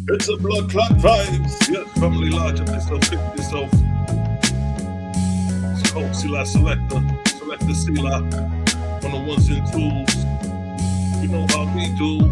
It's a blood clot vibes. Yes, family large up yourself, pick yourself. It's called Selah Selector. Select the Selah on the ones and twos. You know how we do.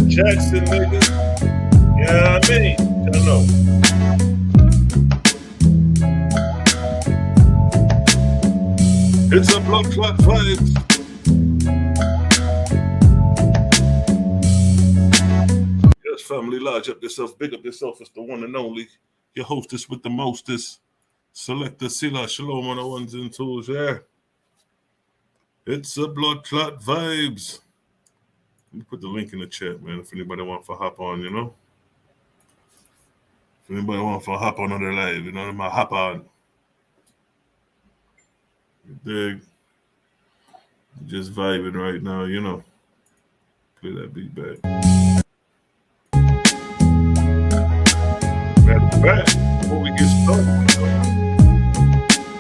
Jackson, nigga. Yeah, I mean, I know. It's a blood clot vibes. Yes, family, large up yourself, big up yourself. It's the one and only, your hostess with the mostest. Select the Selah Shalom on the ones and twos, yeah. It's a blood clot vibes. Let me put the link in the chat, man, if anybody wants to hop on, you know? If anybody wants to hop on their live, you know, they might hop on. You dig? Just vibing right now, you know? Play that beat back. Matter of fact, before we get started,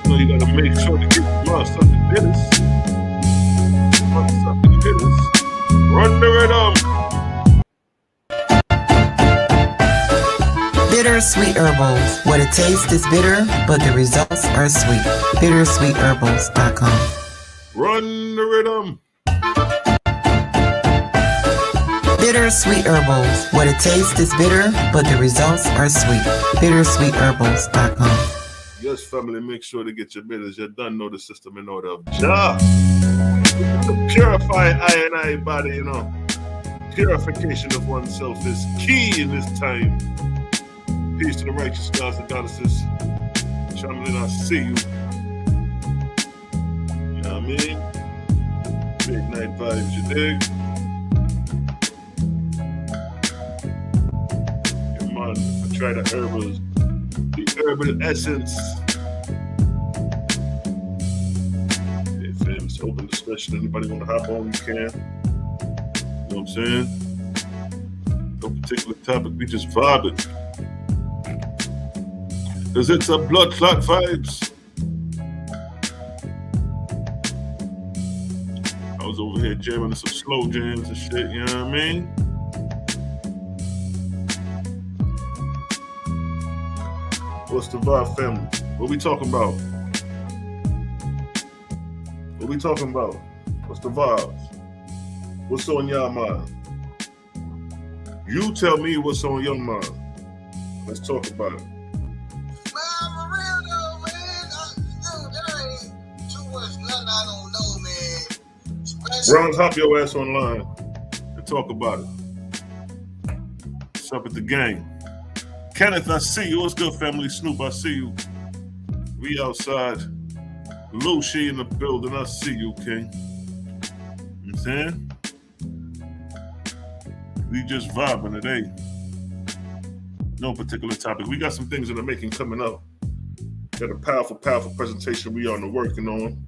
you know, you gotta make sure to get motherfucking business. Motherfucking business. Run the rhythm. Bittersweet herbals. What it tastes is bitter, but the results are sweet. Bittersweetherbals.com. Run the rhythm. Bittersweet herbals. What it tastes is bitter, but the results are sweet. Bittersweetherbals.com. Yes, family, make sure to get your bitters. You done know the system in order of job. To purify eye and eye body, you know. Purification of oneself is key in this time. Peace to the righteous gods and goddesses. Chamberlain, I see you. You know what I mean? Big night vibes, you dig? Come on, I try the herbal essence. Open discussion. Anybody want to hop on, you can. You know what I'm saying? No particular topic, we just vibing. Because it's a blood clot vibes. I was over here jamming some slow jams and shit, you know what I mean? What's the vibe, family? What we talking about? What we talking about? What's the vibes? What's on your mind? You tell me what's on your mind. Let's talk about it. Man, for real though, man. There ain't too much nothing I don't know, man. Ron, hop your ass online and talk about it. What's up with the gang? Kenneth, I see you. What's good, family? Snoop, I see you. We outside. Lucy in the building, I see you, King. You know what I'm saying? We just vibing today. No particular topic. We got some things in the making coming up. Got a powerful, powerful presentation we on the working on.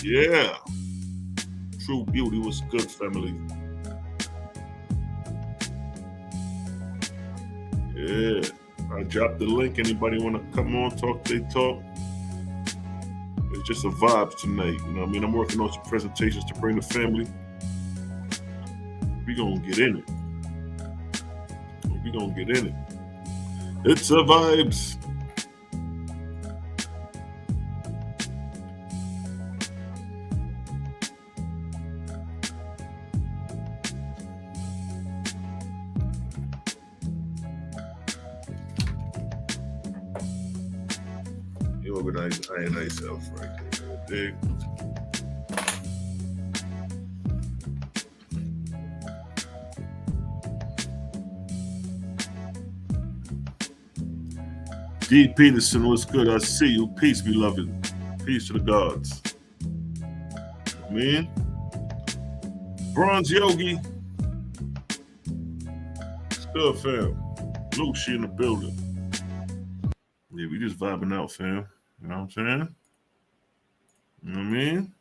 Yeah. True beauty was good, family. Yeah. I dropped the link. Anybody want to come on, talk, they talk. It's just a vibes tonight. You know what I mean? I'm working on some presentations to bring the family. We gonna get in it. It's a vibes. You organize I and myself right there. Dig. D. Peterson, what's good? I see you. Peace, beloved. Peace to the gods. Man. Bronze Yogi. Still, fam. Lucy in the building. Yeah, we just vibing out, fam. You know what I'm saying? You know what I mean?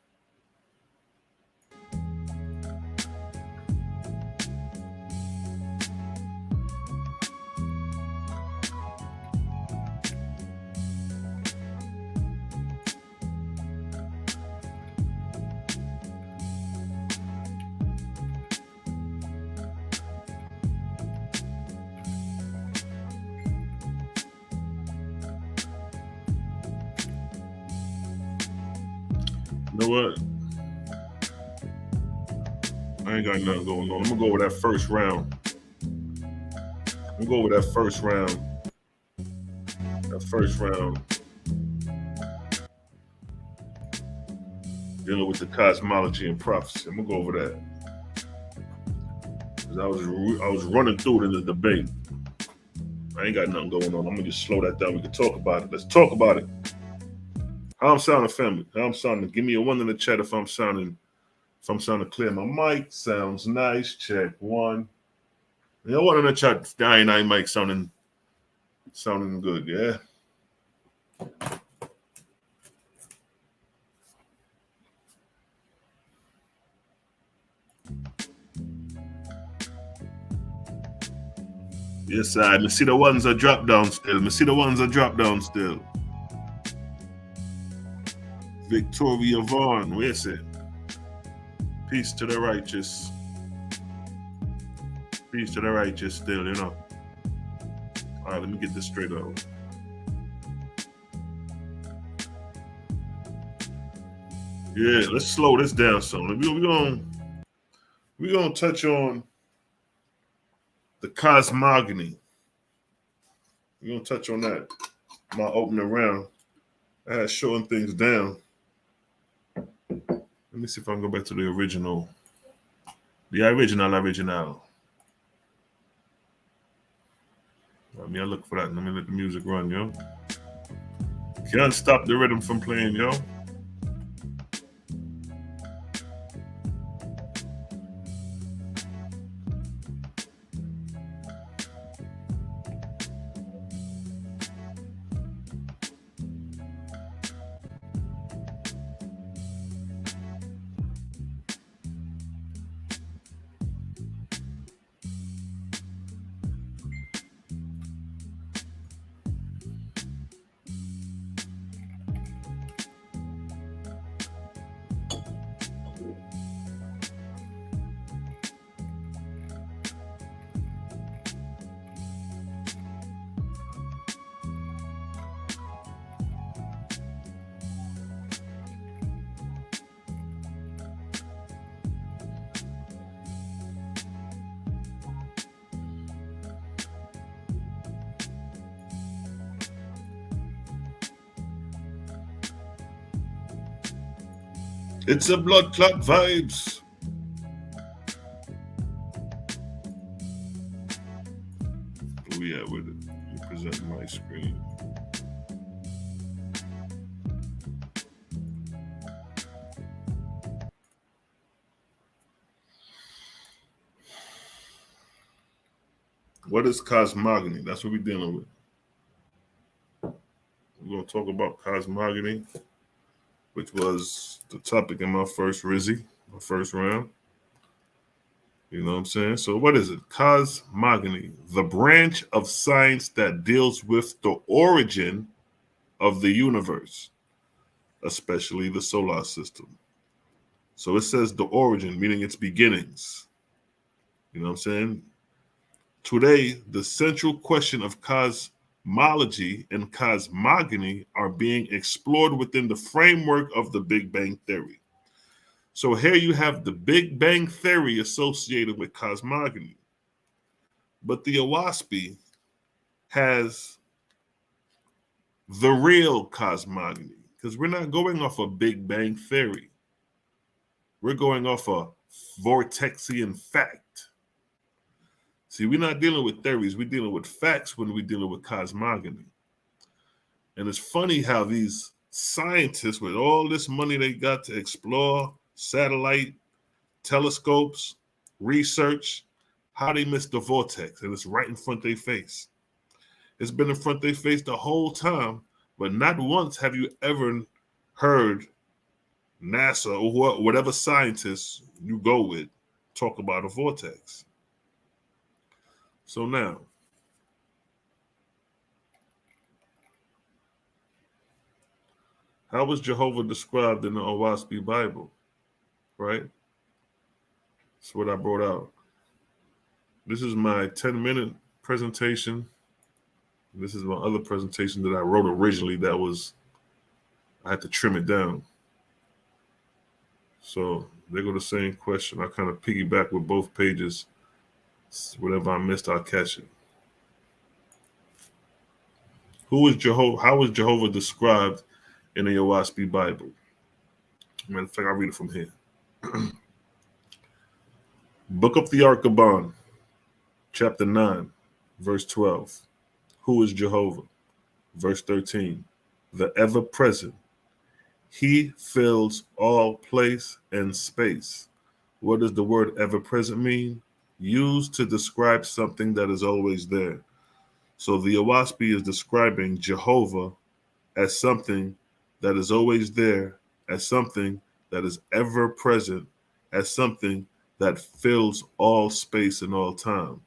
You know what? I ain't got nothing going on. I'm gonna go with that first round. I'm gonna go with that first round. That first round. Dealing with the cosmology and prophecy. I'm gonna go over that. Cause I was running through it in the debate. I ain't got nothing going on. I'm gonna just slow that down. We can talk about it. Let's talk about it. How I'm sounding, family? How I'm sounding? Give me a 1 in the chat if I'm sounding clear. My mic sounds nice. Check 1. You know, 1 in the chat. I mic sounding good. Yeah. Yes, I see the ones that drop down still. Victoria Vaughn, where's it? Peace to the righteous. Peace to the righteous still, you know. All right, let me get this straight up. Yeah, let's slow this down some. We're gonna touch on the cosmogony. We're gonna touch on that. My opening round. I had shortened things down. Let me see if I can go back to the original. The original. Let me look for that. Let me let the music run, yo. Can't stop the rhythm from playing, yo. It's a blood clot vibes. Where we at with it? Let me present my screen. What is cosmogony? That's what we're dealing with. We're going to talk about cosmogony, which was the topic in my first Rizzy, my first round. You know what I'm saying? So what is it? Cosmogony, the branch of science that deals with the origin of the universe, especially the solar system. So it says the origin, meaning its beginnings. You know what I'm saying? Today, the central question of cosmology and cosmogony are being explored within the framework of the Big Bang Theory. So here you have the Big Bang Theory associated with cosmogony. But the Owaspy has the real cosmogony, because we're not going off a Big Bang Theory. We're going off a vortexian fact. See, we're not dealing with theories. We're dealing with facts when we're dealing with cosmogony. And it's funny how these scientists, with all this money they got to explore satellite, telescopes, research, how they missed the vortex. And it's right in front of their face. It's been in front of their face the whole time, but not once have you ever heard NASA or whatever scientists you go with talk about a vortex. So now, how was Jehovah described in the Owaspi Bible? Right? That's what I brought out. This is my 10-minute presentation. This is my other presentation that I wrote originally I had to trim it down. So they go the same question. I kind of piggyback with both pages. Whatever I missed, I'll catch it. Who is Jehovah? How is Jehovah described in the Owaspi Bible? Matter of fact, I'll read it from here. Book of the Arkaban, chapter 9, verse 12. Who is Jehovah? Verse 13. The ever-present. He fills all place and space. What does the word ever-present mean? Used to describe something that is always there. So the Owaspi is describing Jehovah as something that is always there, as something that is ever-present, as something that fills all space and all time.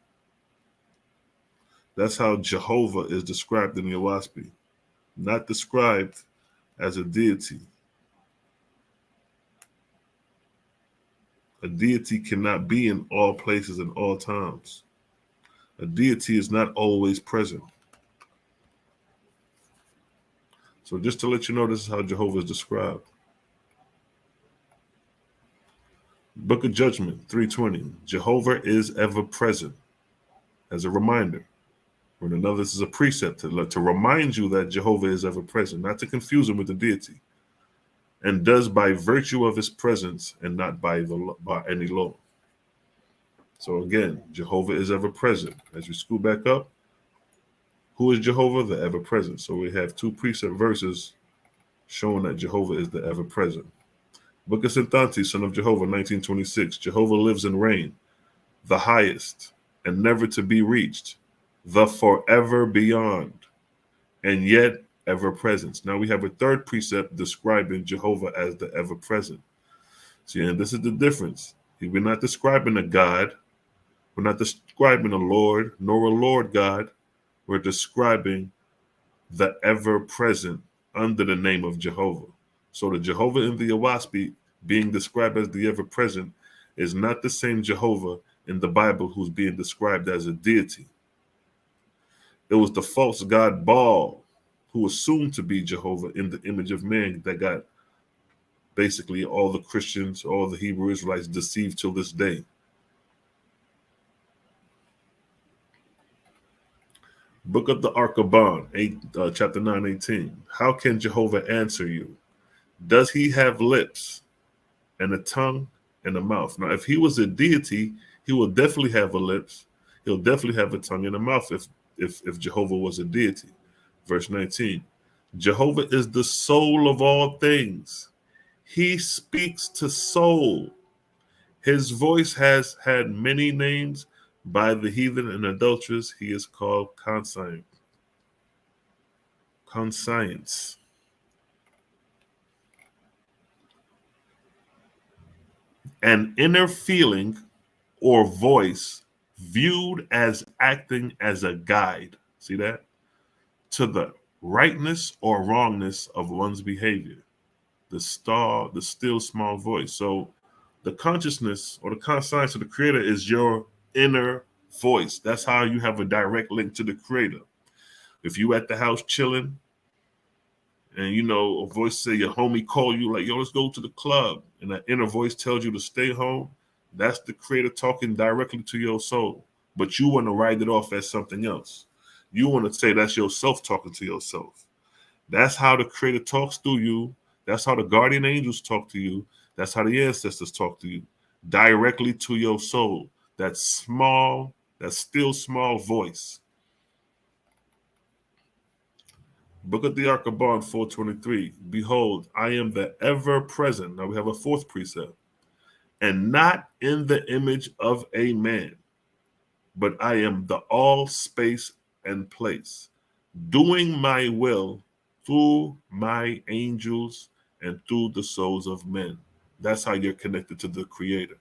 That's how Jehovah is described in the Owaspi, not described as a deity. A deity cannot be in all places and all times. A deity is not always present. So just to let you know, this is how Jehovah is described. Book of Judgment 3:20. Jehovah is ever present. As a reminder. Or another, this is a precept to remind you that Jehovah is ever present, not to confuse him with the deity, and does by virtue of his presence and not by any law. So again, Jehovah is ever present. As you scoot back up, who is Jehovah? The ever present. So we have two precept verses showing that Jehovah is the ever present. Book of Constantine, son of Jehovah, 1926. Jehovah lives and reigns, the highest and never to be reached, the forever beyond, and yet ever present. Now we have a third precept describing Jehovah as the ever present. See, and this is the difference. We're not describing a God. We're not describing a Lord, nor a Lord God. We're describing the ever present under the name of Jehovah. So the Jehovah in the Owaspi being described as the ever present is not the same Jehovah in the Bible who's being described as a deity. It was the false god Baal, who assumed to be Jehovah in the image of man, that got basically all the Christians, all the Hebrew Israelites deceived till this day. Book of the Arkaban, chapter 9:18. How can Jehovah answer you? Does he have lips and a tongue and a mouth? Now, if he was a deity, he will definitely have a lips. He'll definitely have a tongue and a mouth if Jehovah was a deity. Verse 19. Jehovah is the soul of all things. He speaks to soul. His voice has had many names. By the heathen and adulterers, he is called conscience. An inner feeling or voice viewed as acting as a guide. See that? To the rightness or wrongness of one's behavior. The still small voice. So the consciousness or the conscience of the creator is your inner voice. That's how you have a direct link to the creator. If you at the house chilling and a voice say your homie call you like, yo, let's go to the club, and that inner voice tells you to stay home, that's the creator talking directly to your soul. But you want to write it off as something else. You want to say that's yourself talking to yourself. That's how the creator talks through you. That's how the guardian angels talk to you. That's how the ancestors talk to you, directly to your soul. That still small voice. Book of the Archabon 4:23. Behold, I am the ever present. Now we have a fourth precept. And not in the image of a man, but I am the all space and place, doing my will through my angels and through the souls of men. That's how you're connected to the Creator,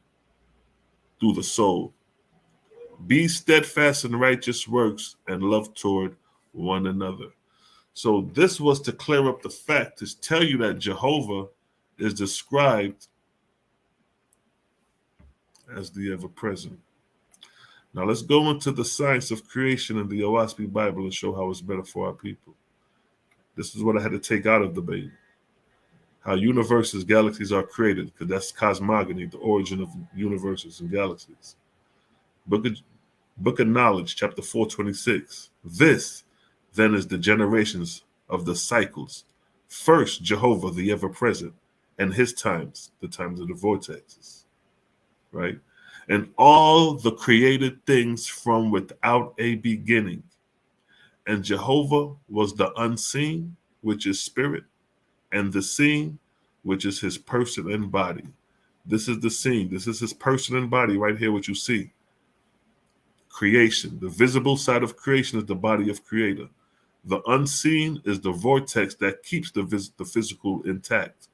through the soul. Be steadfast in righteous works and love toward one another. So this was to clear up the fact, to tell you that Jehovah is described as the ever-present. Now let's go into the science of creation in the OSB Bible and show how it's better for our people. This is what I had to take out of the debate. How universes, galaxies are created, because that's cosmogony, the origin of universes and galaxies. Book of Knowledge, chapter 4:26. This, then, is the generations of the cycles. First, Jehovah, the ever-present, and his times, the times of the vortexes. Right? And all the created things from without a beginning. And Jehovah was the unseen, which is spirit, and the seen, which is his person and body. This is the seen. This is his person and body right here, what you see. Creation. The visible side of creation is the body of Creator. The unseen is the vortex that keeps the physical intact.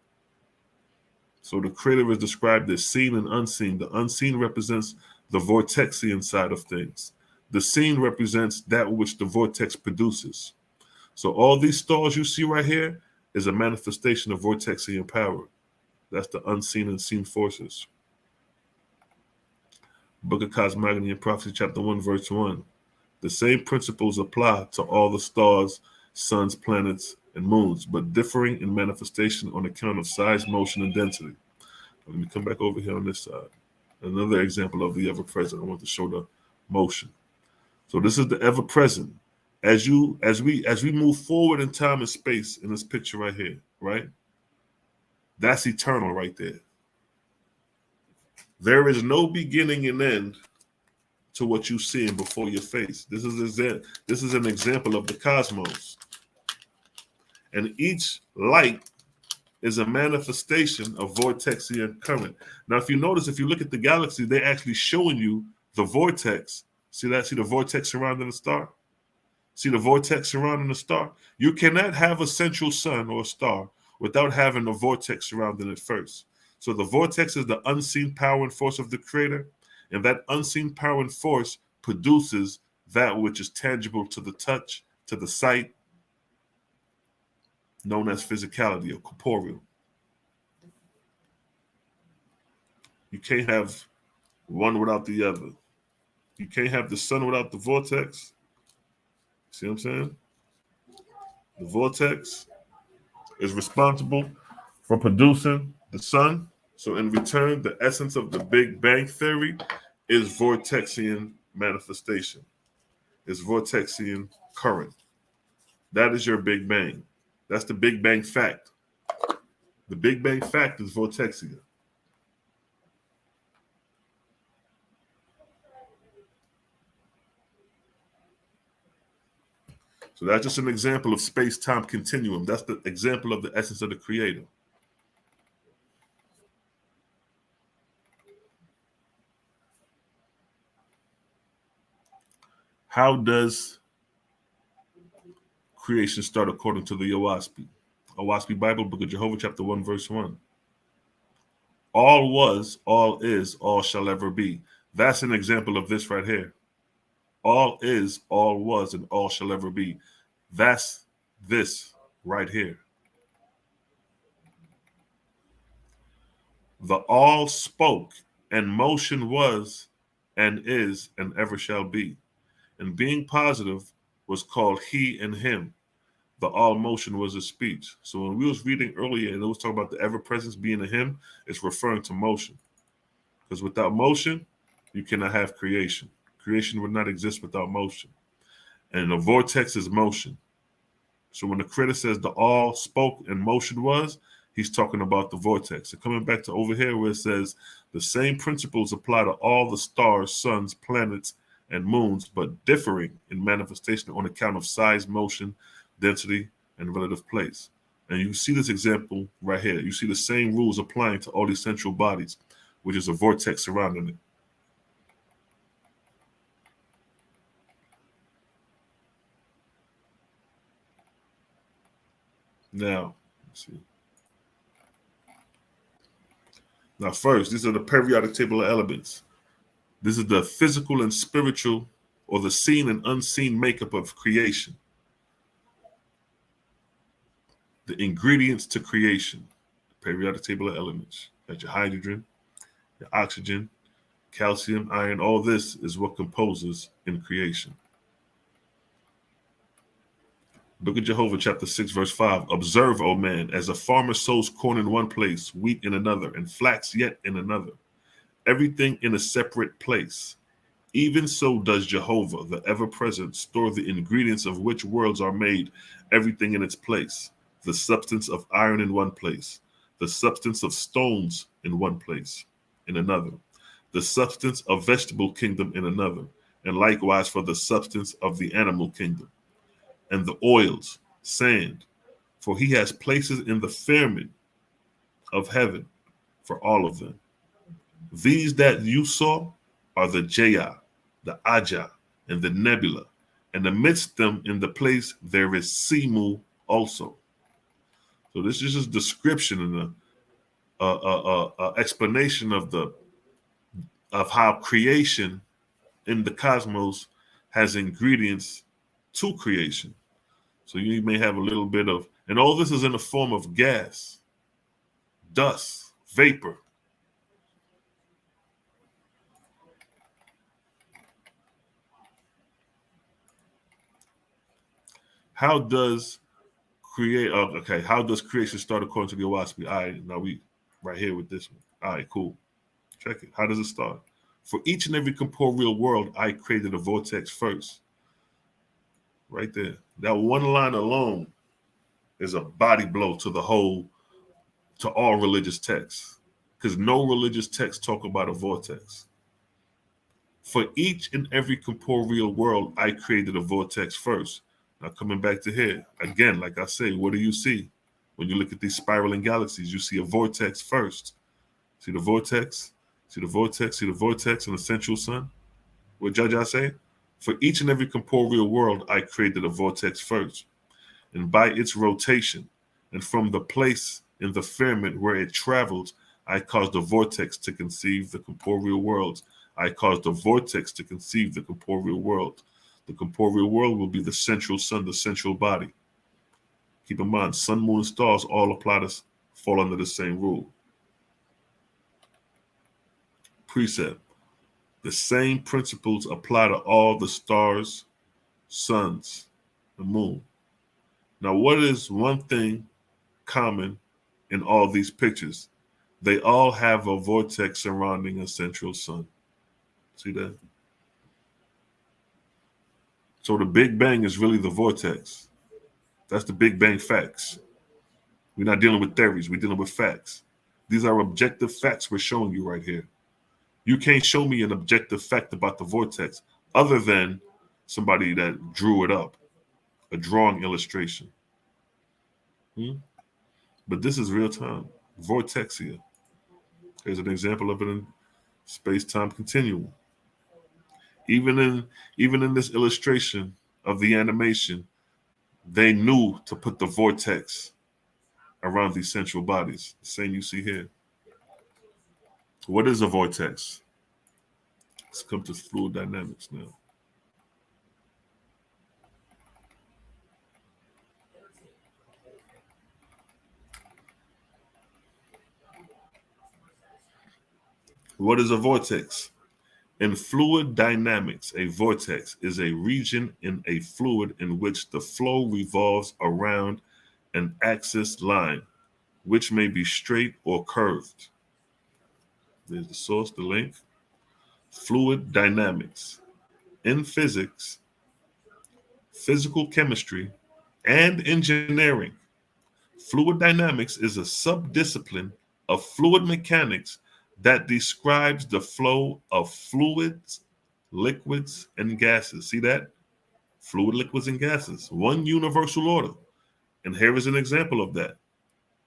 So the Creator is described as seen and unseen. The unseen represents the vortexian side of things. The seen represents that which the vortex produces. So all these stars you see right here is a manifestation of vortexian power. That's the unseen and seen forces. Book of Cosmogony and Prophecy, chapter 1, verse 1. The same principles apply to all the stars, suns, planets, and moons, but differing in manifestation on account of size, motion, and density. Let me come back over here on this side. Another example of the ever-present. I want to show the motion. So this is the ever-present. As we move forward in time and space in this picture right here, right? That's eternal right there. There is no beginning and end to what you see before your face. This is an example of the cosmos. And each light is a manifestation of vortexian current. Now, if you notice, if you look at the galaxy, they're actually showing you the vortex. See that? See the vortex surrounding the star? See the vortex surrounding the star? You cannot have a central sun or a star without having a vortex surrounding it first. So the vortex is the unseen power and force of the Creator, and that unseen power and force produces that which is tangible to the touch, to the sight, known as physicality or corporeal. You can't have one without the other. You can't have the sun without the vortex. See what I'm saying? The vortex is responsible for producing the sun. So in return, the essence of the Big Bang Theory is vortexian manifestation. It's vortexian current. That is your Big Bang. That's the Big Bang fact. The Big Bang fact is vortexian. So that's just an example of space-time continuum. That's the example of the essence of the Creator. How does creation start according to the OSB? OSB Bible, Book of Jehovah, chapter 1, verse 1. All was, all is, all shall ever be. That's an example of this right here. All is, all was, and all shall ever be. That's this right here. The all spoke, and motion was, and is, and ever shall be. And being positive was called he and him. The all motion was a speech. So when we was reading earlier and it was talking about the ever presence being a him, it's referring to motion. Because without motion, you cannot have creation. Creation would not exist without motion. And the vortex is motion. So when the Creator says the all spoke and motion was, he's talking about the vortex. So coming back to over here where it says the same principles apply to all the stars, suns, planets, and moons, but differing in manifestation on account of size, motion, density, and relative place. And you see this example right here. You see the same rules applying to all these central bodies, which is a vortex surrounding it. Now, let's see. Now, first, these are the periodic table of elements. This is the physical and spiritual, or the seen and unseen makeup of creation. The ingredients to creation. Periodic table of elements. That's your hydrogen, your oxygen, calcium, iron. All this is what composes in creation. Book of Jehovah, chapter 6, verse 5. Observe, O man, as a farmer sows corn in one place, wheat in another, and flax yet in another, everything in a separate place. Even so does Jehovah, the ever-present, store the ingredients of which worlds are made, everything in its place. The substance of iron in one place, the substance of stones in one place, in another, the substance of vegetable kingdom in another, and likewise for the substance of the animal kingdom. And the oils, sand, for he has places in the firmament of heaven for all of them. These that you saw are the Jaya, the Aja, and the Nebula, and amidst them in the place there is Simu also. So this is just description and a explanation of how creation in the cosmos has ingredients to creation. So you may have a little bit of, and all this is in the form of gas, dust, vapor. How does how does creation start according to the Owaski? All right, now we right here with this one. All right, cool. Check it. How does it start? For each and every corporeal world, I created a vortex first. Right there. That one line alone is a body blow to all religious texts. Because no religious text talk about a vortex. For each and every corporeal world, I created a vortex first. Now coming back to here, again, like I say, what do you see? When you look at these spiraling galaxies, you see a vortex first. See the vortex? See the vortex? See the vortex in the central sun? What Jaja say? For each and every corporeal world, I created a vortex first. And by its rotation, and from the place in the firmament where it travels, I caused the vortex to conceive the corporeal worlds. I caused the vortex to conceive the corporeal world. The corporeal world will be the central sun, the central body. Keep in mind, sun, moon, and stars all fall under the same rule. Precept. The same principles apply to all the stars, suns, the moon. Now, what is one thing common in all these pictures? They all have a vortex surrounding a central sun. See that? So the Big Bang is really the vortex. That's the Big Bang facts. We're not dealing with theories. We're dealing with facts. These are objective facts we're showing you right here. You can't show me an objective fact about the vortex other than somebody that drew it up, a drawing illustration. But this is real time. Vortexia. Here's an example of it in space-time continuum. Even in this illustration of the animation, they knew to put the vortex around these central bodies. The same you see here. What is a vortex? Let's come to fluid dynamics now. What is a vortex? In fluid dynamics, a vortex is a region in a fluid in which the flow revolves around an axis line, which may be straight or curved. There's the source, the link. Fluid dynamics. In physics, physical chemistry, and engineering, fluid dynamics is a subdiscipline of fluid mechanics that describes the flow of fluids, liquids, and gases. See that? Fluid, liquids, and gases. One universal order. And here is an example of that.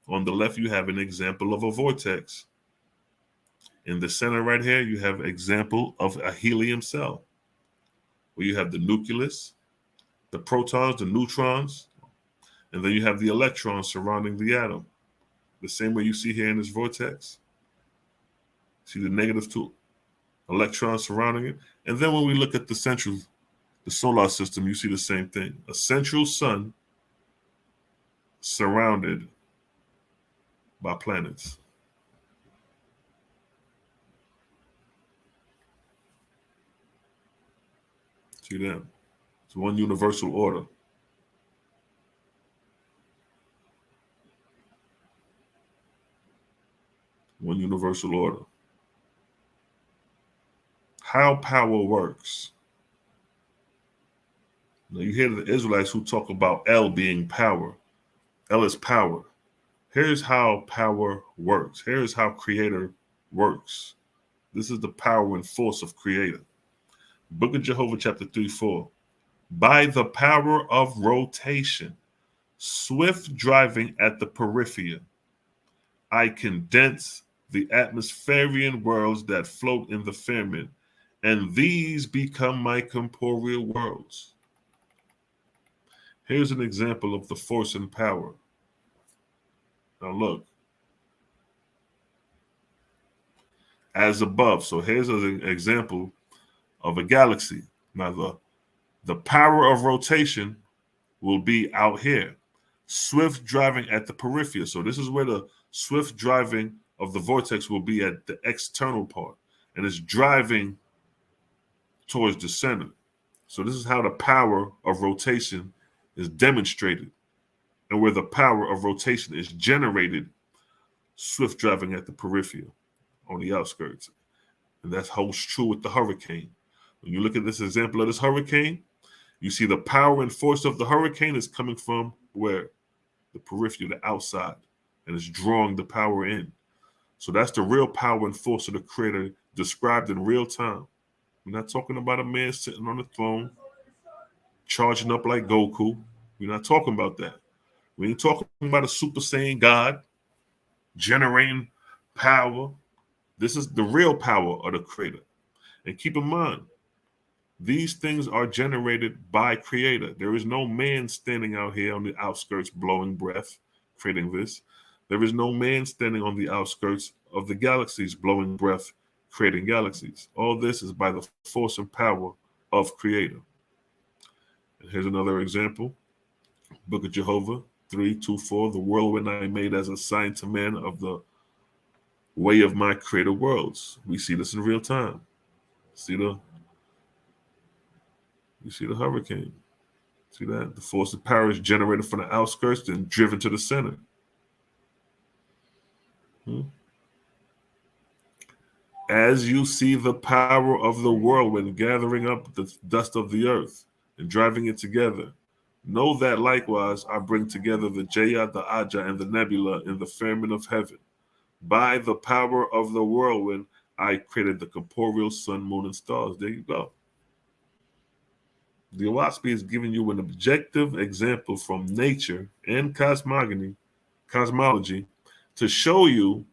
On the left, you have an example of a vortex. In the center right here, you have an example of a helium cell, where you have the nucleus, the protons, the neutrons, and then you have the electrons surrounding the atom. The same way you see here in this vortex. See the -2 electrons surrounding it. And then when we look at the solar system, you see the same thing. A central sun surrounded by planets. See that? It's one universal order. One universal order. How power works. Now you hear the Israelites who talk about El being power. El is power. Here's how power works. Here's how Creator works. This is the power and force of Creator. Book of Jehovah, chapter 3:4. By the power of rotation, swift driving at the periphery, I condense the atmospherian worlds that float in the firmament, and these become my corporeal worlds. Here's an example of the force and power. Now look. As above. So here's an example of a galaxy. Now the power of rotation will be out here. Swift driving at the periphery. So this is where the swift driving of the vortex will be at the external part. And it's driving towards the center. So this is how the power of rotation is demonstrated. And where the power of rotation is generated, swift driving at the periphery, on the outskirts. And that holds true with the hurricane. When you look at this example of this hurricane, you see the power and force of the hurricane is coming from where? The periphery, the outside. And it's drawing the power in. So that's the real power and force of the Creator described in real time. We're not talking about a man sitting on the throne, charging up like Goku. We're not talking about that. We ain't talking about a Super Saiyan God generating power. This is the real power of the Creator. And keep in mind, these things are generated by Creator. There is no man standing out here on the outskirts blowing breath, creating this. There is no man standing on the outskirts of the galaxies blowing breath, creating galaxies. All this is by the force and power of Creator. And here's another example. Book of Jehovah 3:2-4. The whirlwind I made as a sign to man of the way of my Creator worlds. We see this in real time. You see the hurricane. See that? The force of power is generated from the outskirts and driven to the center. As you see the power of the whirlwind gathering up the dust of the earth and driving it together, know that likewise I bring together the Jaya, the Aja, and the Nebula in the firmament of heaven. By the power of the whirlwind, I created the corporeal sun, moon, and stars. There you go. The Owaspy is giving you an objective example from nature and cosmology to show you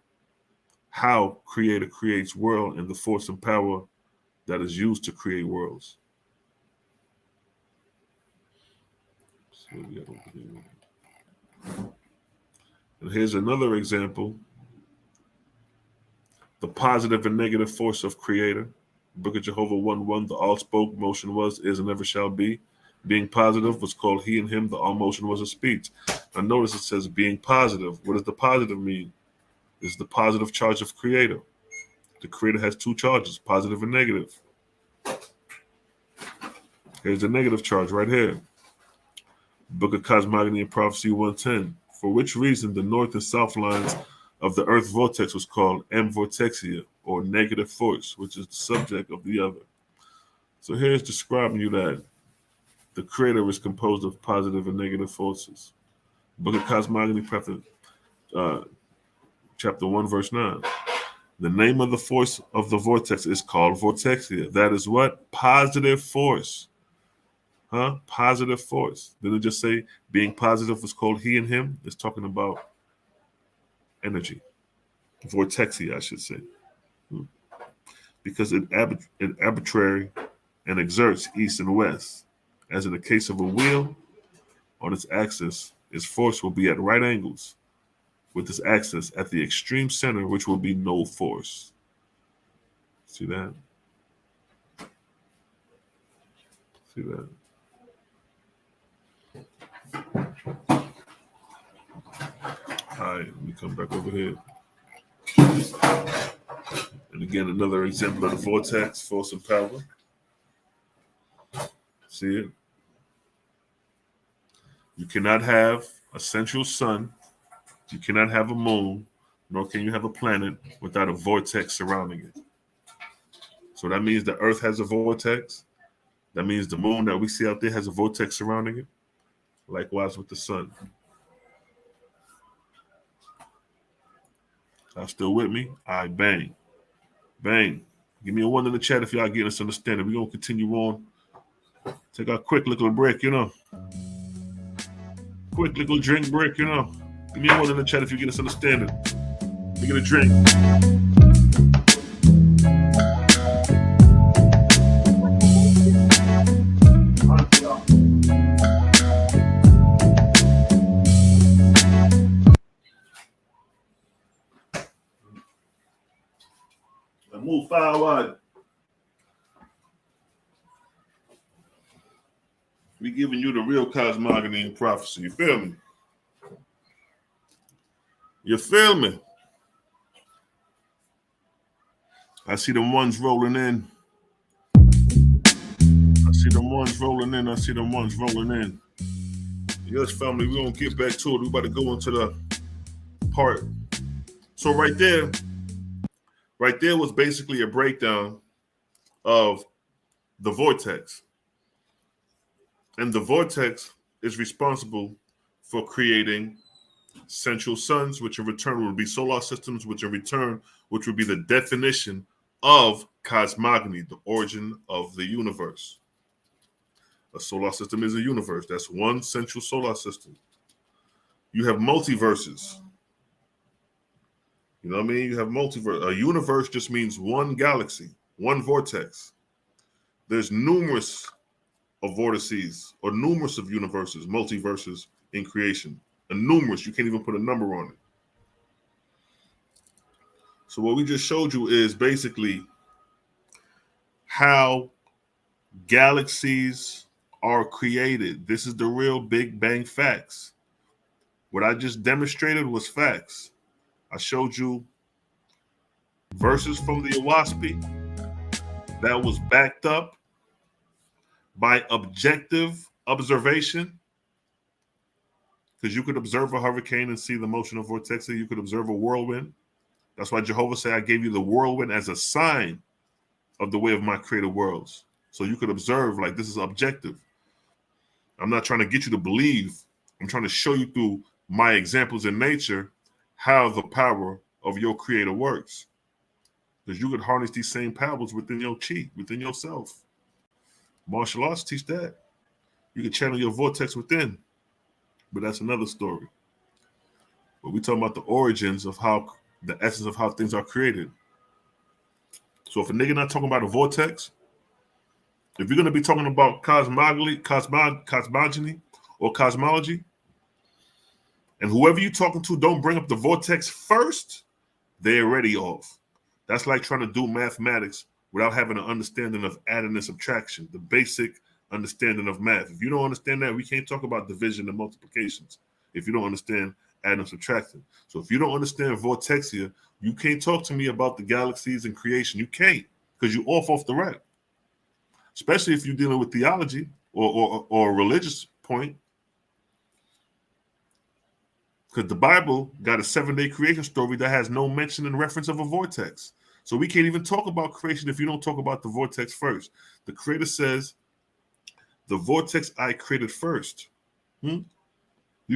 how Creator creates world and the force and power that is used to create worlds. And here's another example. The positive and negative force of Creator. Book of Jehovah 1:1, the all spoke, motion was, is, and never shall be. Being positive was called he and him, the all motion was a speech. Now notice it says being positive. What does the positive mean? It's the positive charge of Creator. The Creator has two charges, positive and negative. Here's the negative charge right here. Book of Cosmogony and Prophecy 1:10. For which reason the north and south lines of the earth vortex was called M vortexia, or negative force, which is the subject of the other. So here's describing you that the Creator is composed of positive and negative forces. Book of Cosmogony, chapter 1, verse 9. The name of the force of the vortex is called vortexia. That is what? Positive force. Positive force. Did it just say being positive was called he and him? It's talking about energy. Vortexy, I should say. Because it arbitrary and exerts east and west. As in the case of a wheel, on its axis, its force will be at right angles with its axis at the extreme center, which will be no force. See that? See that? All right, let me come back over here. And again, another example of the vortex, force and power. See it? You cannot have a central sun, you cannot have a moon, nor can you have a planet without a vortex surrounding it. So that means the Earth has a vortex. That means the moon that we see out there has a vortex surrounding it. Likewise with the sun. Y'all still with me? All right, bang. Bang. Give me a 1 in the chat if y'all getting this understanding. We're going to continue on. Take a quick little break, Quick little drink break, Give me a 1 in the chat if you get this understanding. We get a drink. Move forward. We giving you the real cosmogony and prophecy. You feel me? You feel me? I see them ones rolling in. I see them ones rolling in. Yes, family, we're going to get back to it. We're about to go into the part. So right there was basically a breakdown of the vortex. And the vortex is responsible for creating central suns, which in return would be solar systems, which would be the definition of cosmogony, the origin of the universe. A solar system is a universe. That's one central solar system. You have multiverses. You know what I mean? You have multiverse. A universe just means one galaxy, one vortex. There's numerous of vortices or numerous of universes, multiverses in creation. And numerous, you can't even put a number on it. So what we just showed you is basically how galaxies are created. This is the real Big Bang facts. What I just demonstrated was facts. I showed you verses from the Owaspy that was backed up by objective observation, because you could observe a hurricane and see the motion of vortex. You could observe a whirlwind. That's why Jehovah said, I gave you the whirlwind as a sign of the way of my created worlds. So you could observe, like, this is objective. I'm not trying to get you to believe. I'm trying to show you through my examples in nature how the power of your creator works. Because you could harness these same powers within your chi, within yourself. Martial arts teach that. You can channel your vortex within. But that's another story. But we're talking about the origins of how, the essence of how things are created. So if a nigga not talking about a vortex, if you're going to be talking about cosmogony or cosmology, and whoever you're talking to don't bring up the vortex first, they're already off. That's like trying to do mathematics without having an understanding of adding and subtraction, the basic understanding of math. If you don't understand that, we can't talk about division and multiplications if you don't understand adding and subtracting. So if you don't understand vortexia, you can't talk to me about the galaxies and creation. You can't, because you're off the rack. Especially if you're dealing with theology or a religious point. Because the Bible got a 7-day creation story that has no mention and reference of a vortex. So we can't even talk about creation if you don't talk about the vortex first. The Creator says, the vortex I created first. You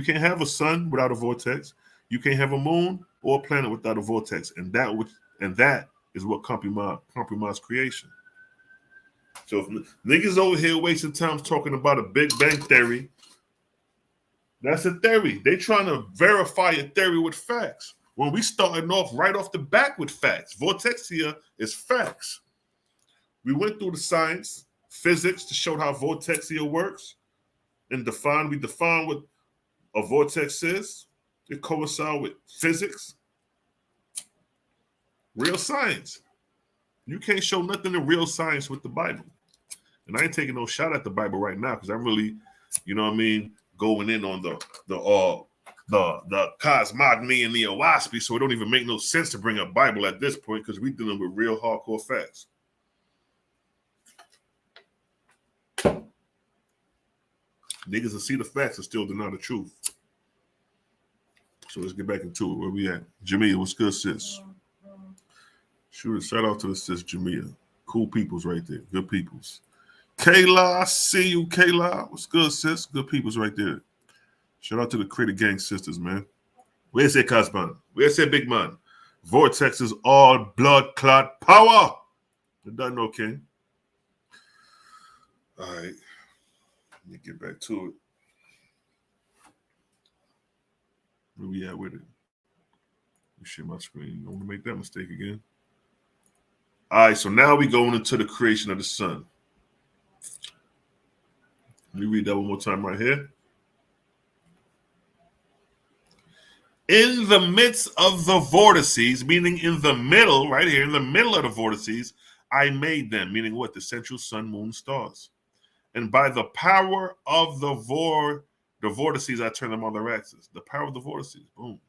can't have a sun without a vortex. You can't have a moon or a planet without a vortex. And that is what compromise creation. So if niggas over here wasting time talking about a Big Bang theory, that's a theory. They trying to verify a theory with facts. When we starting off right off the back with facts. Vortexia is facts. We went through the science, physics to show how vortexia works, and we define what a vortex is. It coincides with physics. Real science. You can't show nothing in real science with the Bible. And I ain't taking no shot at the Bible right now because I'm really, you know what I mean, going in on the cosmogony and the Owaspy, so it don't even make no sense to bring up Bible at this point because we're dealing with real hardcore facts. Niggas that see the facts and still deny the truth. So let's get back into it. Where we at? Jamia, what's good, sis? Shout out to the sis Jamia. Cool peoples right there. Good peoples. Kayla, I see you, Kayla. What's good, sis? Good peoples right there. Shout out to the Creator Gang sisters, man. Where's that Cosman? Where's that big man? Vortex is all blood clot power. It doesn't know, King. All right. Let me get back to it. Where we at with it? Let me share my screen. I don't want to make that mistake again. All right, so now we're going into the creation of the sun. Let me read that one more time right here. In the midst of the vortices, meaning in the middle, right here, in the middle of the vortices, I made them, meaning what? The central sun, moon, stars. And by the power of the vortices, I turn them on their axis. The power of the vortices, boom.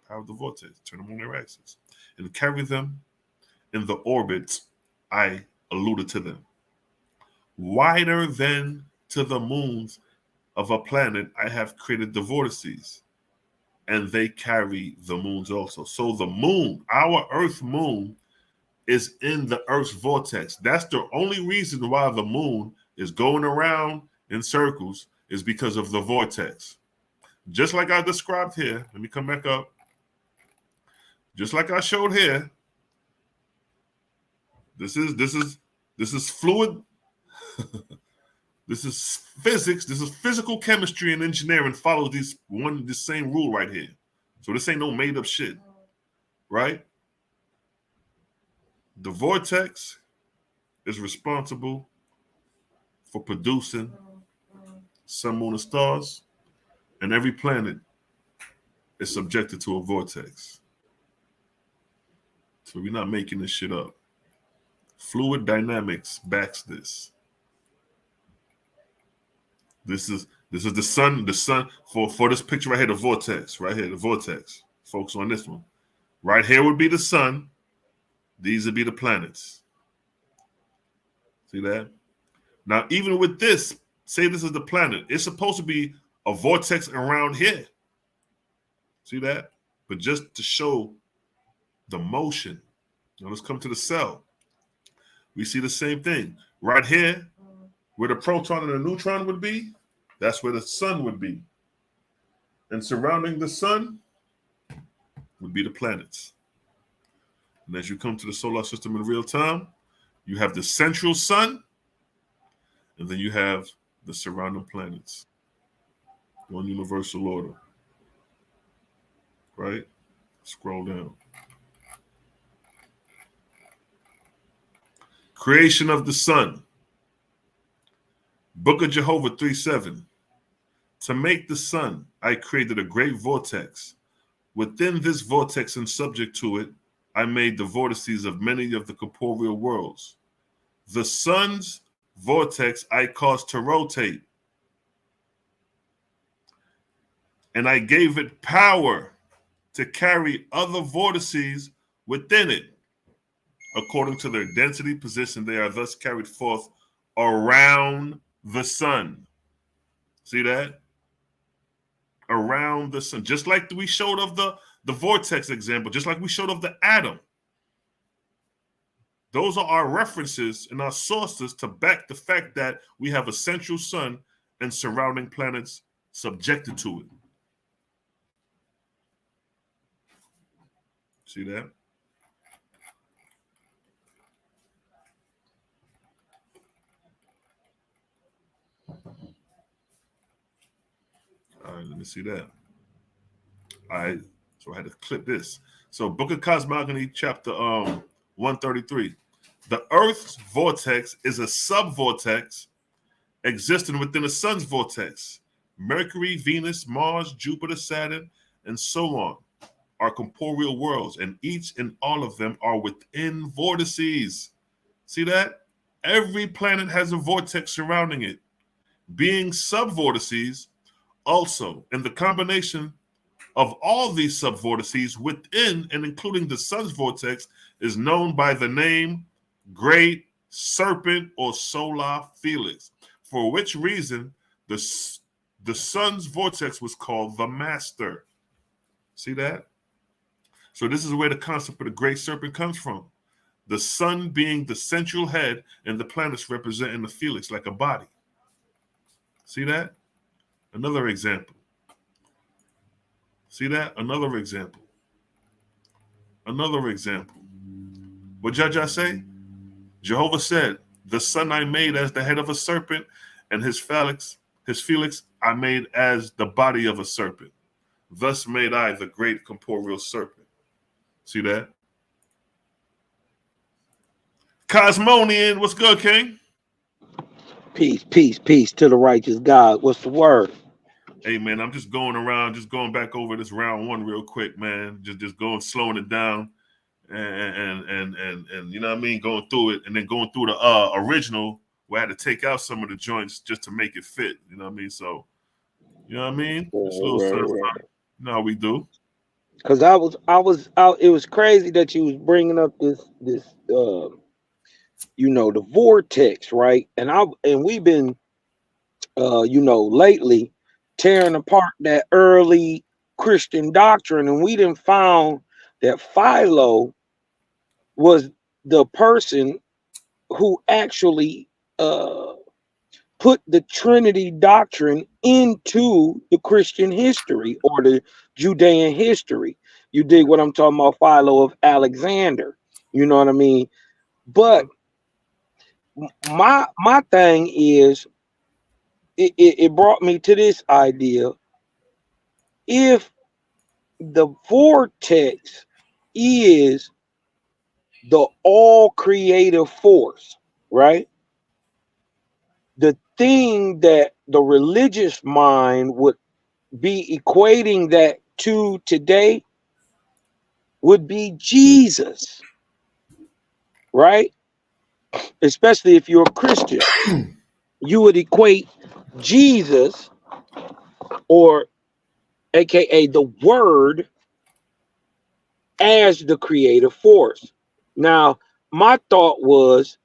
Power of the vortex, turn them on their axis. And carry them in the orbits I alluded to them. Wider than to the moons of a planet, I have created the vortices. And they carry the moons also. So the moon, our Earth moon, is in the Earth's vortex. That's the only reason why the moon is going around in circles is because of the vortex. Just like I described here, let me come back up. Just like I showed here, this is fluid. This is physics. This is physical chemistry and engineering follows the same rule right here. So this ain't no made up shit, right? The vortex is responsible for producing sun, moon, and stars, and every planet is subjected to a vortex. So we're not making this shit up. Fluid dynamics backs this. This is the sun. The sun for this picture right here, the vortex right here, the vortex. Focus on this one. Right here would be the sun. These would be the planets. See that? Now, even with this, say this is the planet. It's supposed to be a vortex around here. See that? But just to show the motion. Now let's come to the cell. We see the same thing. Right here, where the proton and the neutron would be, that's where the sun would be. And surrounding the sun would be the planets. And as you come to the solar system in real time, you have the central sun, and then you have the surrounding planets. One universal order. Right? Scroll down. Creation of the sun. Book of Jehovah 3:7. To make the sun, I created a great vortex. Within this vortex and subject to it, I made the vortices of many of the corporeal worlds. The sun's vortex I caused to rotate. And I gave it power to carry other vortices within it. According to their density position, they are thus carried forth around the sun. See that? Around the sun. Just like we showed of the vortex example, just like we showed of the atom. Those are our references and our sources to back the fact that we have a central sun and surrounding planets subjected to it. See that? me see that. All right, so I had to clip this. So Book of Cosmogony, chapter 133. The Earth's vortex is a subvortex existing within the sun's vortex. Mercury, Venus, Mars, Jupiter, Saturn, and so on are corporeal worlds, and each and all of them are within vortices. See that? Every planet has a vortex surrounding it, being subvortices also. And the combination of all these subvortices within and including the sun's vortex is known by the name Great Serpent or Solar Felix, for which reason the sun's vortex was called the Master. See that? So this is where the concept of the Great Serpent comes from. The sun being the central head and the planets representing the Felix like a body. See that? Another example. See that? Another example. Another example. What Jaja say? Jehovah said, the sun I made as the head of a serpent, and his Felix I made as the body of a serpent. Thus made I the great corporeal serpent. See that? Cosmonian, what's good, King? Peace, peace, peace to the righteous God. What's the word? Hey, man, I'm just going around, just going back over this round one real quick, man. Just going, slowing it down, and you know what I mean, going through it, and then going through the original, where I had to take out some of the joints just to make it fit. You know what I mean? So, you know what I mean? Just a little something. You know how we do. Because I was out. It was crazy that you was bringing up this you know, the vortex, right? And we've been you know, lately tearing apart that early Christian doctrine, and we done found that Philo was the person who actually put the Trinity doctrine into the Christian history or the Judean history. You dig what I'm talking about? Philo of Alexander. You know what I mean? But my thing is, it brought me to this idea. If the vortex is the all creative force, right? The thing that the religious mind would be equating that to today would be Jesus, right? Especially if you're a Christian, you would equate Jesus, or aka the Word, as the creative force. Now, my thought was,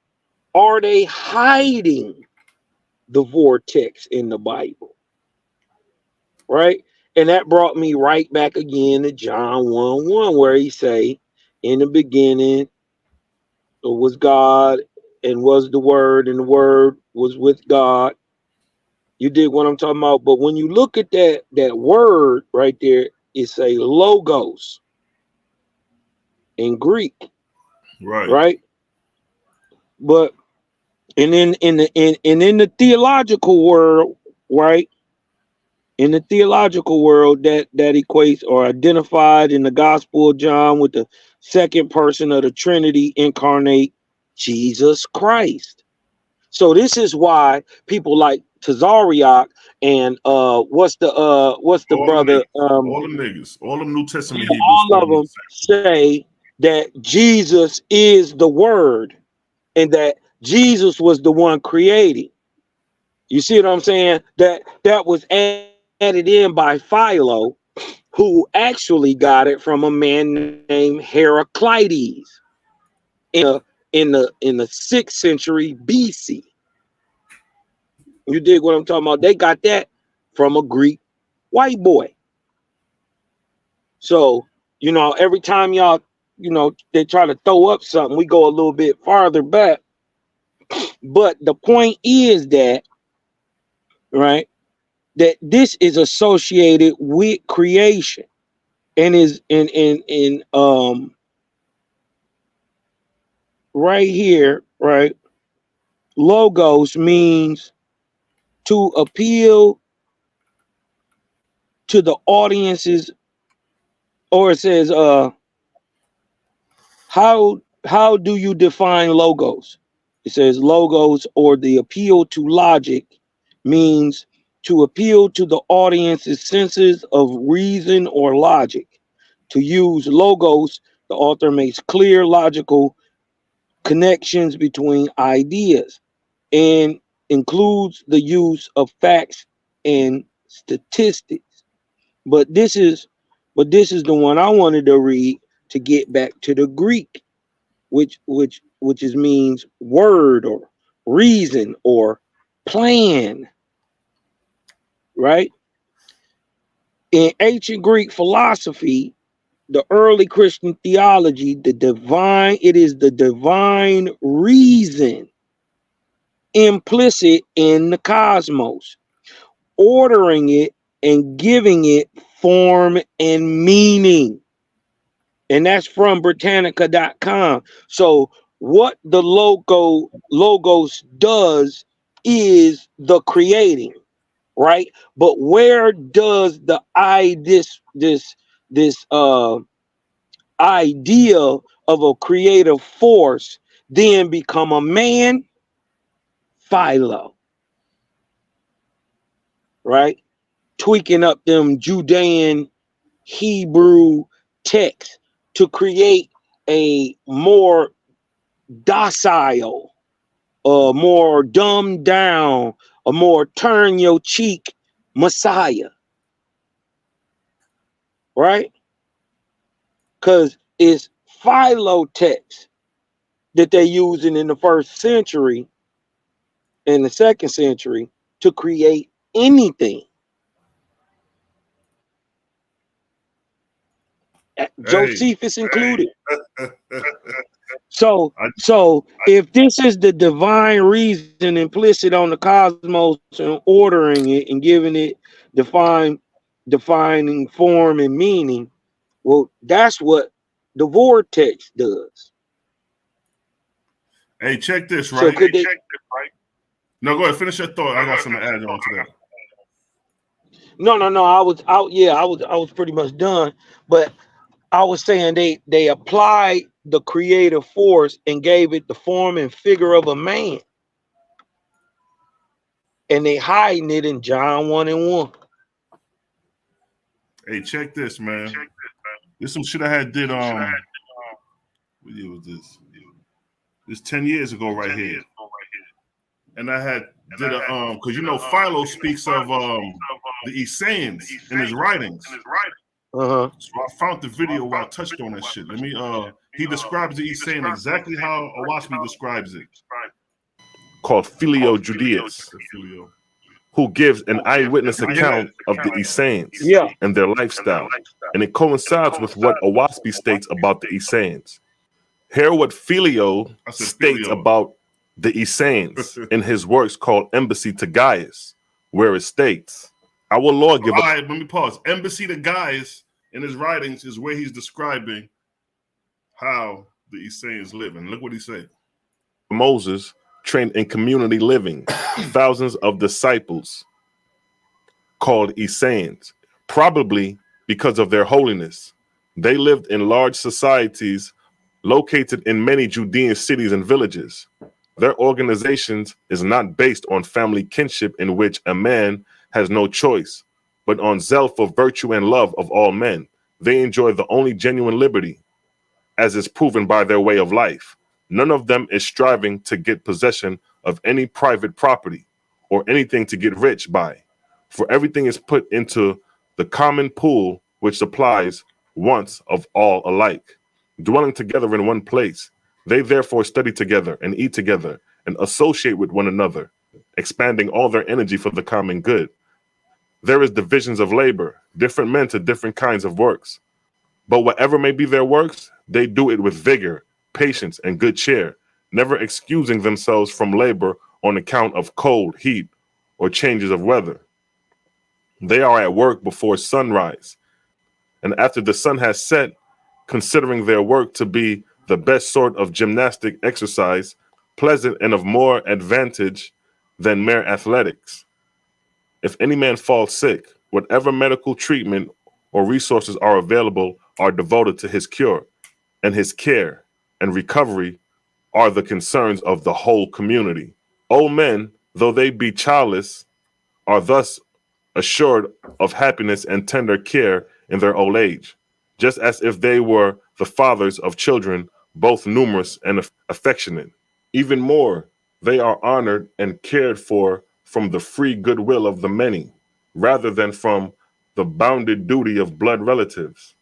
are they hiding the vortex in the Bible? Right? And that brought me right back again to John 1:1, where he say, in the beginning was God, and was the Word, and the Word was with God. You dig what I'm talking about? But when you look at that word right there, it's a logos in Greek. Right? But and then in the theological world, right? In the theological world, that equates or identified in the Gospel of John with the second person of the Trinity incarnate, Jesus Christ. So this is why people like Tazariak and what's the all brother all them niggas, all them New Testament Hebrews, all of them say that Jesus is the Word and that Jesus was the one creating. You see what I'm saying? That was added in by Philo, who actually got it from a man named Heraclides in the 6th century BC. You dig what I'm talking about? They got that from a Greek white boy. So, you know, every time y'all, you know, they try to throw up something, we go a little bit farther back. But the point is that, right, that this is associated with creation and is in right here, right? Logos means to appeal to the audiences, or it says, how do you define logos? It says logos, or the appeal to logic, means to appeal to the audience's senses of reason or logic. To use logos, the author makes clear logical connections between ideas and includes the use of facts and statistics. But this is the one I wanted to read to get back to the Greek, which means word or reason or plan, right? In ancient Greek philosophy, the early Christian theology, it is the divine reason implicit in the cosmos, ordering it and giving it form and meaning. And that's from Britannica.com. So what the logos does is the creating, right? But where does the this idea of a creative force then become a man? Philo, right? Tweaking up them Judean Hebrew texts to create a more docile, a more dumbed down, a more turn your cheek Messiah, right? Because it's Philo text that they're using in the first century and the second century to create anything. Josephus included. So if this is the divine reason implicit on the cosmos and ordering it and giving it defining form and meaning, well, that's what the vortex does. Hey, check this, right? So could they, No, go ahead. Finish your thought. I got something to add on to that. No. I was out. Yeah, I was pretty much done. But I was saying they applied the creative force and gave it the form and figure of a man, and they hiding it in John 1:1. Hey, check this, man. This some shit I had did. What year was this? This 10 years ago, right here. And I had did a because you know Philo speaks of the Essayans in his writings. Uh-huh. So I found the video where I touched on that shit. Let me he describes the Essaying exactly how Owaspi describes it. Called Filio Judaeus, who gives an eyewitness account of the Essayans and their lifestyle. And it coincides with what Owaspi states about the Essayans. Hear what Filio states about the Essayans in his works called Embassy to Gaius, where it states, our Lord give. All right, let me pause. Embassy to Gaius in his writings is where he's describing how the Essayans live. And look what he said. Moses trained in community living thousands of disciples called Essayans, probably because of their holiness. They lived in large societies located in many Judean cities and villages. Their organizations is not based on family kinship in which a man has no choice, but on zeal for virtue and love of all men. They enjoy the only genuine liberty, as is proven by their way of life. None of them is striving to get possession of any private property or anything to get rich by, for everything is put into the common pool which supplies wants of all alike. Dwelling together in one place, they therefore study together and eat together and associate with one another, expanding all their energy for the common good. There is divisions of labor, different men to different kinds of works. But whatever may be their works, they do it with vigor, patience, and good cheer, never excusing themselves from labor on account of cold, heat, or changes of weather. They are at work before sunrise, and after the sun has set, considering their work to be the best sort of gymnastic exercise, pleasant and of more advantage than mere athletics. If any man fall sick, Whatever medical treatment or resources are available are devoted to his cure, and his care and recovery are the concerns of the whole community. Old men, though they be childless, are thus assured of happiness and tender care in their old age, just as if they were the fathers of children, both numerous and affectionate. Even more, they are honored and cared for from the free goodwill of the many, rather than from the bounded duty of blood relatives.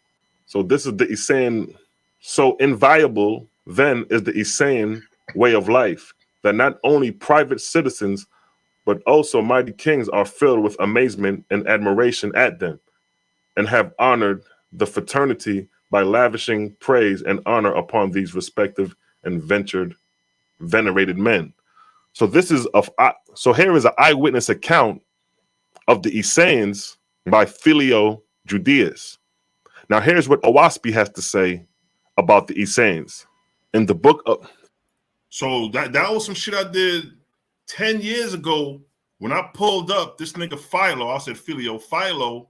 So this is the Essene. So inviolable then is the Essene way of life, that not only private citizens, but also mighty kings are filled with amazement and admiration at them, and have honored the fraternity by lavishing praise and honor upon these respective and venerated men. So this is so here is an eyewitness account of the Essenes by Filio Judaeus. Now here's what Owaspi has to say about the Essenes in the book of. So that was some shit I did 10 years ago when I pulled up this nigga Philo. I said Filio Philo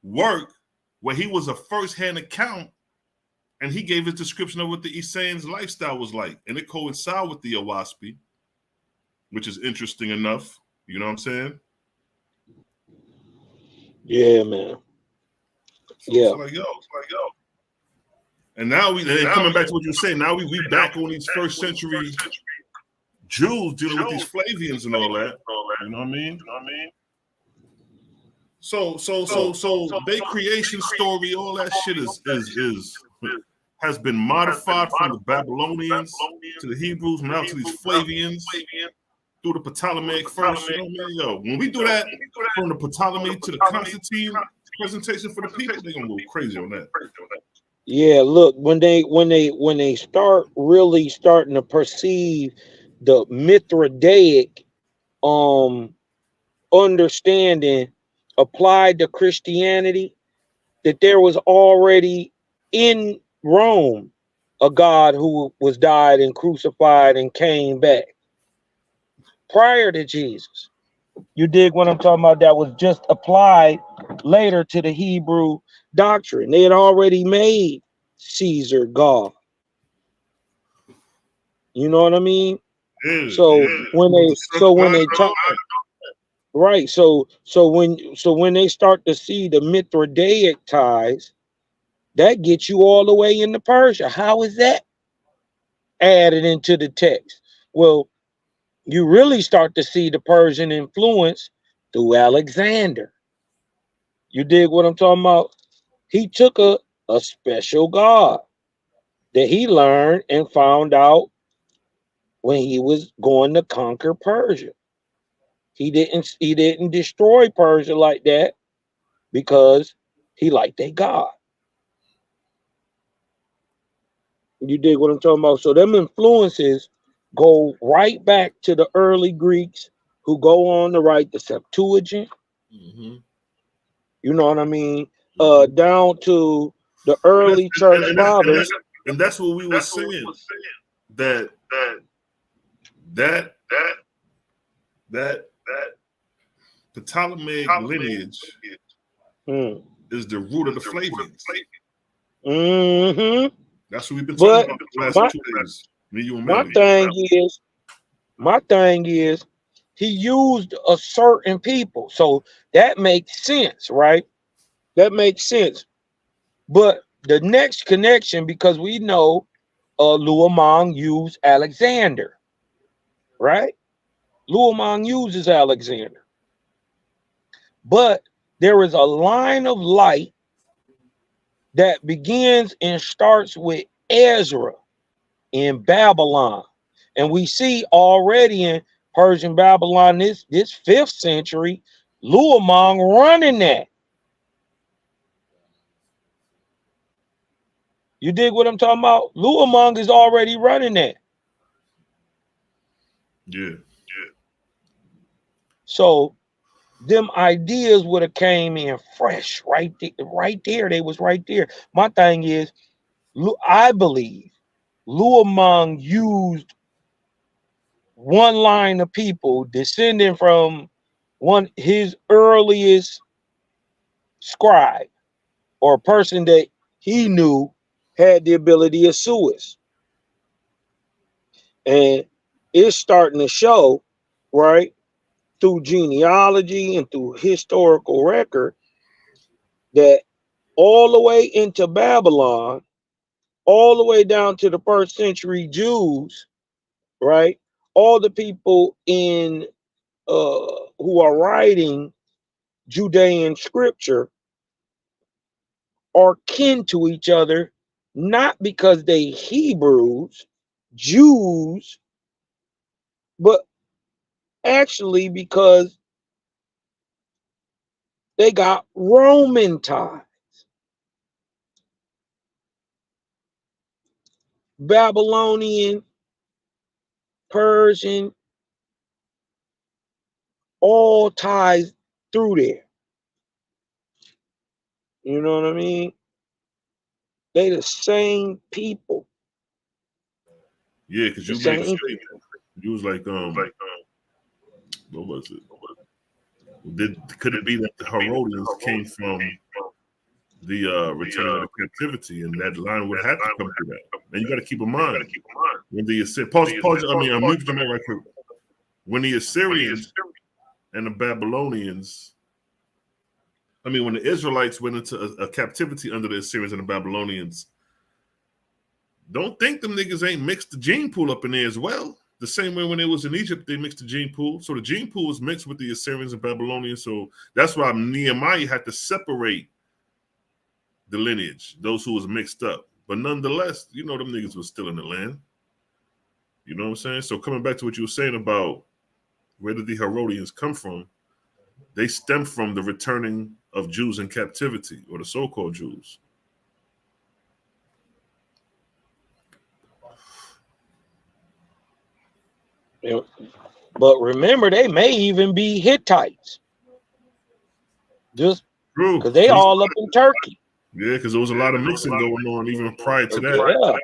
work where he was a first-hand account, and he gave his description of what the Essenes lifestyle was like, and it coincided with the Owaspi, which is interesting enough. You know what I'm saying? Yeah, man. So Yeah. it's like yo. And now coming back to what you were saying, now we back on these first century Jews dealing with these Flavians and all that. You know what I mean? So their creation story, all that shit has been modified from the Babylonians to the Hebrews, now to these Flavians, through the Ptolemaic first. You know what I mean? Yo, when we do that from the Ptolemy to the Constantine presentation for the people, they're gonna go crazy on that. Yeah, look, when they start really starting to perceive the Mithridaic understanding applied to Christianity, that there was already in Rome a God who was died and crucified and came back prior to Jesus. You dig what I'm talking about? That was just applied later to the Hebrew doctrine. They had already made Caesar God. You know what I mean? So when they talk, right? So when they start to see the Mithridaic ties, that gets you all the way into Persia. How is that added into the text? Well, you really start to see the Persian influence through Alexander. You dig what I'm talking about? He took a special god that he learned and found out when he was going to conquer Persia. He didn't destroy Persia like that because he liked their god. You dig what I'm talking about? So them influences go right back to the early Greeks who go on to write the Septuagint. Mm-hmm. You know what I mean? Down to the early church fathers. And that's what we were saying. That Ptolemaic lineage is the root of the Flavians. Mm-hmm. That's what we've been talking about the last 2 days. Me, you, and my thing is, he used a certain people, so that makes sense, right? That makes sense. But the next connection, because we know Luamang used Alexander, right? Luamang uses Alexander. But there is a line of light that begins and starts with Ezra in Babylon. And we see already in Persian Babylon, this 5th century, Luamang running that. You dig what I'm talking about? Luamang is already running that. Yeah. So them ideas would have came in fresh right there. They was right there. My thing is, I believe Luamang used one line of people descending from his earliest scribe or a person that he knew had the ability of Suis. And it's starting to show, right, through genealogy and through historical record, that all the way into Babylon, all the way down to the first century Jews, right, all the people in who are writing Judean scripture are kin to each other, not because they Hebrews, Jews, but actually because they got Roman ties. Babylonian, Persian, all ties through there. You know what I mean? They the same people. Yeah, because The you made a same. statement. You was like, what was it? Could it be that the Herodians came from the returning of captivity, and that line would have to come through that? And you got to keep in mind when the mute your mic right quick. When the Assyrians and the Babylonians, when the Israelites went into a captivity under the Assyrians and the Babylonians, don't think them niggas ain't mixed the gene pool up in there as well. The same way when it was in Egypt, they mixed the gene pool. So the gene pool was mixed with the Assyrians and Babylonians. So that's why Nehemiah had to separate the lineage, those who was mixed up. But nonetheless, them niggas was still in the land. You know what I'm saying? So coming back to what you were saying about where did the Herodians come from, they stem from the returning of Jews in captivity, or the so-called Jews. But remember, they may even be Hittites. Just because they all up in Turkey. Yeah, because there was a lot of mixing going on even prior to that.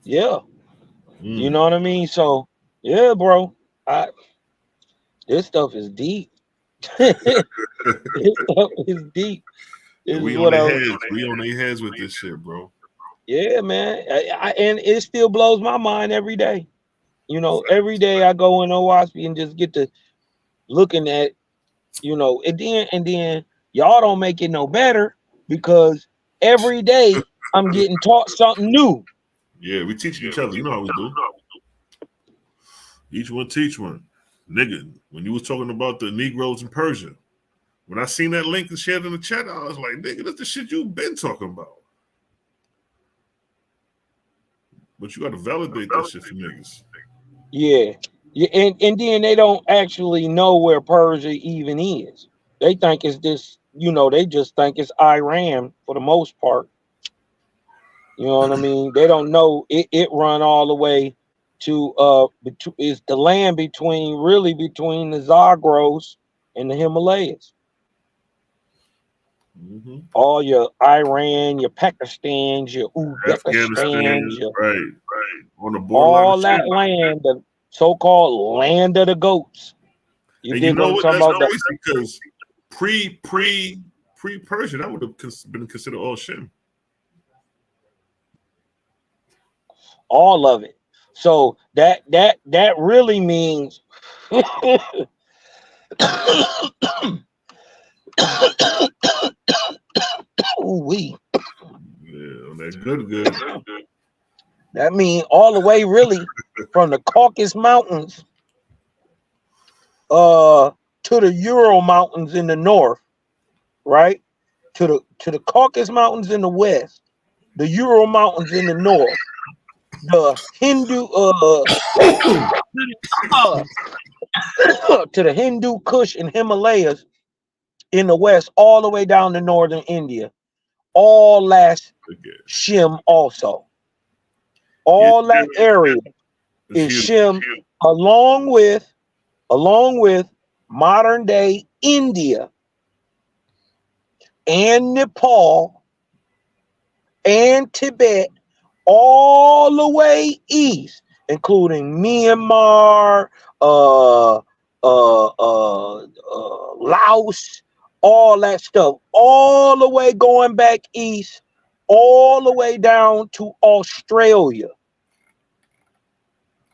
Yeah. You know what I mean? So, yeah, bro. This stuff is deep. This stuff is deep. We on their heads with this shit, bro. Yeah, man. And it still blows my mind every day. Every day I go in OWASP and just get to looking at, and then y'all don't make it no better, because every day I'm getting taught something new. Yeah, we teach each other. You know how we do. Each one teach one. Nigga, when you was talking about the Negroes in Persia, when I seen that link and shared in the chat, I was like, nigga, that's the shit you've been talking about. But you got to validate that shit for niggas. Yeah. And then they don't actually know where Persia even is. They think it's this, they just think it's Iran for the most part. You know what I mean? They don't know it run all the way to is the land between the Zagros and the Himalayas. Mm-hmm. All your Iran, your Pakistans, your Uzbekistans, right. On the borderline, all that land, the so-called land of the goats. You know what? That's crazy, because pre-Persia, that would have been considered all Shem. All of it. So that really means ooh-wee. Yeah, that's good. That means all the way really from the Caucasus Mountains to the Ural Mountains in the north, right? To the Caucasus Mountains in the west, the Ural Mountains in the north, the Hindu to the Hindu Kush and Himalayas in the west, all the way down to northern India. All last Shem also. All that area is Shem, along with modern day India and Nepal and Tibet, all the way east, including Myanmar, Laos, all that stuff, all the way going back east, all the way down to Australia.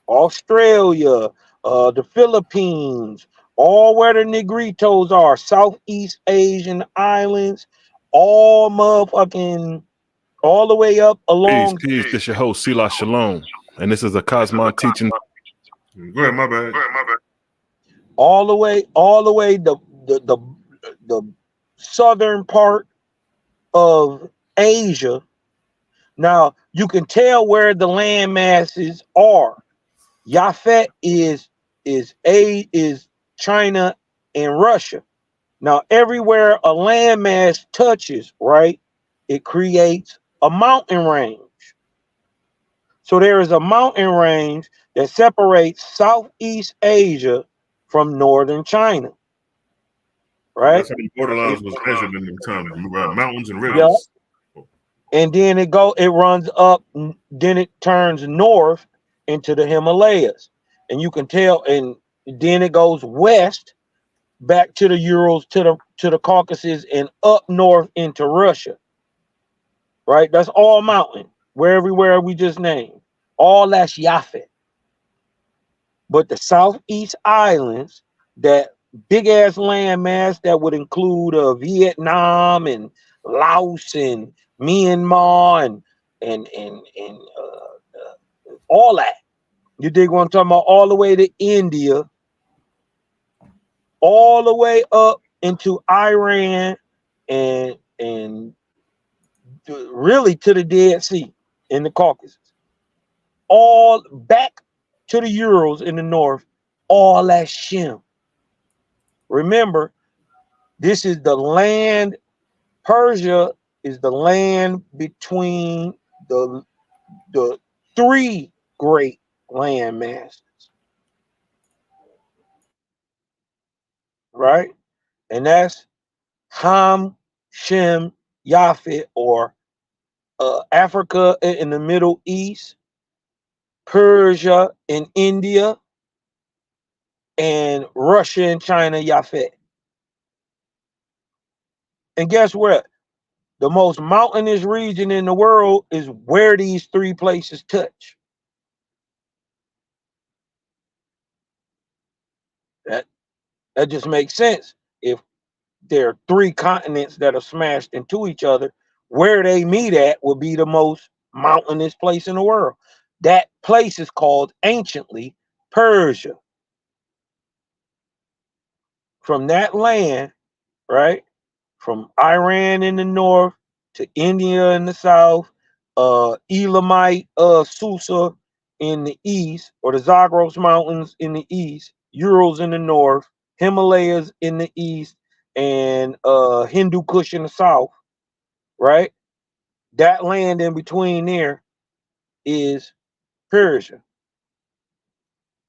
The Philippines, all where the Negritos are, Southeast Asian islands, all motherfucking, all the way up along. Peace. This your host, Selah Shalom. And this is a Cosmon teaching. Go ahead, my bad. All the way the southern part of Asia. Now you can tell where the land masses are. Yafet is China and Russia. Now everywhere a landmass touches, right, it creates a mountain range. So there is a mountain range that separates Southeast Asia from northern China. Right? That's how the borderlines was measured in them times. Mountains and rivers. Yep. And then it runs up, then it turns north into the Himalayas. And you can tell, and then it goes west back to the Urals, to the Caucasus, and up north into Russia. Right? That's all mountain. Everywhere we just named. All that's Yafet. But the Southeast Islands, that big ass landmass that would include Vietnam and Laos and Myanmar and all that. You dig what I'm talking about? All the way to India, all the way up into Iran and really to the Dead Sea in the Caucasus. All back to the Urals in the north, all that Shem. Remember, this is the land. Persia is the land between the three great land masses. Right? And that's Ham, Shem, Yafet, or Africa in the Middle East, Persia in India, and Russia and China, Yafet. And guess what? The most mountainous region in the world is where these three places touch. That just makes sense. If there are three continents that are smashed into each other, where they meet at will be the most mountainous place in the world. That place is called anciently Persia. From that land, right, from Iran in the north to India in the south, Elamite Susa in the east, or the Zagros Mountains in the east, Urals in the north, Himalayas in the east, and Hindu Kush in the south, right? That land in between there is Persia.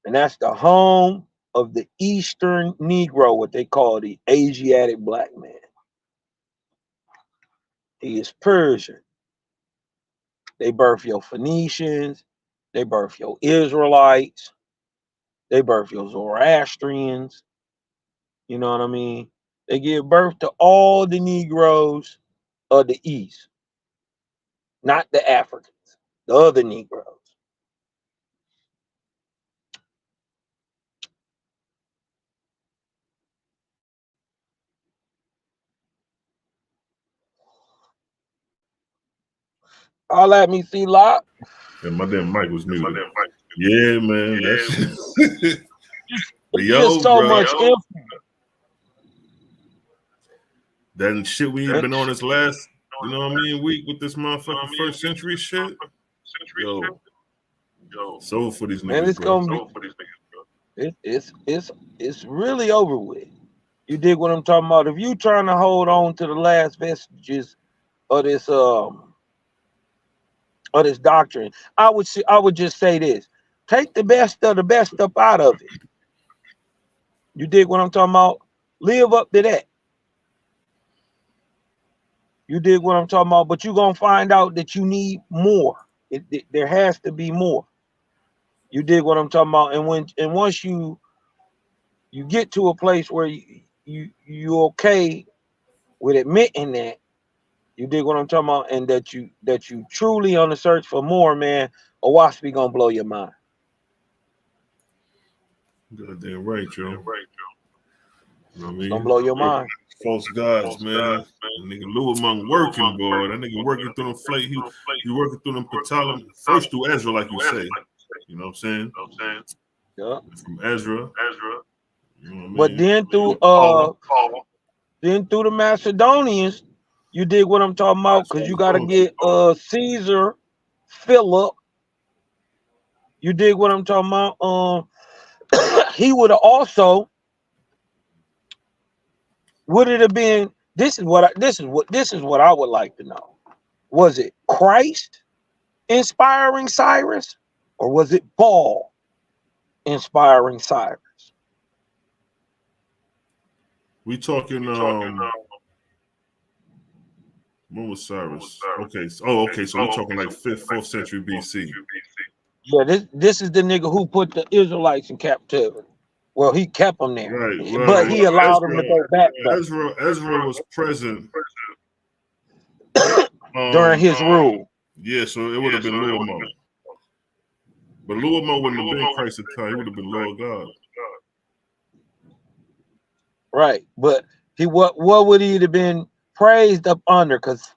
And that's the home of the Eastern Negro, what they call the Asiatic black man. He is Persian. They birth your Phoenicians. They birth your Israelites. They birth your Zoroastrians. You know what I mean? They give birth to all the Negroes of the East. Not the Africans, the other Negroes. All at me, see lot. And my damn mic was muted. Yeah, man. That's There's so much info. That shit we been on this last, you know what I mean, week with this motherfucking first century shit. Yo. So for these niggas. And it's gonna be it's really over with. You dig what I'm talking about? If you trying to hold on to the last vestiges of this doctrine, I would just say this: take the best of the best up out of it. You dig what I'm talking about? Live up to that. You dig what I'm talking about? But you're gonna find out that you need more. There has to be more. You dig what I'm talking about? And once you get to a place where you okay with admitting that. You dig what I'm talking about? And that you truly on the search for more, man. A wasp be gonna blow your mind. Goddamn right, Joe. You know what I mean? Gonna blow your mind. False gods, man. That nigga Lou among working, boy. That nigga working through them flake. He working through them Ptolemy. First through Ezra, like you say. You know what I'm saying? Yeah. From Ezra. You know what I mean? But then through the Macedonians, you dig what I'm talking about? Because you gotta get Caesar, Philip. You dig what I'm talking about? He would have also, would it have been, this is what I would like to know. Was it Christ inspiring Cyrus, or was it Paul inspiring Cyrus? We talking when was Cyrus? Okay. Okay. So we're talking like 5th, 4th century BC. Yeah, this is the nigga who put the Israelites in captivity. Well, he kept them there, Right. but he allowed them to go back Ezra was present during his rule. Yeah, so it would have been Luamon. But Luamon wouldn't have been Christ at the time. He would have been Lord God. Right, but what would he have been praised up under? Because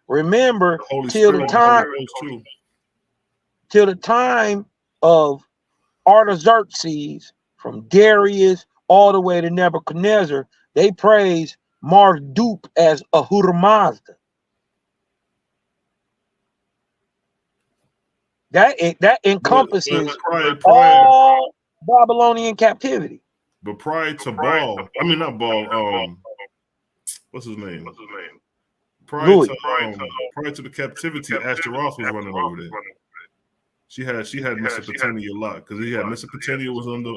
remember, till the time of Artaxerxes, from Darius all the way to Nebuchadnezzar, they praise Marduk as Ahura Mazda. That encompasses all Babylonian captivity. But prior to Baal, I mean not Baal, what's his name? Prior to the captivity, Ashtaroth was running over there. She had Mesopotamia a lot, because he had Mesopotamia was under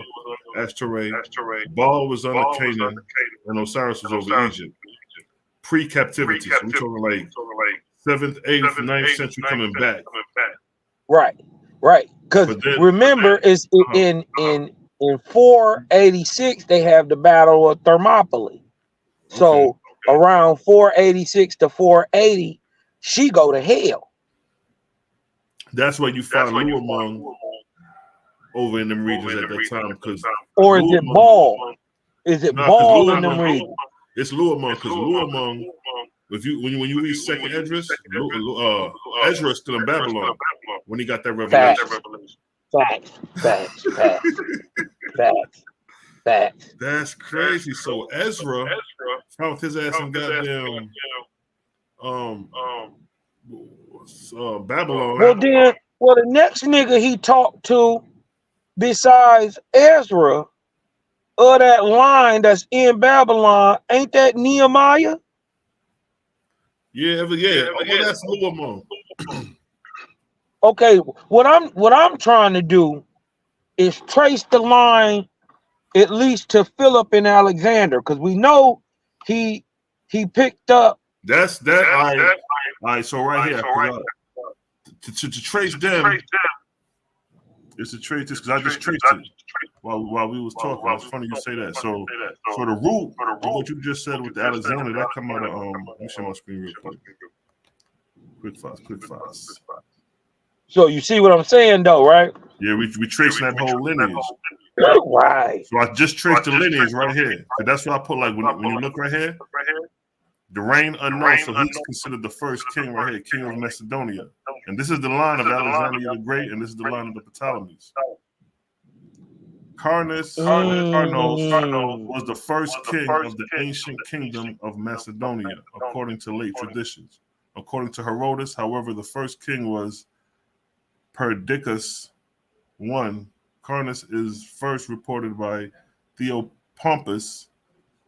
Ashtoreth, Baal was under Canaan, and Osiris was over Egypt. Pre-captivity, so we're talking like 7th, 8th, 9th century coming back. Right. Because remember, it's in 486 they have the Battle of Thermopylae. So around 486 to 480, she go to hell. That's why you find Luamon over in them regions at that time. Or is it Baal? Is it Baal in them regions? It's Luamon, because Luamon, when you read Second Esdras, Ezra is still in Babylon when he got that revelation. Facts. That's crazy. So Ezra found his ass in goddamn Babylon. Well, the next nigga he talked to, besides Ezra, of that line that's in Babylon, ain't that Nehemiah? Yeah. Well, that's Luamon. Okay, what I'm trying to do is trace the line at least to Philip and Alexander, because we know he picked up. That's that. All right. So right here, to trace them, is to trace this, because I just traced it while we was talking. It's funny you say that. So the root of what you just said with the Alexander, that come out of let me show my screen real quick. Quick fast. So you see what I'm saying, though, right? Yeah, we tracing that whole lineage. Right. So I just traced the lineage right here. But that's what I put, like, when you look right here, the reign unknown. So he's considered the first king right here, king of Macedonia. And this is the line of Alexander the Great, and this is the line of the Ptolemies. Carnos was the first king of the ancient kingdom of Macedonia, according to late traditions. According to Herodotus, however, the first king was Perdiccas I. Carnos is first reported by Theopompus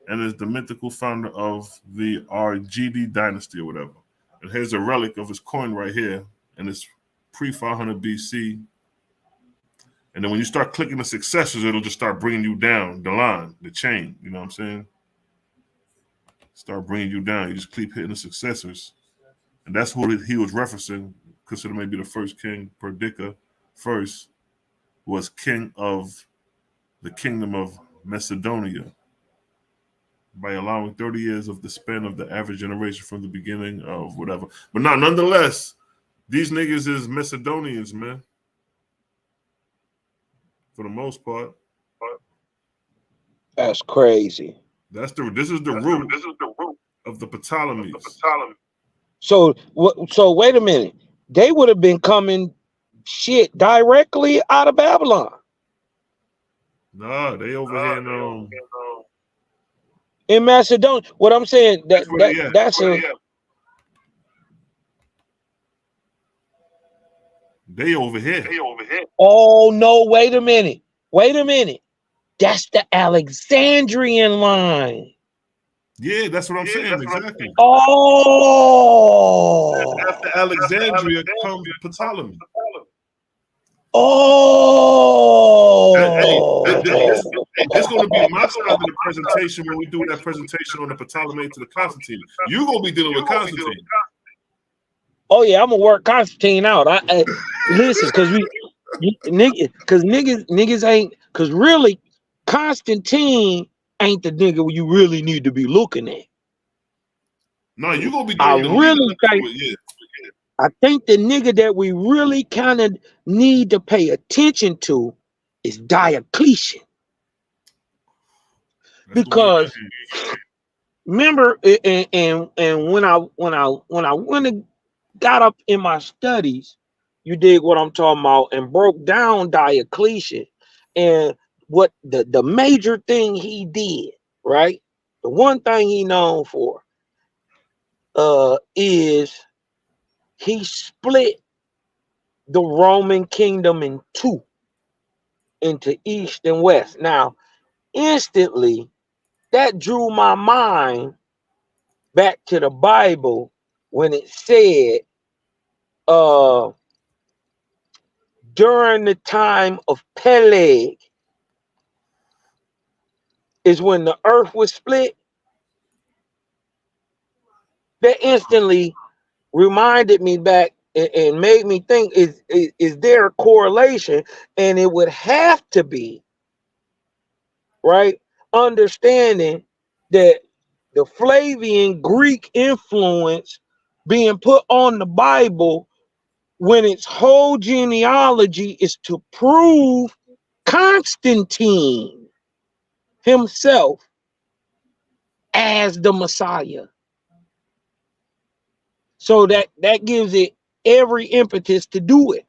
and is the mythical founder of the Argead dynasty or whatever. And here's a relic of his coin right here, and it's pre-500 BC. And then when you start clicking the successors, it'll just start bringing you down the line, the chain. You know what I'm saying? Start bringing you down. You just keep hitting the successors. And that's what he was referencing, considered maybe the first king. Perdiccas first was king of the kingdom of Macedonia. by allowing 30 years of the span of the average generation from the beginning of whatever. But now, nonetheless, these niggas is Macedonians, man. For the most part. That's crazy. This is the root of the Ptolemies. So wait a minute. They would have been coming shit directly out of Babylon. Nah, they over here in Macedonia. What I'm saying that's they over here. Oh no, wait a minute. That's the Alexandrian line. Yeah, that's what I'm saying. Exactly. Oh, after Alexandria comes Ptolemy. Oh, it's going to be my side of the presentation when we do that presentation on the Ptolemy to the Constantine. You're going to be dealing with Constantine. Oh yeah, I'm gonna work Constantine out. I listen, niggas ain't, because really Constantine ain't the nigga you really need to be looking at. No, you're gonna be doing I think the nigga that we really kind of need to pay attention to is Diocletian. Because remember, and when I went and got up in my studies, you dig what I'm talking about, and broke down Diocletian and what the major thing he did, right? The one thing he known for is he split the Roman kingdom in two, into East and West. Now, instantly, that drew my mind back to the Bible when it said, during the time of Peleg is when the earth was split. That instantly reminded me back and made me think, is there a correlation? And it would have to be, right? Understanding that the Flavian Greek influence being put on the Bible when its whole genealogy is to prove Constantine himself as the Messiah. So that gives it every impetus to do it.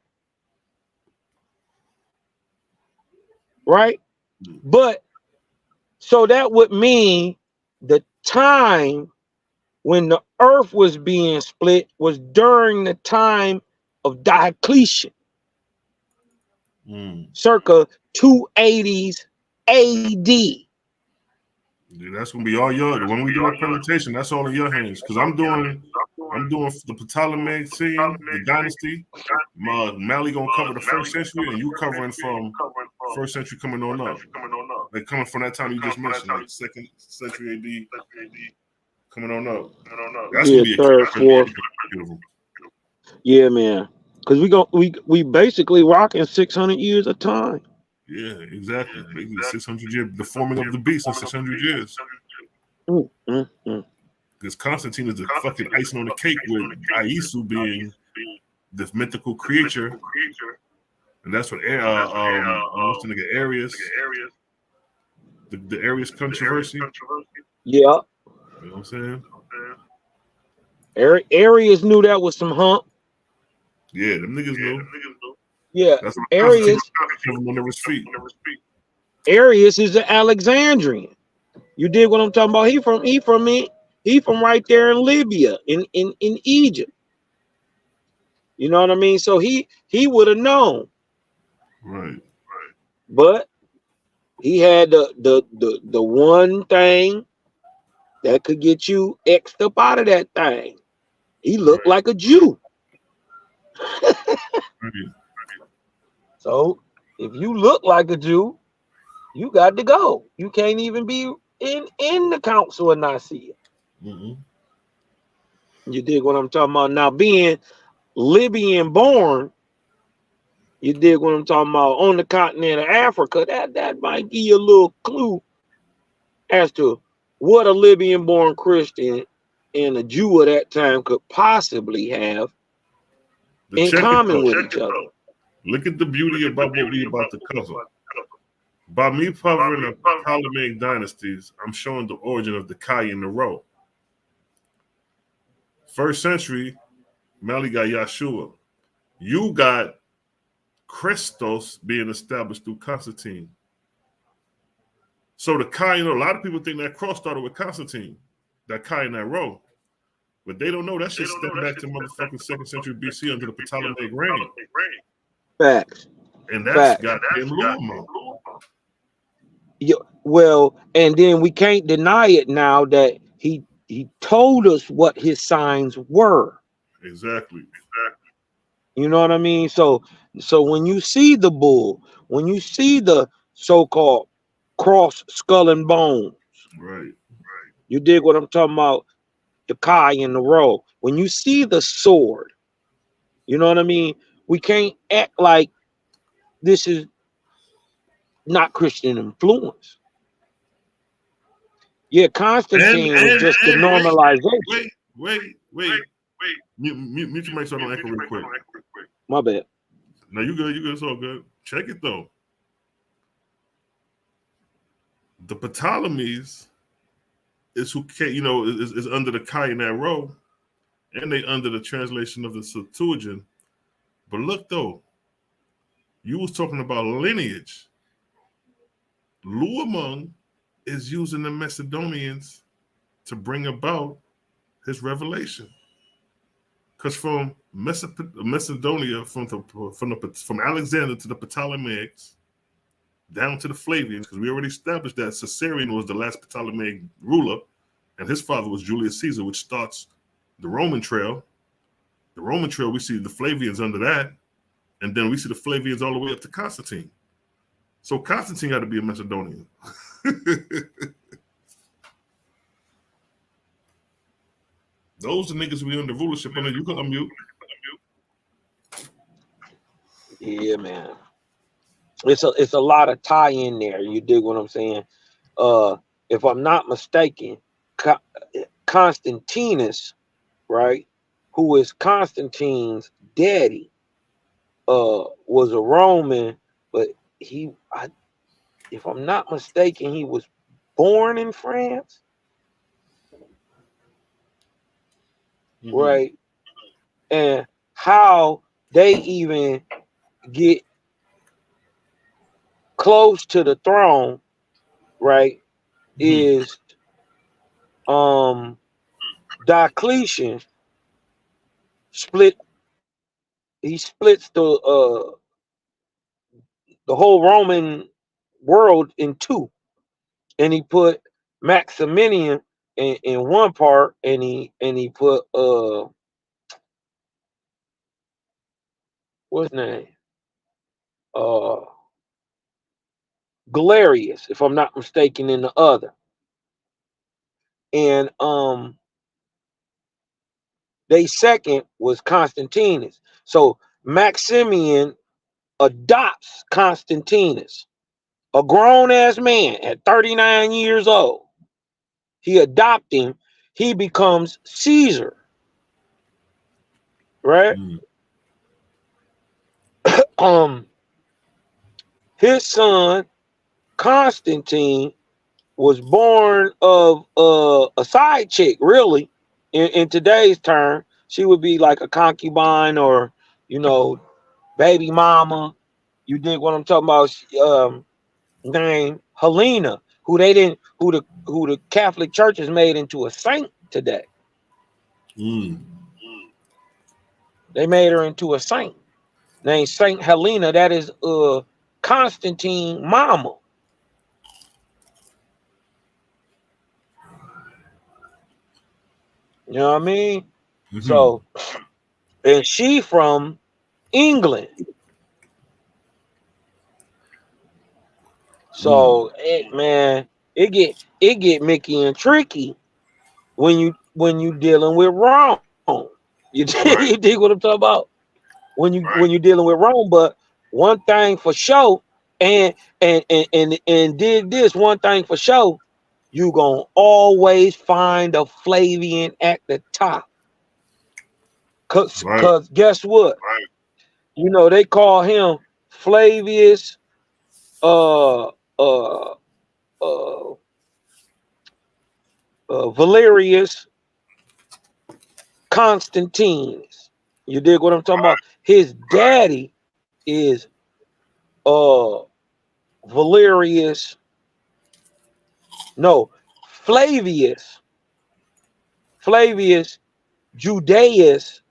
Right? But so that would mean the time when the earth was being split was during the time of Diocletian, circa 280s AD. Yeah, that's gonna be all your. When we do our presentation, that's all in your hands. Because I'm doing the Ptolemy scene, the dynasty. Mally gonna cover the first century, and you covering from first century coming on up. Like coming from that time you just mentioned, like second century AD, coming on up. That's gonna be third, fourth. Yeah, man. Because we basically rocking 600 years of time. Yeah, exactly. 600 years, the forming of the beast in 600 years. Because Constantine is the fucking icing on the cake, with Aisu being this mythical creature, and that's what what's the nigga Arius, the Arius controversy. Yeah, you know what I'm saying. Arius knew that was some hump. Yeah, them niggas knew. Yeah, Arius is an Alexandrian. You dig what I'm talking about? He from right there in Libya, in Egypt. You know what I mean? So he would have known. Right. But he had the one thing that could get you X'd up out of that thing. He looked like a Jew. So if you look like a Jew, you got to go. You can't even be in the Council of Nicaea. You dig what I'm talking about? Now, being Libyan born, you dig what I'm talking about, on the continent of Africa, that might give you a little clue as to what a Libyan-born Christian and a Jew of that time could possibly have in common with each other. Look at the beauty about what we about to cover. By me covering the Ptolemaic dynasties, I'm showing the origin of the Kai and the Ro. First century, Mali got Yahshua. You got Christos being established through Constantine. So the Kai, a lot of people think that cross started with Constantine, that Kai and that Ro. But they don't know that shit stepped back to motherfucking 2nd century BC under the Ptolemaic reign. Facts. And that's goddamn Luamon. Yeah, well, and then we can't deny it now that he told us what his signs were. Exactly. You know what I mean? So when you see the bull, when you see the so-called cross skull and bones, right. You dig what I'm talking about? The Kai and the Ro. When you see the sword, you know what I mean? We can't act like this is not Christian influence. Yeah, Constantine was just the normalization. Wait. Mute your mic so I don't echo real quick. My bad. No, you good. It's all good. Check it though. The Ptolemies is who can't, is under the Kai and that Ro, and they under the translation of the Septuagint. But look though, you was talking about lineage. Luamon is using the Macedonians to bring about his revelation. Because from Macedonia, from Alexander to the Ptolemaics, down to the Flavians, because we already established that Caesarion was the last Ptolemaic ruler, and his father was Julius Caesar, which starts the Roman trail. The Roman trail, we see the Flavians under that, and then we see the Flavians all the way up to Constantine. So Constantine had to be a Macedonian. Those are niggas we under rulership under. You can unmute. Yeah, man. It's a lot of tie in there. You dig what I'm saying? If I'm not mistaken, Constantinus, right, who is Constantine's daddy, was a Roman, but if I'm not mistaken, he was born in France. Mm-hmm. Right? And how they even get close to the throne, right, is Diocletian splits the whole Roman world in two, and he put Maximinian in one part, and he put what's his name, Galerius, if I'm not mistaken, in the other. And they second was Constantinus. So Maximian adopts Constantinus, a grown-ass man at 39 years old. He adopts him. He becomes Caesar. Right? His son, Constantine, was born of a side chick, really. In today's term, she would be like a concubine or, baby mama. You dig what I'm talking about? Named Helena, who the Catholic Church has made into a saint today. They made her into a saint named Saint Helena. That is Constantine mama. You know what I mean? Mm-hmm. So, and she from England. So it get Mickey and tricky when you dealing with Rome. You dig what I'm talking about? When you're dealing with Rome, but one thing for sure, and did this one thing for sure, you gonna always find a Flavian at the top. Cause guess what? Right. You know, they call him Flavius Valerius Constantine. You dig what I'm talking about? His daddy is Valerius. No, Flavius Judaeus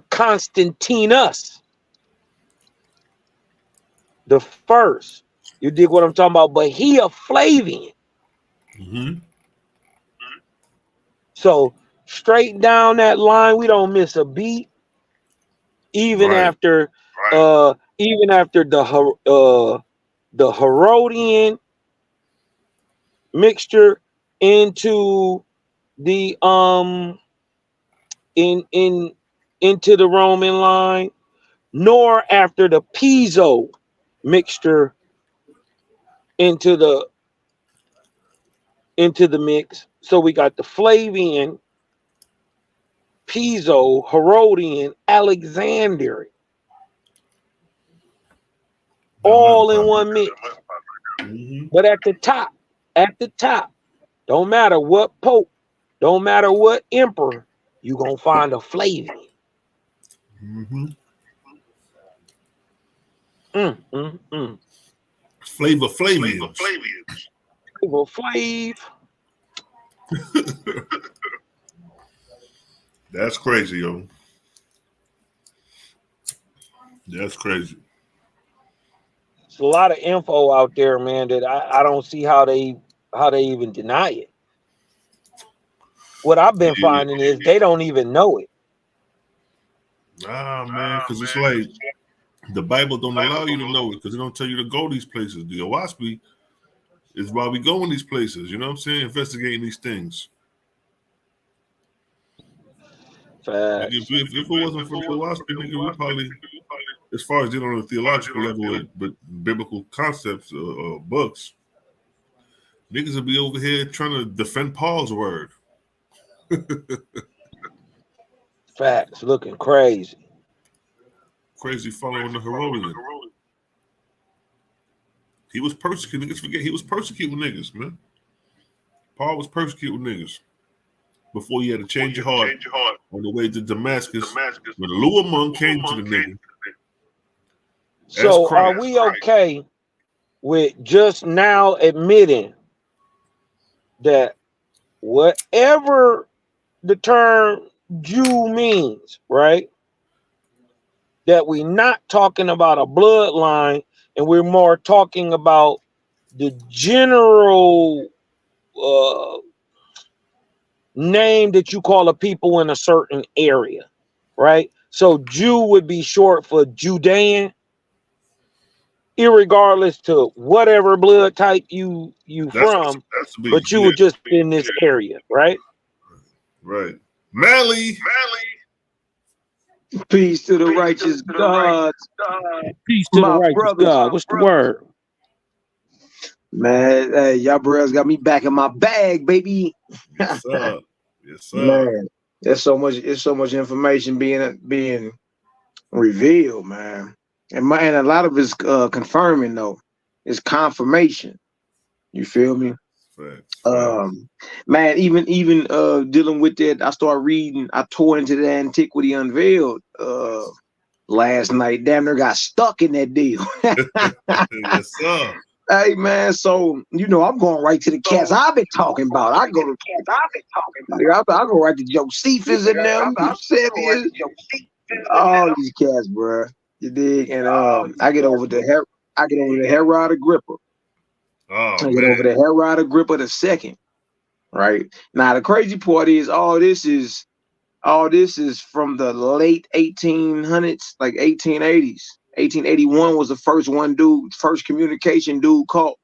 Constantinus the first. You dig what I'm talking about? But he a Flavian. Mm-hmm. So straight down that line, we don't miss a beat. Even after the Herodian mixture into the into the Roman line, nor after the Piso mixture into the mix. So we got the Flavian, Piso, Herodian, Alexandrian, all in one mix. Mm-hmm. But at the top, don't matter what pope, don't matter what emperor, you gonna find a Flavian. Mm-hmm. Flavor Flavian. Flav. That's crazy, yo. That's crazy. There's a lot of info out there, man, that I don't see how they even deny it. What I've been finding is they don't even know it. Nah, man, because it's like the Bible don't allow you to know it because it don't tell you to go these places. The Owaspi is why we go in these places. You know what I'm saying? Investigating these things. Like if it wasn't for the Owaspi, nigga, we probably, as far as dealing on a theological level with biblical concepts or books, niggas would be over here trying to defend Paul's word. Facts, looking crazy. Crazy following the Herodian. He was persecuting niggas. Forget he was persecuting niggas, man. Paul was persecuting niggas before he had to change your heart on the way to Damascus when Luamon came to the nigga. So are we okay with just now admitting that whatever the term Jew means, right? That we're not talking about a bloodline and we're more talking about the general name that you call a people in a certain area, right? So Jew would be short for Judean, irregardless to whatever blood type you from, but you were just in this area, right? Right. Mally. Peace to the righteous God. Peace to the righteous God. What's the word? Man, hey, y'all brothers got me back in my bag, baby. Yes, sir. Yes, sir. Man, there's so much information being revealed, man. And a lot of it's confirming though. It's confirmation. You feel me? Facts. Man, even dealing with that, I started reading. I tore into the Antiquity Unveiled last night. Damn near got stuck in that deal. Yes, sir. Hey man, so you know I'm going right to the cats I've been talking about. I go to cats I've been talking about. I go right to Josephus and them, Eusebius, all these cats, bro. You dig? And I get over to Herod Agrippa. Oh, I get over to Herod Agrippa II. Right now, the crazy part is all this is from the late 1800s, like 1880s. 1881 was the first communication dude called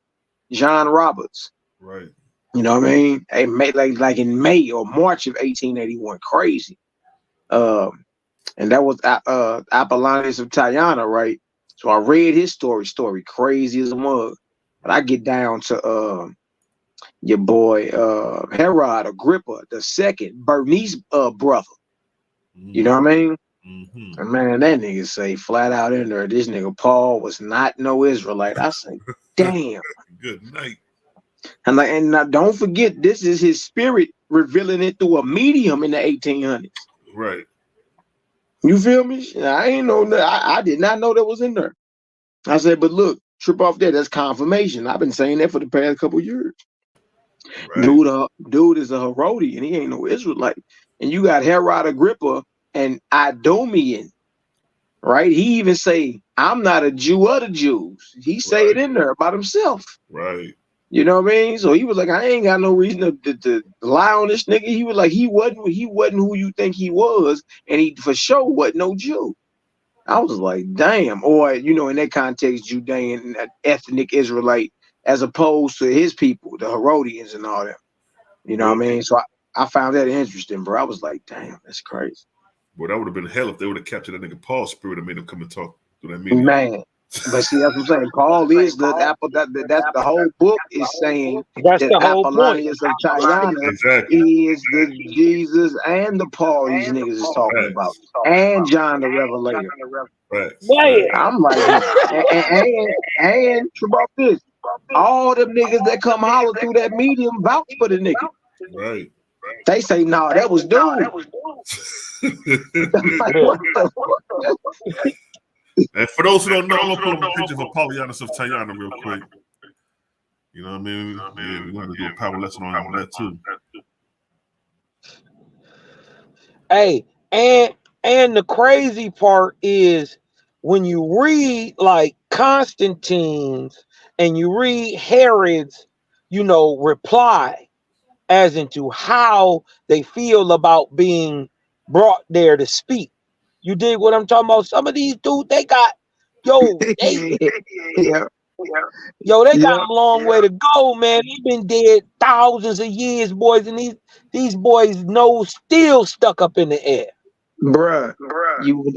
John Roberts. Right. You know what I mean? Like in May or March of 1881. Crazy. And that was Apollonius of Tyana, right? So I read his story crazy as a mug. But I get down to your boy Herod Agrippa the second, Bernice brother. You know what I mean? Mm-hmm. And man, that nigga say flat out in there, this nigga Paul was not no Israelite. I say, damn. Good night. And like, and now don't forget, this is his spirit revealing it through a medium in the 1800s. Right. You feel me? I ain't know that. I did not know that was in there. I said, but look, trip off that. That's confirmation. I've been saying that for the past couple years. Right. Dude is a Herodian. He ain't no Israelite. And you got Herod Agrippa and Idumean, right? He even say, I'm not a Jew of the Jews. He say it in there about himself. Right. You know what I mean? So he was like, I ain't got no reason to lie on this nigga. He was like, he wasn't who you think he was, and he for sure wasn't no Jew. I was like, damn. Or, you know, in that context, Judean ethnic Israelite, as opposed to his people, the Herodians and all that. You know what I mean? So I found that interesting, bro. I was like, damn, that's crazy. Well, that would have been hell if they would have captured that nigga Paul's spirit and made him come and talk through that meeting. Man. But see, that's what I'm saying. Paul is the apple. That's the whole book is saying That's that the whole point. Apollonius of Tyana Exactly. is the Jesus and the Paul these niggas is talking about, and John the Revelator. Facts. Man. I'm like, and about this, all them niggas that come holler through that medium vouch for the nigga. Right. They say, no, that was dude. Like, what the fuck? And for those who don't know, I'm gonna pull up a picture of Apollonius of Tyana real quick. You know what I mean? Yeah, we're gonna do a power lesson on that too. Hey, and the crazy part is when you read like Constantine's and you read Herod's, you know, reply as into how they feel about being brought there to speak. You dig what I'm talking about? Some of these dudes, they got, they got a long way to go, man. They've been dead thousands of years, boys, and these boys' nose still stuck up in the air. Bruh,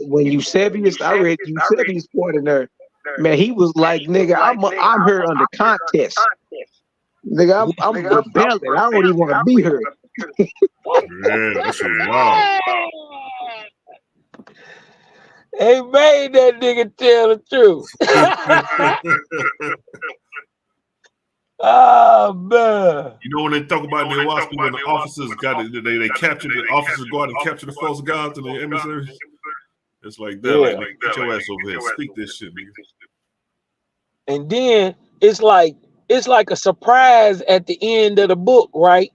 when Eusebius, I read Eusebius' point in there, man, he was like, nigga, I'm here under contest. Nigga, I'm rebelling. I don't even want to be here. Yeah, that's wow. They made that nigga tell the truth. Oh man. You know when they talk about the Owaski, when the officers got it, they capture the officers go out and capture the false gods and the emissaries. It's like that. Yeah. Like, get your ass over here. Speak this shit, nigga. And then it's like a surprise at the end of the book, right?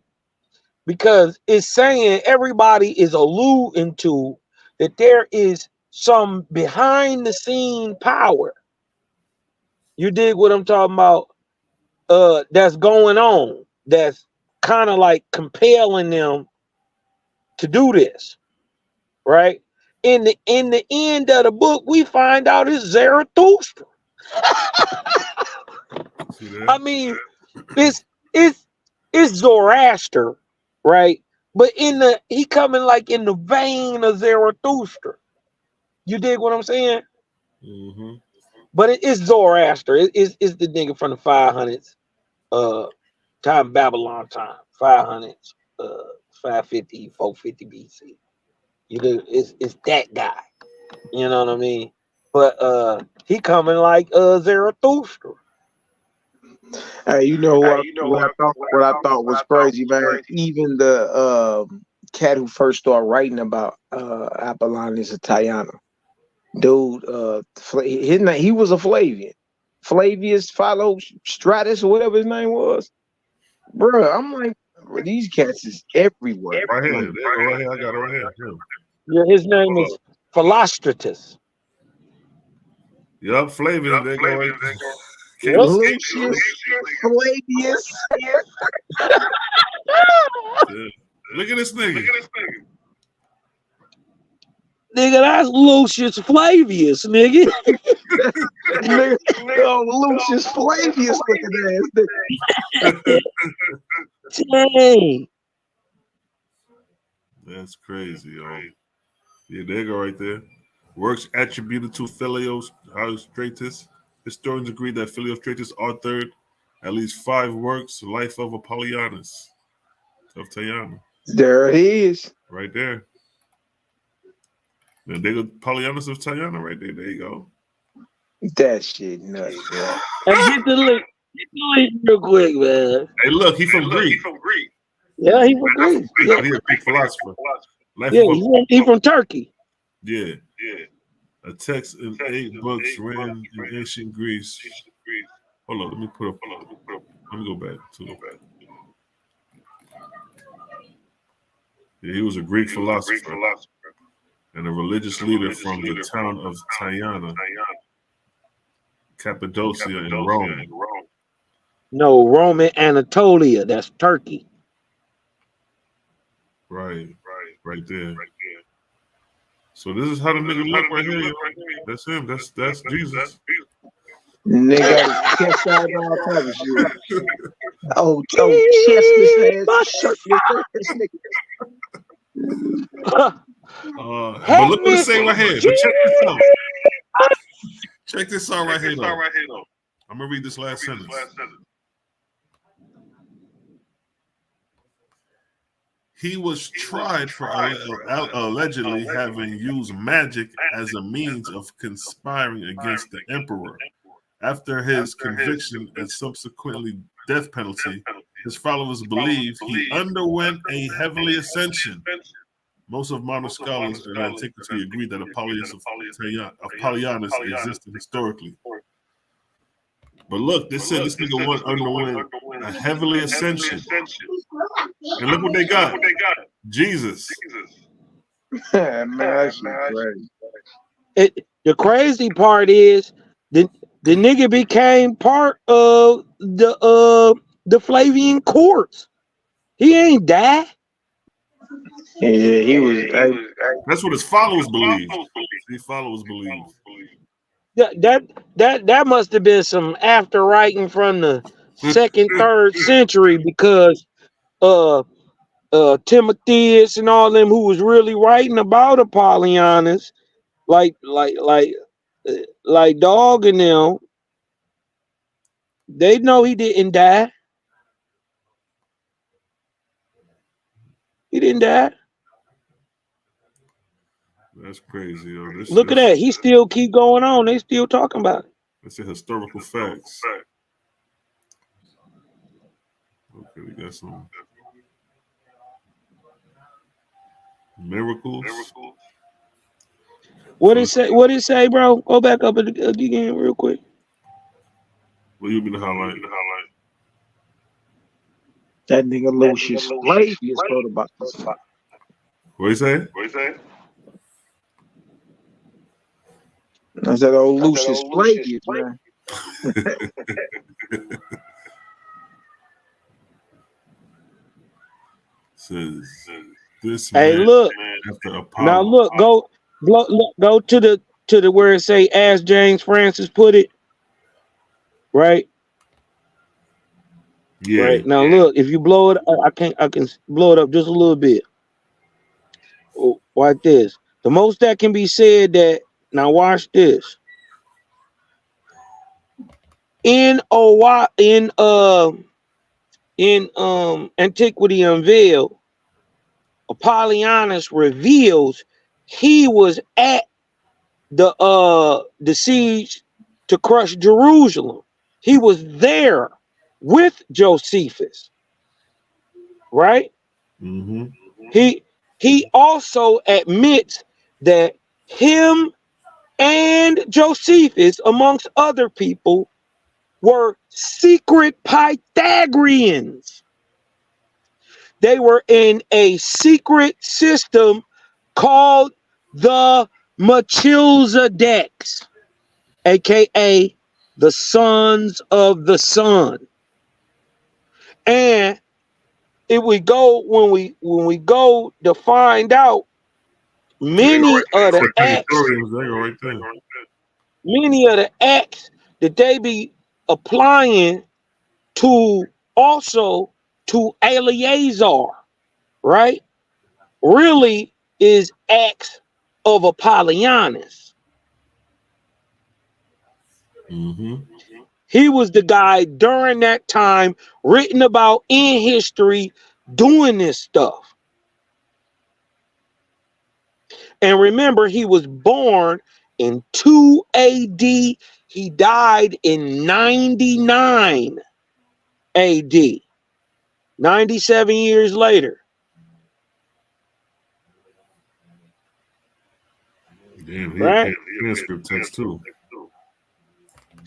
Because it's saying everybody is alluding to that there is some behind the scene power. You dig what I'm talking about? That's going on. That's kind of like compelling them to do this, right? In the end of the book, we find out it's Zarathustra. I mean, it's Zoroaster, right? But he coming like in the vein of Zarathustra. You dig what I'm saying? Mm-hmm. But it's Zoroaster. It's the nigga from the 500s, time Babylon time, 500s, 550, 450 BC. You know, it's that guy. You know what I mean? But he coming like Zarathustra. Hey, you know what I thought was crazy, man. Even the cat who first started writing about Apollonius of Tyana, dude, his name, he was a Flavian, Flavius Philostratus or whatever his name was. Bro, I'm like, these cats is everywhere. Right here. Right here. I got it right here. Yeah, his name is Philostratus. Yup, Flavian. They go right there. Lucius Flavius. Look at this nigga. Nigga, that's Lucius Flavius, nigga. Lucius Flavius looking ass nigga. Dang. That's crazy, yo. Yeah, there you go right there. Works attributed to Philostratus. Historians agree that Philostratus authored at least 5 works. Life of Apollonius of Tyana. There it is. Right there. And they go Apollonius of Tyana right there. There you go. That shit nuts, bro. Hey, get the link. Get the link real quick, man. Hey, look, he from Greece. Yeah, he from Greece. Yeah, He's a Greek philosopher. Life yeah, of he from Turkey. Yeah. A text in 8 books ran in ancient Greece. Hold on, let me put up. Let me go back to it. Yeah, he was a Greek philosopher and a religious leader from the town of Tyana, Cappadocia, in Rome. No, Roman Anatolia. That's Turkey. Right there. So this is how the nigga look right here. That's him. That's Jesus. Nigga, chest out all type of shit. Oh, chest this ass, shirt this nigga. But look what it say right here. But check this out. Check this out right here, though. I'm gonna read this last sentence. He was tried for allegedly having used magic as a means of conspiring against the emperor. After his conviction and subsequently death penalty, his followers believe he underwent a heavenly ascension. Most of modern scholars in antiquity agree that Apollonius existed historically. But look, they said this nigga underwent a heavenly ascension. And look what they got. Jesus. Man, that's crazy. The crazy part is the nigga became part of the Flavian courts. He ain't died. Yeah, he was. That's what his followers believe. His followers believe. That must have been some after writing from the 2nd, 3rd century, because Timotheus and all them who was really writing about Apollonius, like Dog and them, they know he didn't die. He didn't die. That's crazy, yo. Look at that. He still keep going on. They still talking about it. That's a historical facts. Okay, we got some miracles. What it say? What it say, bro? Go back up again real quick. What you mean to highlight? That nigga Lucius Flavius wrote about this. What you say? I said, "Oh, Lucius Flavius, man." Says this. Hey, man look. After Apollo. Now look. Go to the where it say, as James Francis put it. Right. Yeah. Right. Now look. If you blow it, I can blow it up just a little bit. Like this. The most that can be said that. Now watch this. In Antiquity Unveiled, Apollonius reveals he was at the siege to crush Jerusalem. He was there with Josephus, right? Mm-hmm. He also admits that him and Josephus, amongst other people, were secret Pythagoreans. They were in a secret system called the Melchizedeks, aka the sons of the sun. And when we go to find out, many of the acts that they be applying to Eleazar, right? Really is acts of Apollonius. Mm-hmm. He was the guy during that time written about in history doing this stuff. And remember, he was born in 2 AD. He died in 99 AD, 97 years later. Damn, he Right? had transcript text too.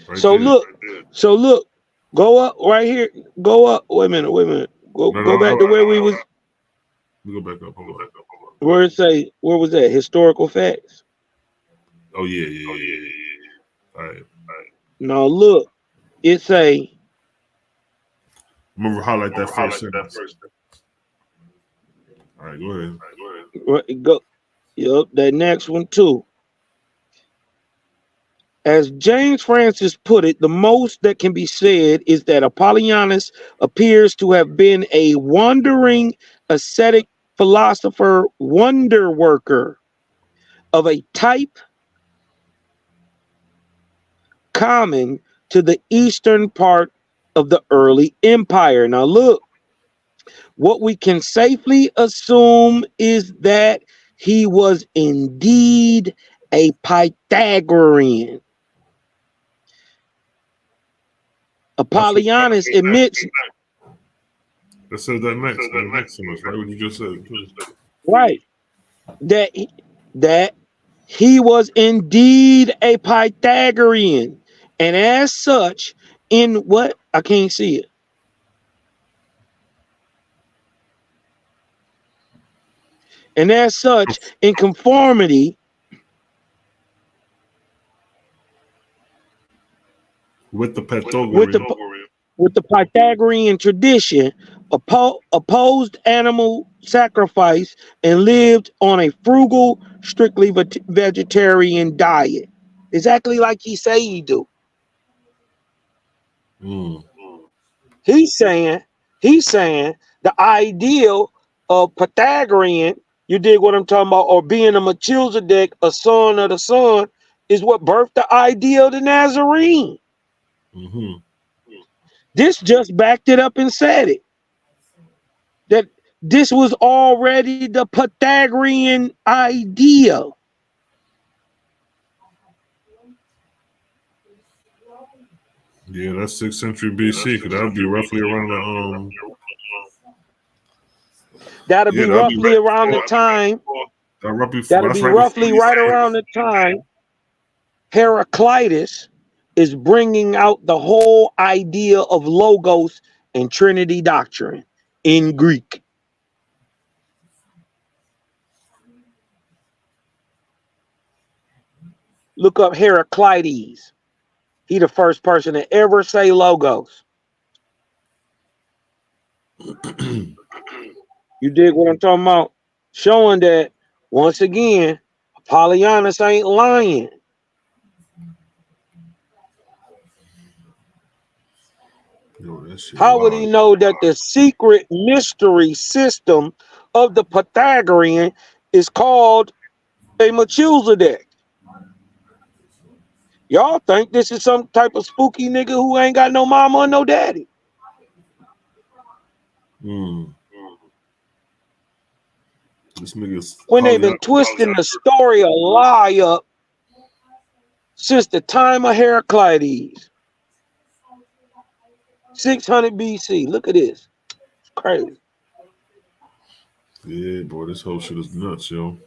Right So there. look, go up right here. Go up. Wait a minute. Go back to where we was. Let me go back up. Hold on. Where it say, where was that? Historical facts. Oh yeah. All right. Now look, it say, Remember, highlight that first sentence. All right, go ahead. Yup, that next one too. As James Francis put it, the most that can be said is that Apollonius appears to have been a wandering ascetic philosopher, wonder worker of a type common to the eastern part of the early empire. Now look, what we can safely assume is that he was indeed a Pythagorean. Apollonius admits, That says that next sentence, right? What you just said. right, that he was indeed a Pythagorean, and as such, in what I can't see it. And as such, in conformity with the Pythagorean. With the Pythagorean tradition, opposed animal sacrifice and lived on a frugal, strictly vegetarian diet. Exactly like he say he do. He's saying the ideal of Pythagorean, you dig what I'm talking about, or being a Melchizedek, a son of the sun, is what birthed the idea of the Nazarene. Mm-hmm. This just backed it up and said it. That this was already the Pythagorean idea. Yeah, that's 6th century BC. Because that would be roughly around the That'll be roughly around the time. That'll be roughly right around the time Heraclitus is bringing out the whole idea of logos and Trinity doctrine in Greek. Look up Heraclitus. He the first person to ever say logos. You dig what I'm talking about? Showing that, once again, Apollonius ain't lying. How would he know that the secret mystery system of the Pythagorean is called a Melchizedek? Y'all think this is some type of spooky nigga who ain't got no mama or no daddy. This nigga's when they've been twisting the story a lie up since the time of Heraclitus. 600 BC. Look at this. It's crazy. Yeah, boy, this whole shit is nuts, yo.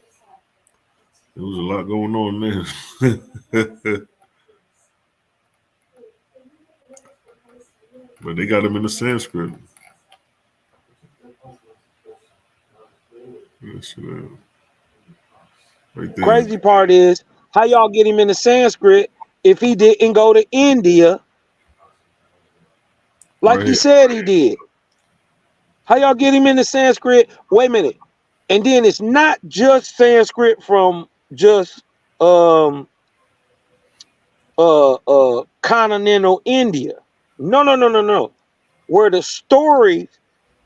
There was a lot going on there. But they got him in the Sanskrit. Right there. Crazy part is, how y'all get him in the Sanskrit if he didn't go to India like he said he did? How y'all get him in the Sanskrit? Wait a minute. And then it's not just Sanskrit from just continental India. No. Where the stories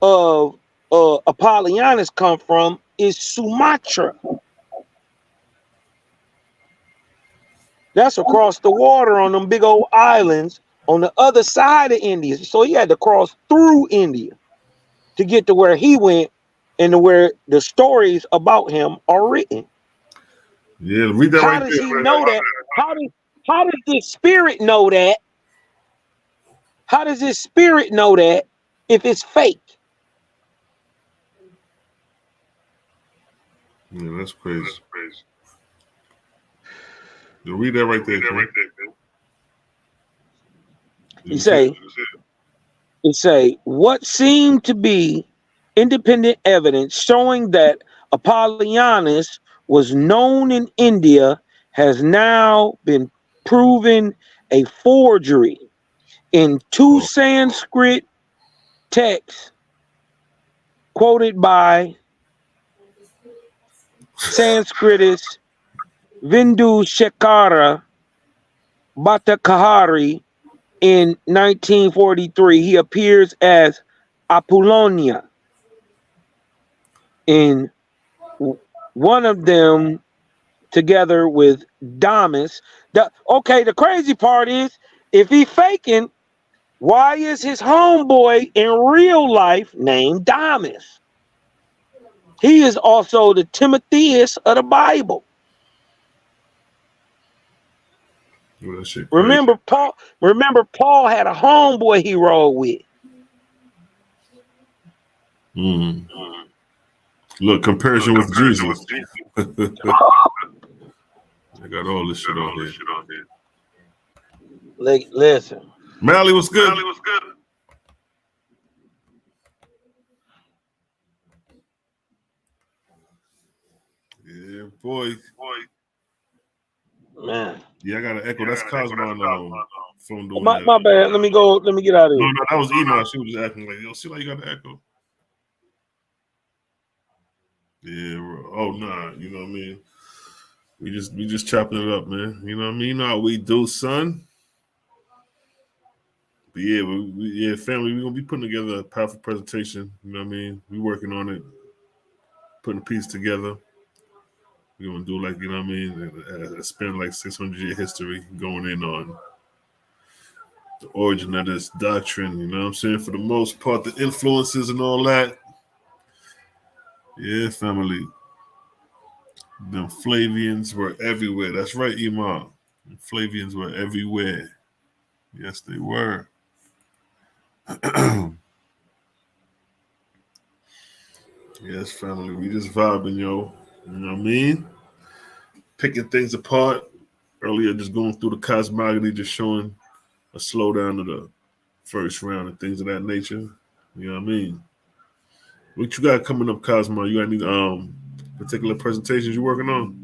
of Apollonius come from is Sumatra. That's across the water on them big old islands on the other side of India. So he had to cross through India to get to where he went and to where the stories about him are written. Yeah, read that How right does there. he know that? How does this spirit know that? How does this spirit know that if it's fake? Yeah, that's crazy. You read that right there, King. He say, what seemed to be independent evidence showing that Apollonius was known in India has now been proven a forgery in two Sanskrit texts quoted by Sanskritist Vindu Shekhara Bhattakahari in 1943. He appears as Apollonius in one of them together with Damas. Okay, the crazy part is if he faking, why is his homeboy in real life named Damas? He is also the Timotheus of the Bible. Oh, that shit crazy. Remember Paul had a homeboy he rolled with. Look, comparison with Jesus. I got all this shit on here. Listen. Mally was good. Yeah, boy. Man. Yeah, I got an echo. That's Cosmo on phone doing My that. bad. Let me get out of here. No, that was Ema. She was just acting like, yo, see like you got the echo. Yeah, bro. Oh nah, you know what I mean? We just chopping it up, man. You know what I mean? You know how we do, son. But yeah, family, we're gonna be putting together a powerful presentation. You know what I mean? We working on it, putting a piece together. We're gonna do like, you know what I mean, spend like 600-year history going in on the origin of this doctrine, you know what I'm saying? For the most part, the influences and all that. Yeah, family. Them Flavians were everywhere. That's right, Imam. The Flavians were everywhere. Yes, they were. Yes, family. We just vibing, yo. You know what I mean? Picking things apart. Earlier, just going through the cosmogony, just showing a slowdown of the first round and things of that nature. You know what I mean? What you got coming up, Cosmo? You got any particular presentations you're working on?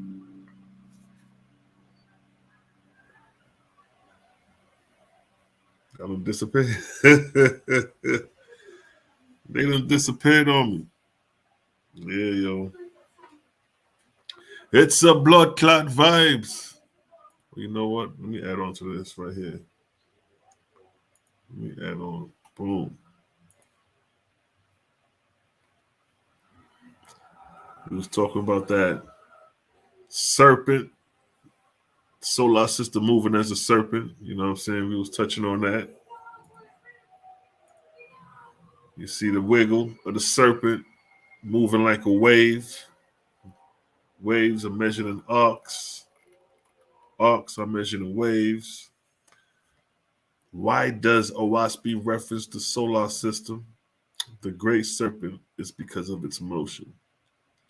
Got them disappear. They done disappeared on me. Yeah, yo. It's a blood clot vibes. Well, you know what? Let me add on to this right here. Let me add on. Boom. We was talking about that serpent, solar system moving as a serpent. You know what I'm saying? We was touching on that. You see the wiggle of the serpent moving like a wave. Waves are measured in arcs. Arcs are measured in waves. Why does Owaspi reference the solar system? The great serpent is because of its motion.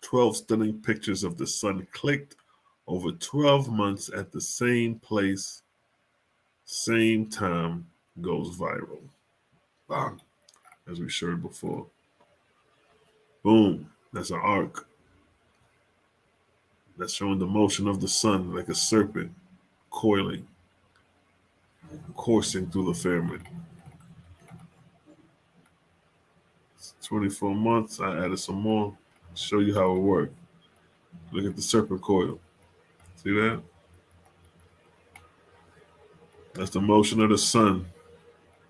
12 stunning pictures of the sun clicked over 12 months at the same place, same time, goes viral. Bang, as we shared before. Boom, that's an arc. That's showing the motion of the sun like a serpent coiling, coursing through the firmament. 24 months, I added some more. Show you how it worked. Look at the serpent coil. See that? That's the motion of the sun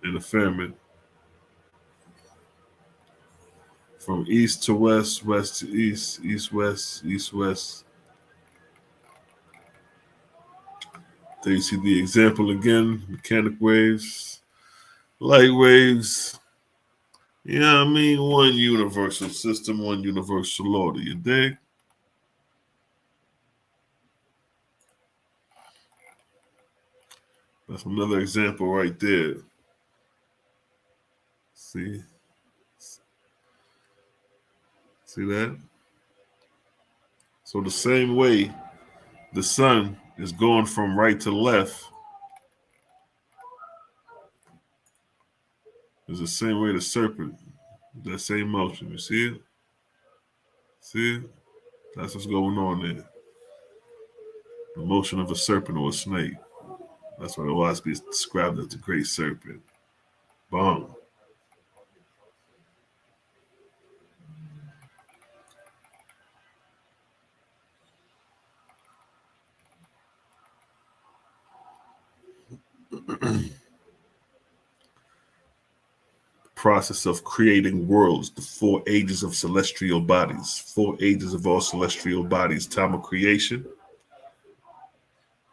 in the firmament. From east to west, west to east, east, west, east, west. There you see the example again, mechanic waves, light waves. Yeah, I mean, one universal system, one universal order, you dig? That's another example right there. See? See that? So the same way the sun is going from right to left is the same way the serpent, that same motion. You see it? See it? That's what's going on there. The motion of a serpent or a snake. That's why the wasp is described as the great serpent. Boom. Process of creating worlds, the 4 ages of celestial bodies, 4 ages of all celestial bodies. Time of creation,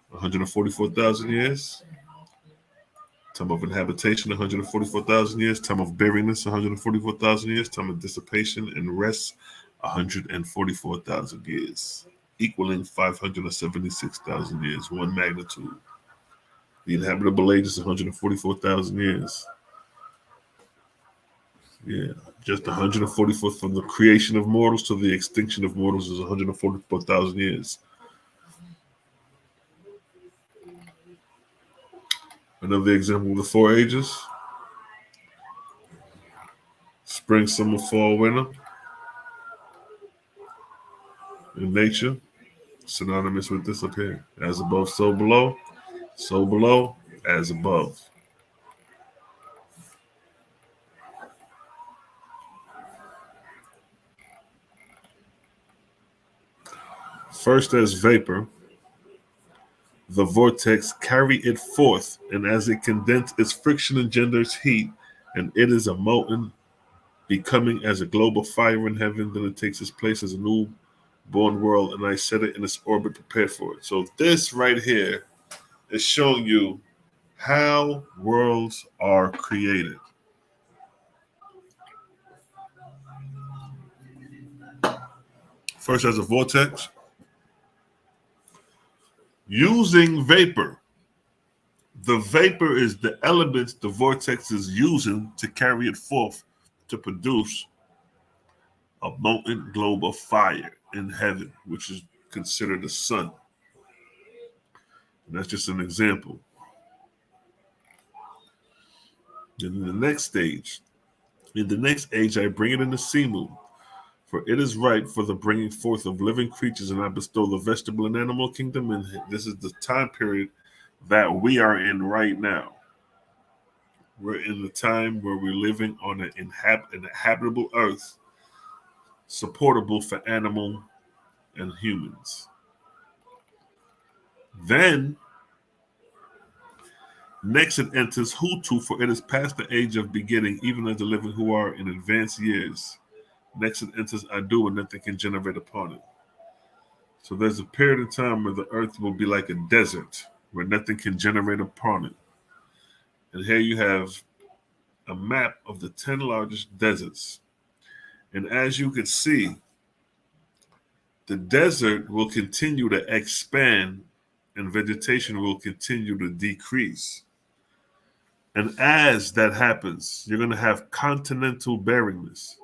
144,000 years. Time of inhabitation, 144,000 years. Time of barrenness, 144,000 years. Time of dissipation and rest, 144,000 years, equaling 576,000 years, one magnitude. The inhabitable age is 144,000 years. Yeah, just 144 from the creation of mortals to the extinction of mortals is 144,000 years. Another example of the 4 ages. Spring, summer, fall, winter. In nature, synonymous with this up here. As above, so below. So below, as above. First as vapor, the vortex carry it forth, and as it condense, its friction engenders heat, and it is a molten, becoming as a globe of fire in heaven. Then it takes its place as a newborn world, and I set it in its orbit prepared for it. So this right here is showing you how worlds are created. First as a vortex, using vapor. The vapor is the elements the vortex is using to carry it forth to produce a molten globe of fire in heaven, which is considered the sun. And that's just an example. In the next stage, in the next age, I bring it in the sea moon, for it is right for the bringing forth of living creatures, and I bestow the vegetable and animal kingdom. And this is the time period that we are in right now. We're in the time where we're living on an inhabitable earth, supportable for animal and humans. Then, next it enters Hutu, for it is past the age of beginning, even as the living who are in advanced years. Next it enters Adu, and nothing can generate upon it. So there's a period of time where the earth will be like a desert, where nothing can generate upon it. And here you have a map of the 10 largest deserts. And as you can see, the desert will continue to expand and vegetation will continue to decrease. And as that happens, you're going to have continental barrenness,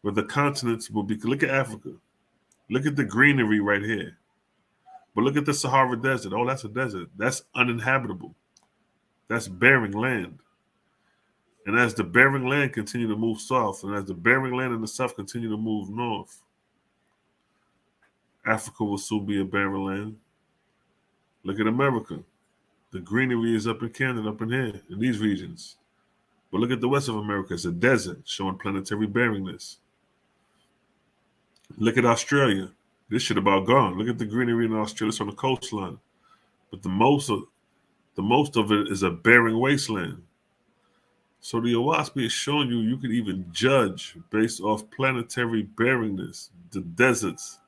where the continents will be, look at Africa. Look at the greenery right here. But look at the Sahara Desert. Oh, that's a desert. That's uninhabitable. That's barren land. And as the barren land continue to move south, and as the barren land in the south continue to move north, Africa will soon be a barren land. Look at America. The greenery is up in Canada, up in here, in these regions. But look at the west of America. It's a desert showing planetary barrenness. Look at Australia. This shit about gone. Look at the greenery in Australia. It's on the coastline. But the most of it is a barren wasteland. So the Owaspy is showing you can even judge based off planetary barrenness, the deserts,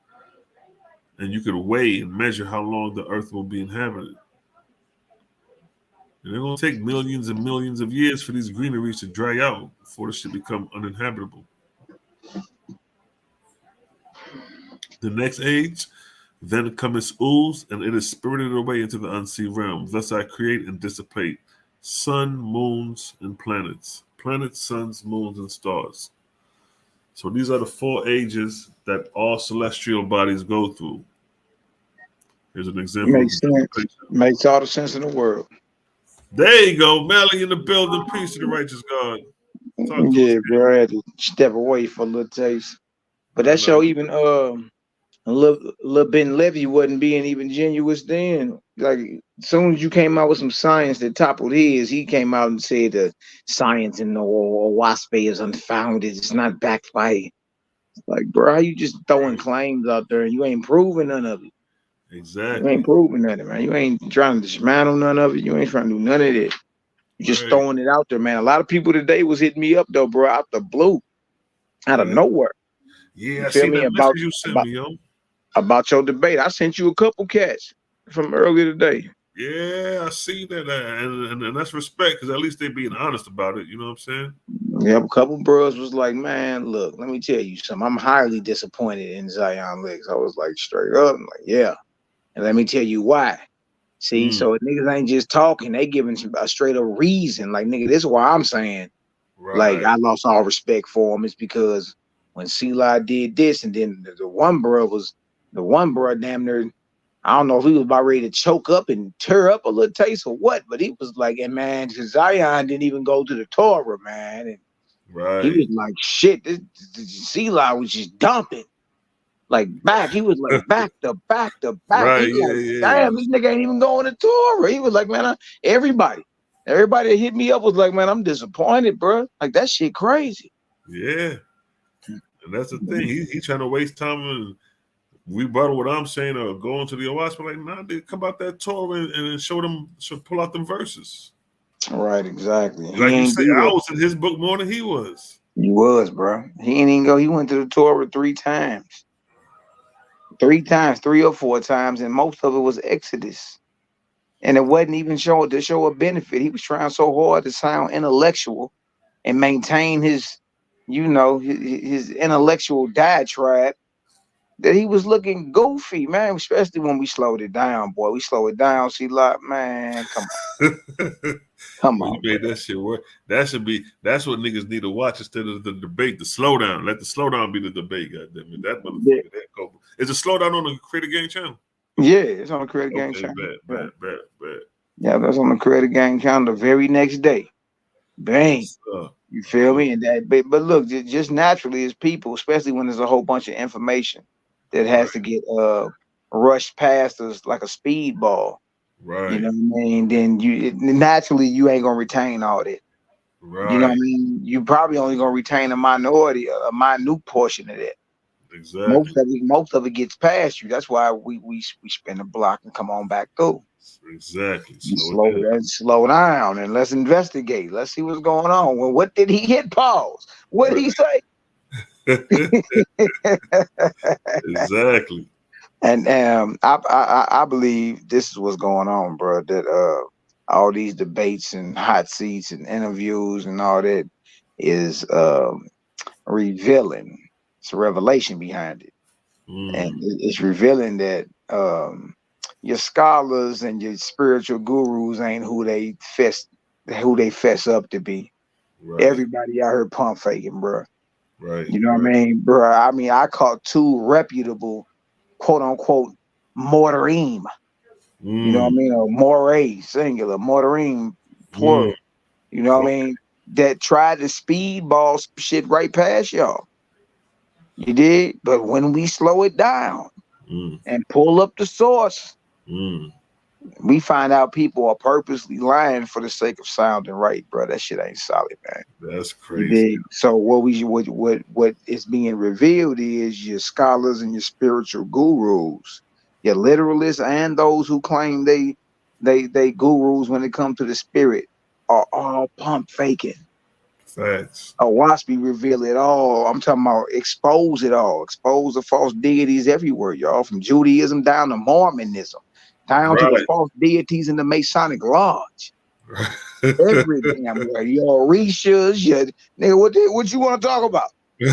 and you could weigh and measure how long the earth will be inhabited. And it's going to take millions and millions of years for these greeneries to dry out before this should become uninhabitable. The next age, then cometh ooze, and it is spirited away into the unseen realm. Thus I create and dissipate sun, moons, and planets. Planets, suns, moons, and stars. So these are the 4 ages that all celestial bodies go through. Here's an example. Makes sense. Makes all the sense in the world. There you go. Melly in the building. Peace to the righteous God. Talk to Yeah, us, bro. I had to step away for a little taste. But that show even a little Ben Levy wasn't being even genuine then. Like as soon as you came out with some science that toppled his, he came out and said the science in the wasp is unfounded. It's not backed by. Like, bro, how you just throwing claims out there and you ain't proving none of it? Exactly. You ain't proving nothing, man. You ain't trying to dismantle none of it. You ain't trying to do none of it. You just throwing it out there, man. A lot of people today was hitting me up though, bro, out the blue, out of nowhere. Yeah, I see that message you sent me, yo. About your debate. I sent you a couple cats from earlier today. Yeah, I see that, and that's respect because at least they being honest about it. You know what I'm saying? Yeah, a couple bros was like, man, look, let me tell you something. I'm highly disappointed in Zion Lex. I was like, straight up, I'm like, yeah. And let me tell you why. See, so niggas ain't just talking, they giving a straight up reason. Like, nigga, this is why I'm saying, like, I lost all respect for him. It's because when Selah did this, and then the one bro damn near, I don't know if he was about ready to choke up and tear up a little taste or what, but he was like, and man, Zion didn't even go to the Torah, man. And he was like, shit, this Selah was just dumping. Like back, he was like back to back to back. Right, He like, damn, this nigga ain't even going to Torah. He was like, man, everybody that hit me up was like, man, I'm disappointed, bro. Like that shit crazy. Yeah, and that's the thing. He trying to waste time and rebuttal what I'm saying or go into the OS, but like, nah, they come out that Torah and pull out them verses. Right, exactly. Like you say, I was in his book more than he was. He was, bro. He ain't even go. He went to the Torah 3 times. 3 or 4 times, and most of it was Exodus. And it wasn't even to show a benefit. He was trying so hard to sound intellectual and maintain his, his intellectual diatribe that he was looking goofy, man, especially when we slowed it down, boy. We slowed it down. See, like, man, come on. Come on. You made that shit work. That's what niggas need to watch instead of the debate, the slowdown. Let the slowdown be the debate, goddammit. That motherfucker, that couple. Is a slowdown on the Creative Gang channel? Yeah, it's on the Creative Gang channel. Bet. Yeah, that's on the Creative Gang channel the very next day. Bang. You feel me? And that, but look, just naturally as people, especially when there's a whole bunch of information that has to get rushed past us like a speedball. Right. You know what I mean? Then naturally you ain't gonna retain all that. Right. You know what I mean? You probably only gonna retain a minute portion of that. Exactly. Most of it gets past you. That's why we spin the block and come on back through. Exactly. Slow down and let's investigate. Let's see what's going on. Well, what did he hit pause? What did he say? Exactly. And I believe this is what's going on, bro. That all these debates and hot seats and interviews and all that is revealing. It's a revelation behind it, and it's revealing that your scholars and your spiritual gurus ain't who they fess up to be. Right. Everybody out here pump faking, bro. Right. You know what I mean, bro? I mean, I caught 2 reputable, quote unquote, mortarim. You know what I mean? Or moray, singular, mortarim, plural. You know what I mean? That tried to speedball shit right past y'all. You did? But when we slow it down and pull up the source, we find out people are purposely lying for the sake of sounding right, bro. That shit ain't solid, man. That's crazy. So what is being revealed is your scholars and your spiritual gurus, your literalists, and those who claim they gurus when it comes to the spirit are all pump faking. Facts. Waspy reveal it all. I'm talking about expose it all. Expose the false deities everywhere, y'all. From Judaism down to Mormonism, down to the false deities in the Masonic Lodge. Every damn way. Your Orishas, your nigga, what you want to talk about? We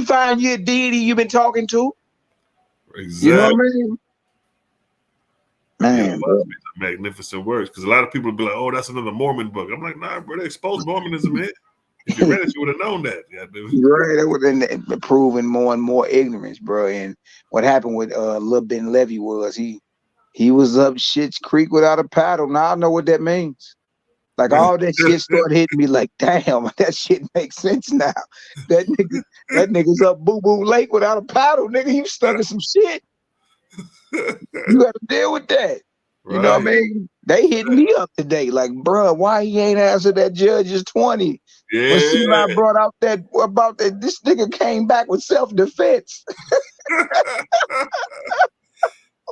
find you a deity you've been talking to. Exactly. You know what I mean? Man, yeah, bro. magnificent words. Because a lot of people be like, "Oh, that's another Mormon book." I'm like, "Nah, bro, they exposed Mormonism here. If you read it, you would have known that." Yeah, dude. Right, that would have proving more and more ignorance, bro. And what happened with Lil Ben Levy was he was up Shit's Creek without a paddle. Now I know what that means. Like all that shit started hitting me like, damn, that shit makes sense now. That nigga's up Boo Boo Lake without a paddle, nigga. He was stuck in some shit. You got to deal with that. You know what I mean? They hit me up today, like, bro, why he ain't answered that judge's 20? Yeah. When Selah brought out about that, this nigga came back with self-defense.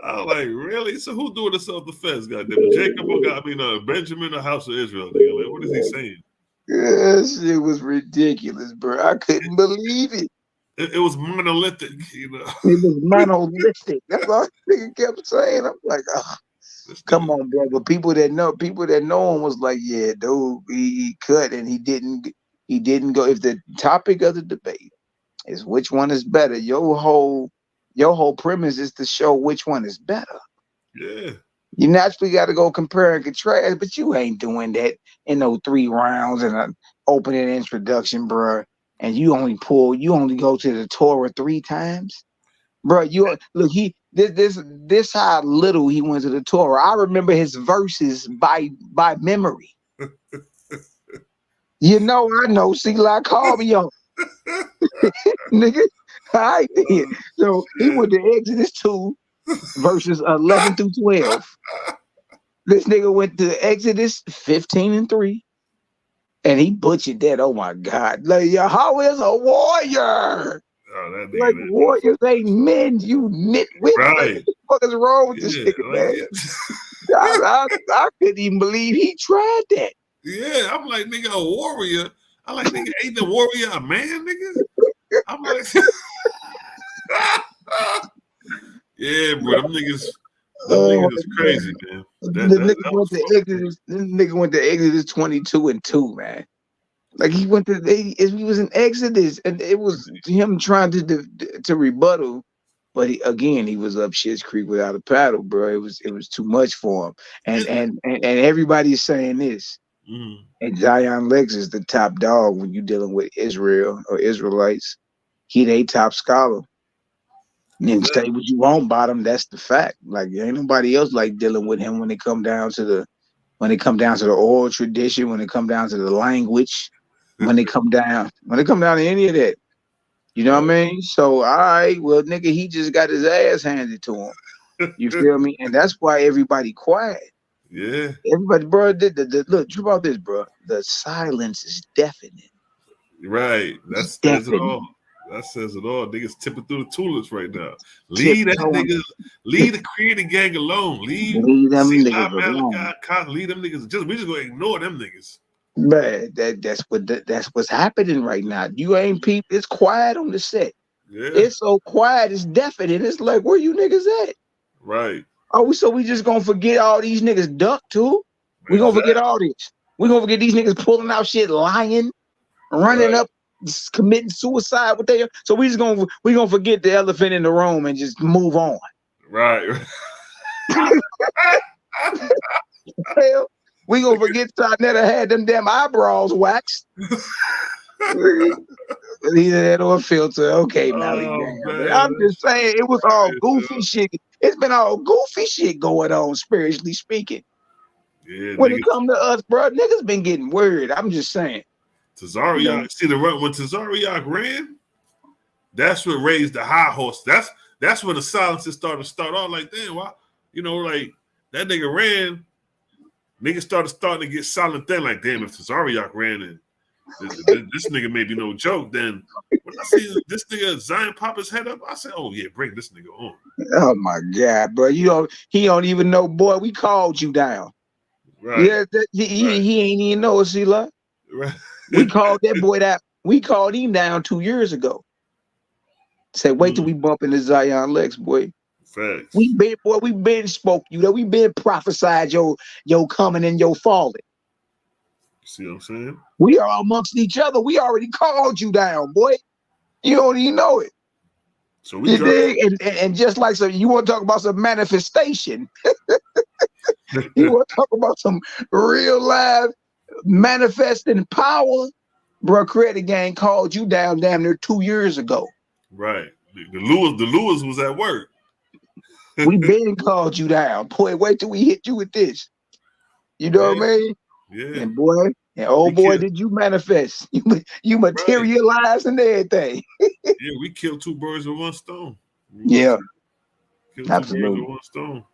I was like, really? So who doing the self-defense? Goddamn, Jacob or Benjamin, the house of Israel? Nigga, like, what is he saying? Yeah, shit was ridiculous, bro. I couldn't believe it. It was monolithic, you know. It was monolithic. That's all the nigga kept saying. I'm like, oh, come on, bro. But people that know him was like, yeah, dude, he cut and he didn't go. If the topic of the debate is which one is better, your whole premise is to show which one is better. Yeah. You naturally got to go compare and contrast, but you ain't doing that in no 3 rounds and an opening introduction, bro. And you only go to the Torah 3 times, bro. This how little he went to the Torah. I remember his verses by memory. You know, I know. Selah called me on, nigga. I did. So he went to Exodus 2, verses 11 through 12. This nigga went to Exodus 15 and 3. And he butchered that. Oh my God. Like, Yahweh is a warrior. Oh, like warriors ain't men, you nitwit. Right. Like, what the fuck is wrong with this nigga, man? I couldn't even believe he tried that. Yeah, I'm like, nigga, a warrior. I'm like, nigga, ain't the warrior a man, nigga? I'm like, yeah, bro, them niggas is crazy, man. The nigga went to Exodus 22 and 2, man. Like he was in Exodus, and it was him trying to rebuttal, but he was up Shit's Creek without a paddle, bro. It was too much for him, and everybody's saying this. Mm. And Zion Lex is the top dog when you're dealing with Israel or Israelites. He they top scholar. And say what you want about him, that's the fact. Like ain't nobody else like dealing with him when it come down to the oral tradition, when it come down to the language, when it come down to any of that. You know what I mean? So all right, well, nigga, he just got his ass handed to him. You feel me? And that's why everybody quiet. Yeah. Everybody, bro, look, true about this, bro. The silence is deafening. Right. That says it all. That says it all. Niggas tipping through the tulips right now. Leave the creative gang alone. Leave them niggas alone. Leave them niggas. We just gonna ignore them niggas. Man, that's what's happening right now. You ain't peep. It's quiet on the set. Yeah. It's so quiet. It's deafening. It's like, where you niggas at? Right. Oh, so we just gonna forget all these niggas duck too? We gonna forget all this. We gonna forget these niggas pulling out shit, lying, running up, committing suicide with their. So we gonna forget the elephant in the room and just move on. Right. Hell, we gonna forget Sarnetta had them damn eyebrows waxed. Either that or a filter. Okay, Mally. I'm just saying it was all goofy shit. It's been all goofy shit going on, spiritually speaking. Yeah, when it comes to us, bro, niggas been getting worried. I'm just saying. Tazariak, see the run when Tazariak ran, that's what raised the high horse. That's when the silences started to start off like, damn, why? You know, like that nigga ran, niggas starting to get silent then, like, damn, if Tazariak ran and this nigga may be no joke, then when I see this nigga Zion pop his head up, I said, oh yeah, bring this nigga on. Oh my God, bro. He don't even know, boy, we called you down. Right. Yeah, he ain't even know, Selah. Right. We called that boy that. We called him down 2 years ago. Say, wait till we bump into Zion Lex, boy. Facts. We been spoke you that we been prophesied your coming and your falling. See what I'm saying? We are amongst each other. We already called you down, boy. You don't even know it. So we You dropped. dig? And just like you want to talk about some manifestation. You want to talk about some real live manifesting power, bro. Credit Gang called you down damn near 2 years ago. Right. The Lewis was at work. We been called you down. Boy, wait till we hit you with this. You know what I mean? Yeah. And boy, did you manifest. You materialize and everything. Yeah, we killed 2 birds with 1 stone. Yeah. Killed Absolutely. 2 birds with 1 stone.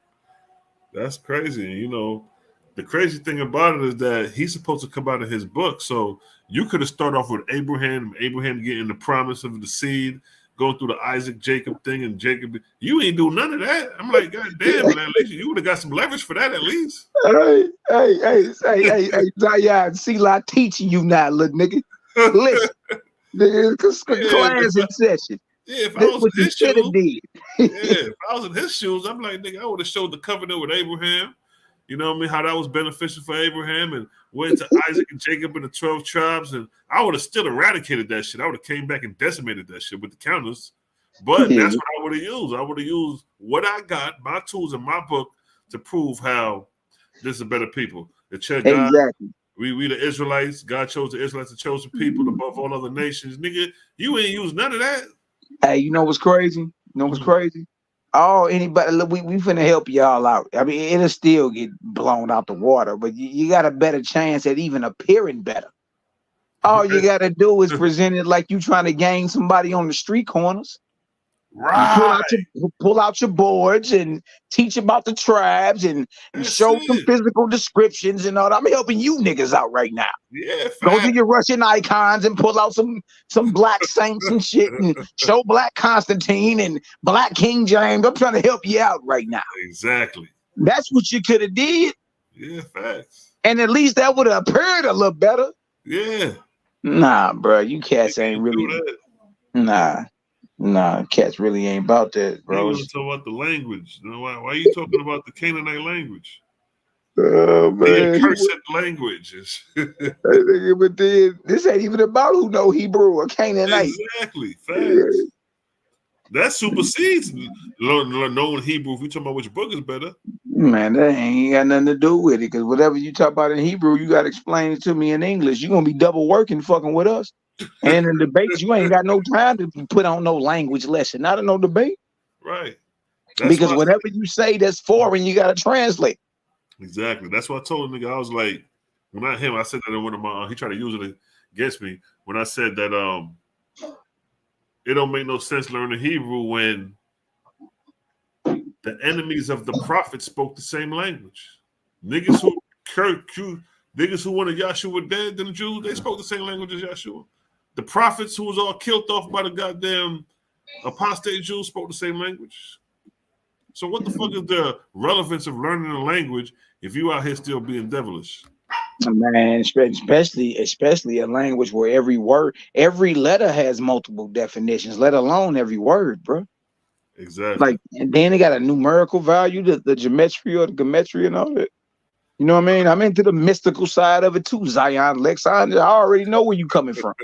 That's crazy. You know, the crazy thing about it is that he's supposed to come out of his book. So you could have started off with Abraham getting the promise of the seed, going through the Isaac Jacob thing, and Jacob. You ain't do none of that. I'm like, God damn, man, at least you would have got some leverage for that at least. Hey, Zion, Selah teaching you now, little nigga. Listen, nigga, class in session. Yeah, if I was in his shoes, did. if I was in his shoes, I'm like, nigga, I would have showed the covenant with Abraham. You know what I mean? How that was beneficial for Abraham, and went to Isaac and Jacob and the 12 tribes, and I would have still eradicated that shit. I would have came back and decimated that shit with the counters. But that's what I would have used. I would have used what I got, my tools in my book, to prove how this is better people. The church, God, exactly. We the Israelites. God chose the Israelites, the chosen people above all other nations. Nigga, you ain't used none of that. Hey, you know what's crazy? You know what's crazy? Oh, anybody, look, we finna help y'all out. I mean, it'll still get blown out the water, but you got a better chance at even appearing better. All you got to do is present it like you trying to gang somebody on the street corners. Right. Pull out your boards and teach about the tribes and show some physical descriptions and all that. I'm helping you niggas out right now. Yeah, go to your Russian icons and pull out some black saints and shit and show black Constantine and black King James. I'm trying to help you out right now. Exactly. That's what you could have did. Yeah, facts. And at least that would have appeared a little better. Yeah. Nah, bro, you cats ain't really. Nah, cats really ain't about that, bro. You talk about the language. You know, why are you talking about the Canaanite language? Oh man, the accursed language. But then this ain't even about who know Hebrew or Canaanite. Exactly, facts. That supersedes knowing Hebrew. If we talking about which book is better, man, that ain't got nothing to do with it. Because whatever you talk about in Hebrew, you got to explain it to me in English. You're gonna be double working, fucking with us. And in debates, you ain't got no time to put on no language lesson, not in no debate. Right. Because whatever you say that's foreign, you got to translate. Exactly. That's what I told the nigga. I was like, I said that in one of my, he tried to use it against me when I said that it don't make no sense learning Hebrew when the enemies of the prophet spoke the same language. Niggas who wanted Yahshua dead than the Jews, they spoke the same language as Yahshua. The prophets who was all killed off by the goddamn apostate Jews spoke the same language. So what the fuck is the relevance of learning a language if you out here still being devilish? Man, especially a language where every letter has multiple definitions, let alone every word, bro. Exactly. Like, and then it got a numerical value, the geometry or the geometry and all that. You know what I mean? I'm into the mystical side of it too, Zion Lexon. I already know where you coming from.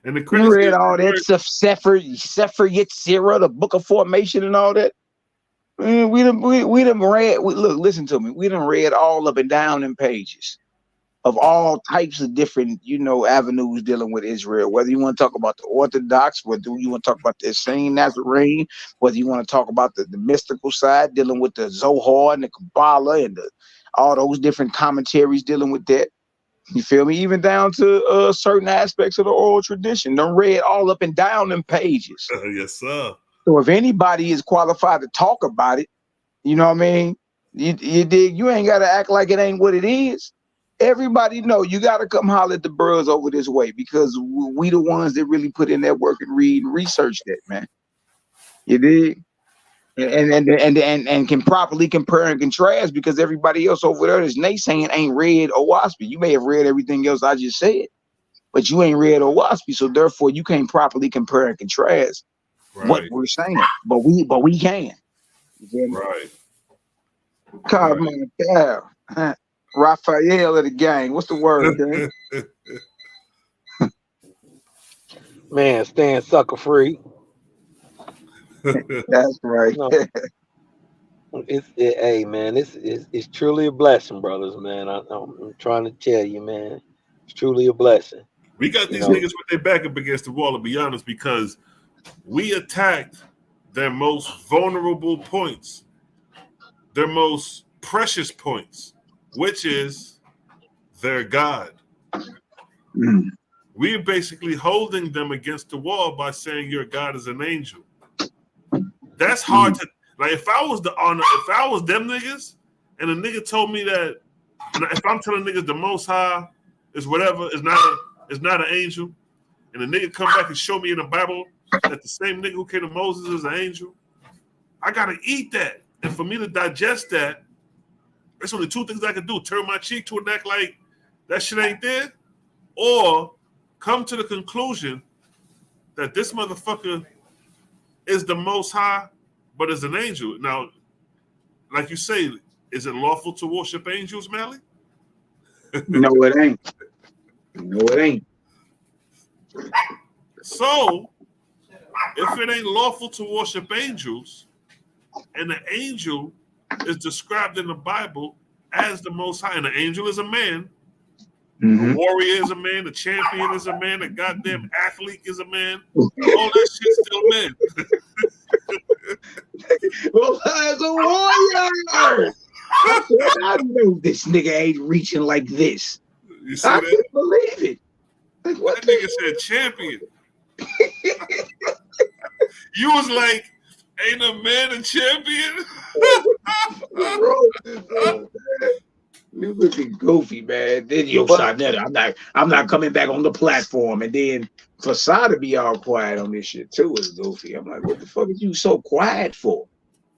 And the you read all that stuff, Sefer Yetzirah, the Book of Formation and all that. We done read. Listen to me. We done read all up and down them pages of all types of different, avenues dealing with Israel. Whether you want to talk about the Orthodox, whether you want to talk about the same Nazarene, whether you want to talk about the mystical side, dealing with the Zohar and the Kabbalah and all those different commentaries dealing with that. You feel me? Even down to certain aspects of the oral tradition. Done read all up and down them pages. Yes, sir. So if anybody is qualified to talk about it, you know what I mean? You dig? You ain't got to act like it ain't what it is. Everybody know you got to come holler at the bros over this way because we the ones that really put in that work and read and research that, man. You dig? And can properly compare and contrast because everybody else over there is naysaying ain't read Owaspy. You may have read everything else I just said, but you ain't read Owaspy, so therefore you can't properly compare and contrast what we're saying. But we can. You feel me? Right. God, man, yeah. Raphael of the gang. What's the word, gang? Man, stand sucker free. That's right. No, hey man, it's truly a blessing, brothers, man. I'm trying to tell you, man, it's truly a blessing. We got these niggas with their back up against the wall, to be honest, because we attacked their most vulnerable points, their most precious points, which is their God. Mm. We're basically holding them against the wall by saying your God is an angel. That's hard to, like, if I was them niggas and a nigga told me that, and if I'm telling niggas the Most High is whatever, is not an angel, and the nigga come back and show me in the Bible that the same nigga who came to Moses is an angel, I gotta eat that. And for me to digest that, there's only two things I can do: turn my cheek to it and act like that shit ain't there, or come to the conclusion that this motherfucker is the Most High, but is an angel. Now, like you say, is it lawful to worship angels, Mally? No, it ain't. No, it ain't. So, if it ain't lawful to worship angels, and the angel is described in the Bible as the Most High, and the angel is a man, a warrior is a man, a champion is a man, a goddamn athlete is a man, all that shit's still men. Well, as a warrior, I know this nigga ain't reaching like this. You see I that? can't believe it. Like, what That nigga said champion. You was like, ain't a man a champion? You looking goofy, man. Then I'm not coming back on the platform. And then Fasada be all quiet on this shit too is goofy. I'm like, what the fuck are you so quiet for?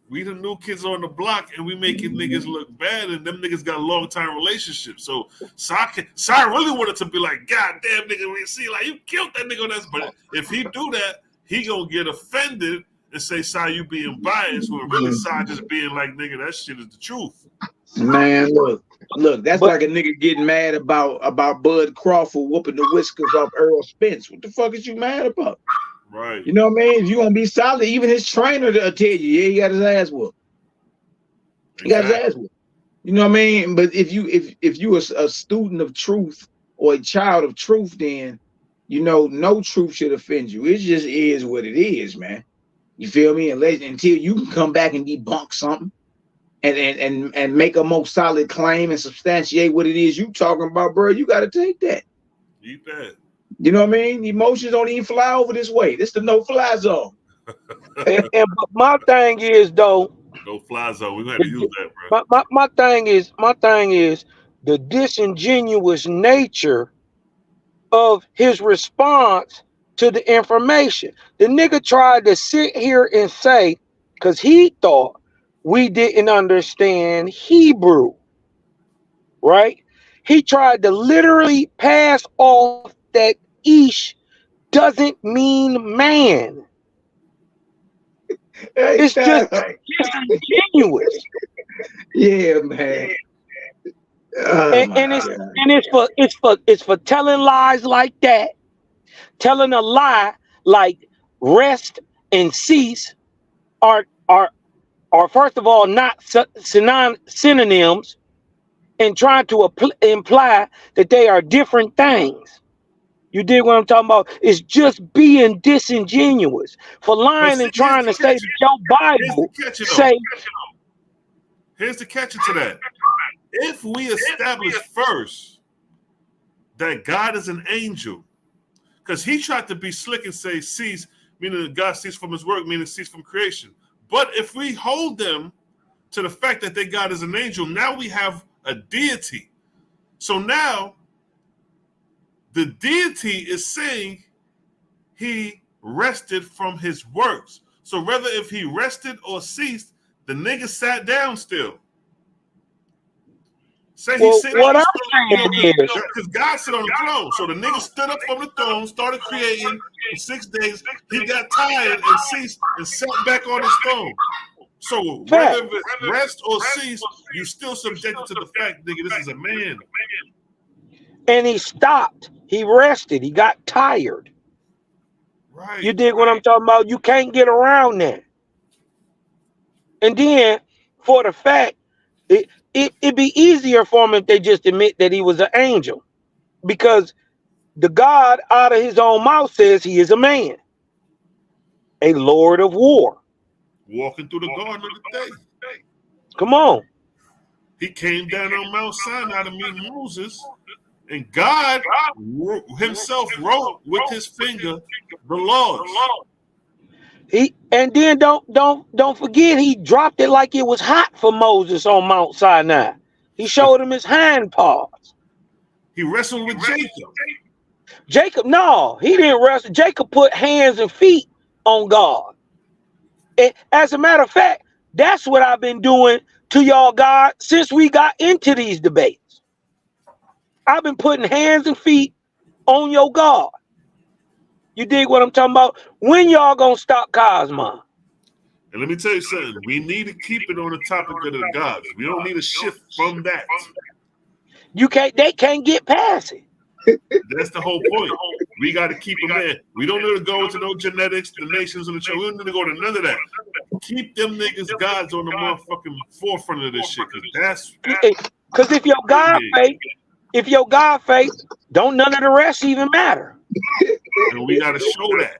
We the new kids on the block, and we making niggas look bad, and them niggas got a long-time relationship. So Sai really wanted to be like, God damn, nigga, we see, like, you killed that nigga on that. But if he do that, he gonna get offended and say, Sai, you being biased, when really Sai just being like, nigga, that shit is the truth. Man, look, that's like a nigga getting mad about Bud Crawford whooping the whiskers off Earl Spence. What the fuck is you mad about? Right. You know what I mean? If you gonna be solid, even his trainer will tell you, yeah, he got his ass whooped. He got his ass whooped. You know what I mean? But if you a student of truth or a child of truth, then you know no truth should offend you. It just is what it is, man. You feel me? Until you can come back and debunk something and make a more solid claim and substantiate what it is you talking about, bro, you gotta take that. Eat that. You know what I mean? Emotions don't even fly over this way. This the no-fly zone. But my thing is though, No fly zone. We're gonna have to use that, bro. my thing is the disingenuous nature of his response to the information. The nigga tried to sit here and say, because he thought we didn't understand Hebrew, right? He tried to literally pass off that Ish doesn't mean man. It's just disingenuous. Yeah, man. It's for telling lies like that, telling a lie like rest and cease are first of all not synonyms, and trying to imply that they are different things. You dig what I'm talking about? It's just being disingenuous for lying and trying to say that your Bible say. Here's the catch to that. If we establish first that God is an angel, because he tried to be slick and say cease, meaning that God ceased from his work, meaning cease from creation. But if we hold them to the fact that their God is an angel, now we have a deity. So now the deity is saying he rested from his works. So whether if he rested or ceased, the nigga sat down still. Say he sit what on I'm saying is, because God sit on the throne. So the nigga stood up from the throne, started creating for 6 days. He got tired and ceased and sat back on his throne. So Fact. whether it's rest or cease, you still subjected to the fact, nigga, this is a man. And he stopped. He rested. He got tired. Right. You dig what I'm talking about? You can't get around that. And then, for the fact, it'd be easier for him if they just admit that he was an angel. Because the God out of his own mouth says he is a man. A Lord of war. Walking through the garden of the day. Come on. He came down on Mount Sinai to meet Moses. And God himself wrote with his finger the laws. And then don't forget, he dropped it like it was hot for Moses on Mount Sinai. He showed him his hind paws. He wrestled with Jacob. Jacob, no, he didn't wrestle. Jacob put hands and feet on God. And as a matter of fact, that's what I've been doing to y'all, God, since we got into these debates. I've been putting hands and feet on your God. You dig what I'm talking about? When y'all gonna stop Cosmon? And let me tell you something. We need to keep it on the topic of the gods. We don't need to shift from that. They can't get past it. That's the whole point. We got to keep them there. We don't need to go to no genetics, the nations, and the church. We don't need to go to none of that. Keep them niggas gods on the motherfucking forefront of this shit. Because if your God fake, don't none of the rest even matter. And we got to show that.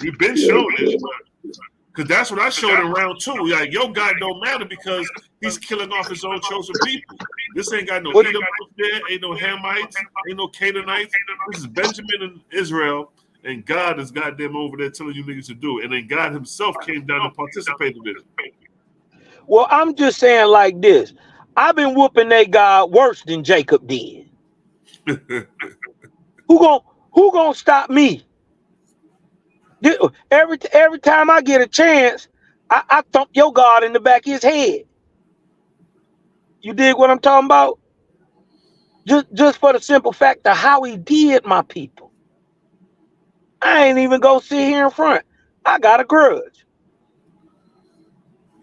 We've been showing it. Because that's what I showed in round 2. Like, your God don't matter because he's killing off his own chosen people. This ain't got no Edomites there, ain't no Hamites, ain't no Canaanites. This is Benjamin and Israel, and God is goddamn over there telling you niggas to do it. And then God himself came down and participated in it. Well, I'm just saying like this. I've been whooping that God worse than Jacob did. Who gonna stop me? Every time I get a chance, I thump your God in the back of his head. You dig what I'm talking about? Just for the simple fact of how he did my people. I ain't even gonna sit here in front. I got a grudge.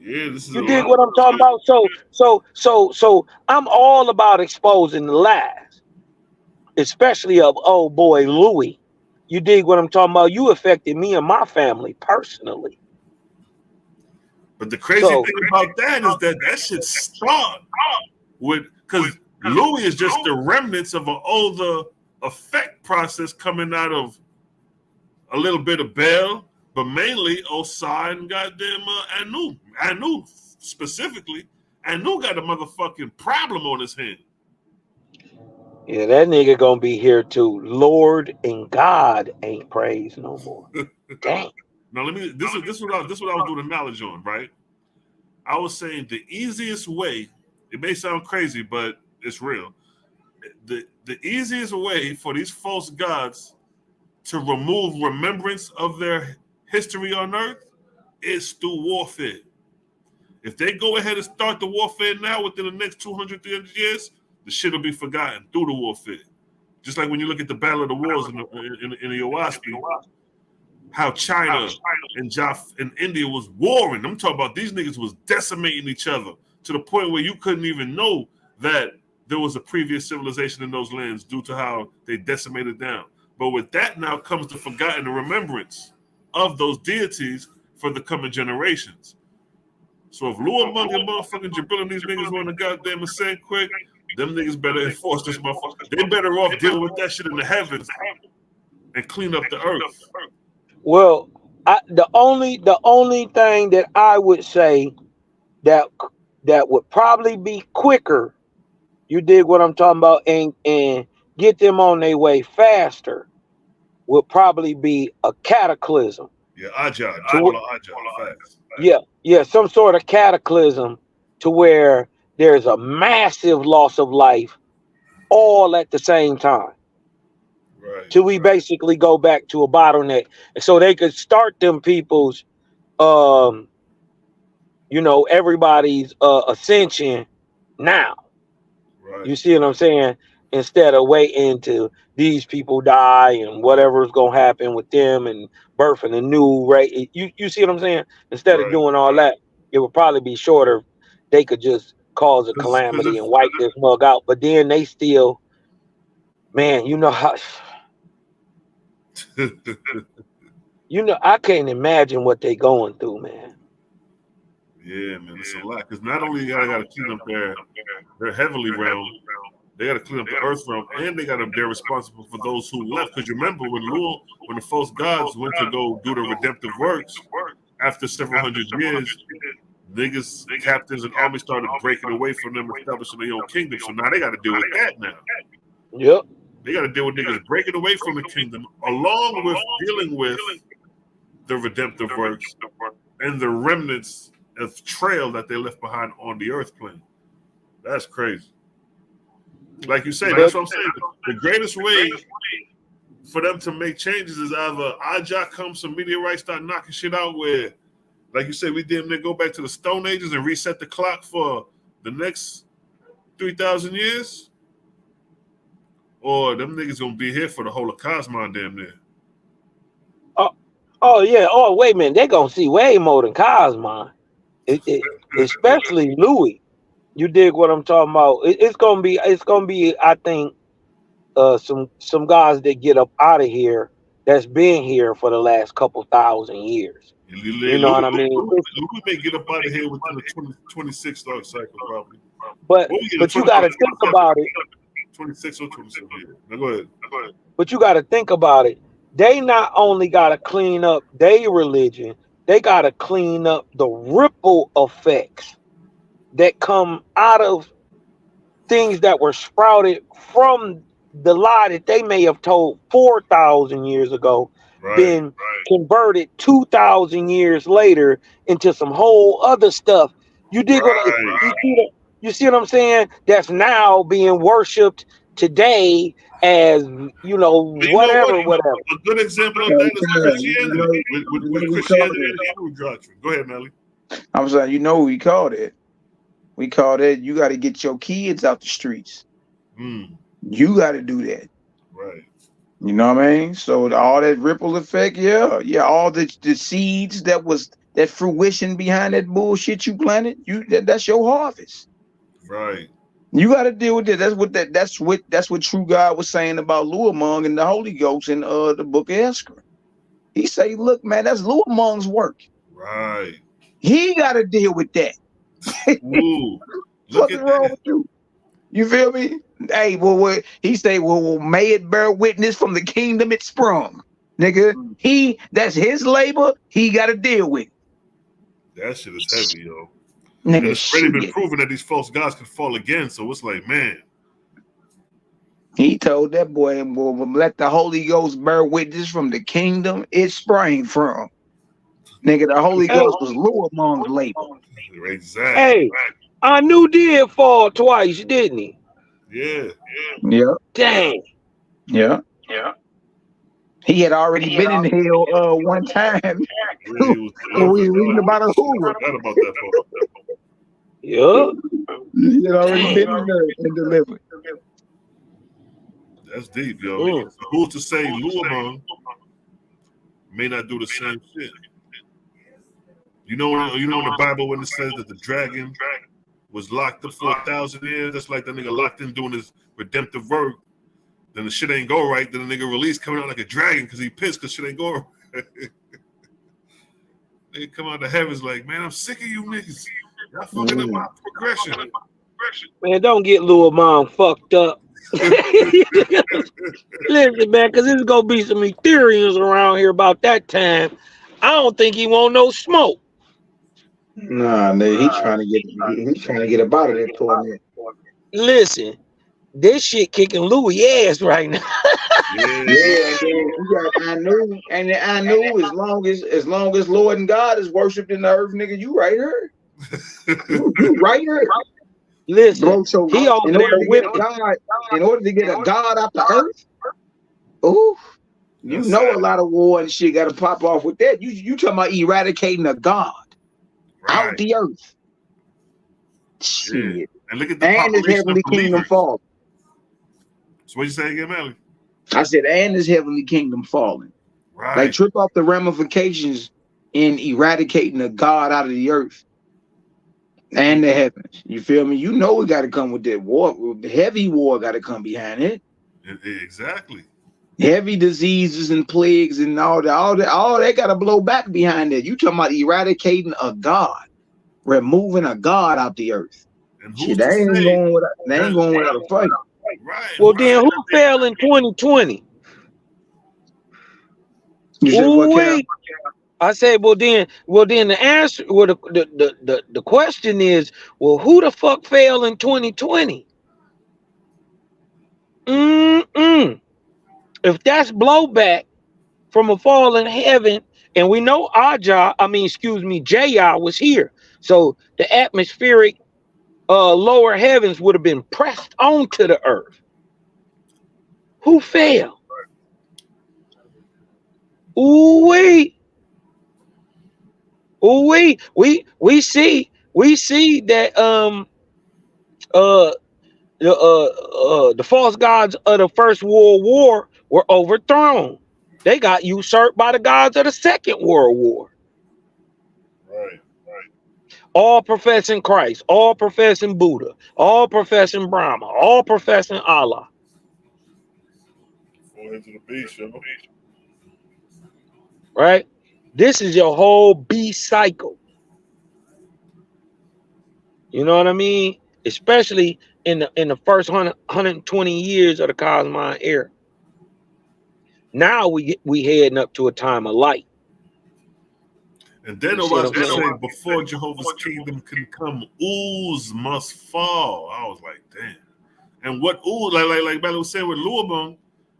Yeah, this is you dig what I'm talking about? So I'm all about exposing the lies, especially of old boy Louis. You dig what I'm talking about? You affected me and my family personally. But the crazy thing about that is that should start with, because Louis is just the remnants of an older effect process coming out of a little bit of Baal, but mainly Osai and goddamn Anu. Anu specifically. Anu got a motherfucking problem on his hand. Yeah, that nigga gonna be here too. Lord and God ain't praised no more. Dang. Now this is what I was doing the knowledge on, right? I was saying the easiest way, it may sound crazy, but it's real. The easiest way for these false gods to remove remembrance of their history on earth is through warfare. If they go ahead and start the warfare now within the next 200, 300 years, the shit will be forgotten through the warfare. Just like when you look at the Battle of the Wars in the Owaski, how China and India was warring. I'm talking about these niggas was decimating each other to the point where you couldn't even know that there was a previous civilization in those lands due to how they decimated down. But with that now comes the forgotten remembrance of those deities for the coming generations. So if Lou Monk and motherfucking Jabril and these niggas want to goddamn ascend quick, them niggas better enforce this motherfucker. They better off dealing with that shit in the heavens and clean up the earth. Well, the only thing that I would say that would probably be quicker, you dig what I'm talking about, and get them on their way faster, would probably be a cataclysm. Yeah, Ajah. Yeah, some sort of cataclysm to where there's a massive loss of life all at the same time. Right. Till we basically go back to a bottleneck. And so they could start them people's everybody's ascension now. Right. You see what I'm saying? Instead of waiting till these people die and whatever's gonna happen with them and birthing a new race. You see what I'm saying? Instead of doing all that, it would probably be shorter. They could just cause a 'Cause calamity if- and wipe this mug out. But then they still, man, you know how, I can't imagine what they going through, man. Yeah, man, it's a lot. Because not only I got to clean up their heavenly realm, they got to clean up the earth realm, and they're responsible for those who left. Because you remember when the false gods went to go do the redemptive works, after several hundred years, niggas, captains, and armies started breaking away from them, establishing their own kingdom. So now they got to deal with that now. Yep. They got to deal with niggas breaking away from the kingdom, along with dealing with the redemptive works and the remnants of trail that they left behind on the earth plane. That's crazy. Like you say, that's what I'm saying. The greatest way for them to make changes is either Ajah comes, some meteorites start knocking shit out where, like you said, we damn near go back to the Stone Ages and reset the clock for the next 3,000 years, or them niggas gonna be here for the whole of Cosmon damn near. Oh yeah. Oh wait a minute, they're gonna see way more than Cosmon. Especially Louis. You dig what I'm talking about? It's gonna be. I think some guys that get up out of here that's been here for the last couple thousand years. You know what I mean? Louis may get up out of here within the 26 cycle probably. But you got to think about it. 26 or 27 years. Now go ahead. But you got to think about it. They not only got to clean up their religion, they got to clean up the ripple effects that come out of things that were sprouted from the lie that they may have told 4,000 years ago, been converted 2,000 years later into some whole other stuff. You dig you see what I'm saying? That's now being worshipped today as, whatever. A good example of that is Christianity. With Christianity and the Hebrew doctrine. Go ahead, Melly. I'm saying, what we call it? We call that you got to get your kids out the streets. You got to do that. Right. You know what I mean? So all that ripple effect, all the seeds that fruition behind that bullshit you planted, that's your harvest. Right. You got to deal with it. That's what True God was saying about Luamong and the Holy Ghost in the book of Esdras. He say, look, man, that's Luamong's work. Right. He got to deal with that. Ooh, what's wrong with you? You feel me? Hey, he say, may it bear witness from the kingdom it sprung. Nigga, that's his labor. He got to deal with it. That shit is heavy, yo. Nigga, it's already been proven that these false gods can fall again. So it's like, man. He told that boy, let the Holy Ghost bear witness from the kingdom it sprang from. Nigga, the Holy Ghost was Luamong's labor. Exactly. Hey, I knew did fall twice, didn't he? Yeah. Dang. Yeah. He had already been in hell one time. We reading about a hoover. About that part. Yeah. He had already been in there and delivered. That's deep, yo. Who's to say Luamong may not do the same shit? You know in the Bible when it says that the dragon was locked up for 1,000 years, that's like the nigga locked in doing his redemptive work. Then the shit ain't go right. Then the nigga released coming out like a dragon because he pissed because shit ain't go right. They come out the heavens like, man, I'm sick of you niggas. Y'all fucking up my progression. Man, don't get Luamong fucked up. Listen, man, because there's gonna be some Ethereans around here about that time. I don't think he want no smoke. Nah, nigga, he's trying to get up out of that torment. Listen, this shit kicking Louis ass right now. I knew as long as Lord and God is worshipped in the earth, nigga, you right here. You right here. Listen, bro, so he over there with God, in order to get a God out the earth. Ooh, you know a lot of war and shit got to pop off with that. You talking about eradicating a God out the earth? Shit. Yeah. And look at the and his heavenly kingdom falling. So what you say again, Melly? I said, and his heavenly kingdom falling. Right. Like trip off the ramifications in eradicating a God out of the earth. and the heavens. You feel me? You know it got to come with that war. The heavy war got to come behind it. Exactly. Heavy diseases and plagues and all that got to blow back behind it. You talking about eradicating a god, removing a god out the earth. And Shit, they ain't going without a fight. Right. Well, then who fell in 2020? You said what, Cam? I said, well then the answer, well, the question is, well, who the fuck fell in 2020? If that's blowback from a fallen heaven, and we know Jaya was here, so the atmospheric lower heavens would have been pressed onto the earth. Who fell? We see that the false gods of the First World War were overthrown. They got usurped by the gods of the Second World War. Right. All professing Christ, all professing Buddha, all professing Brahma, all professing Allah. Into the beast, you know? Right? This is your whole beast cycle. You know what I mean? Especially in the first 120 years of the cosmogony era. Now we heading up to a time of light. And then I was saying, before Jehovah's kingdom can come, ooze must fall. I was like, damn. And what ooze, like Bella was saying with Louisville,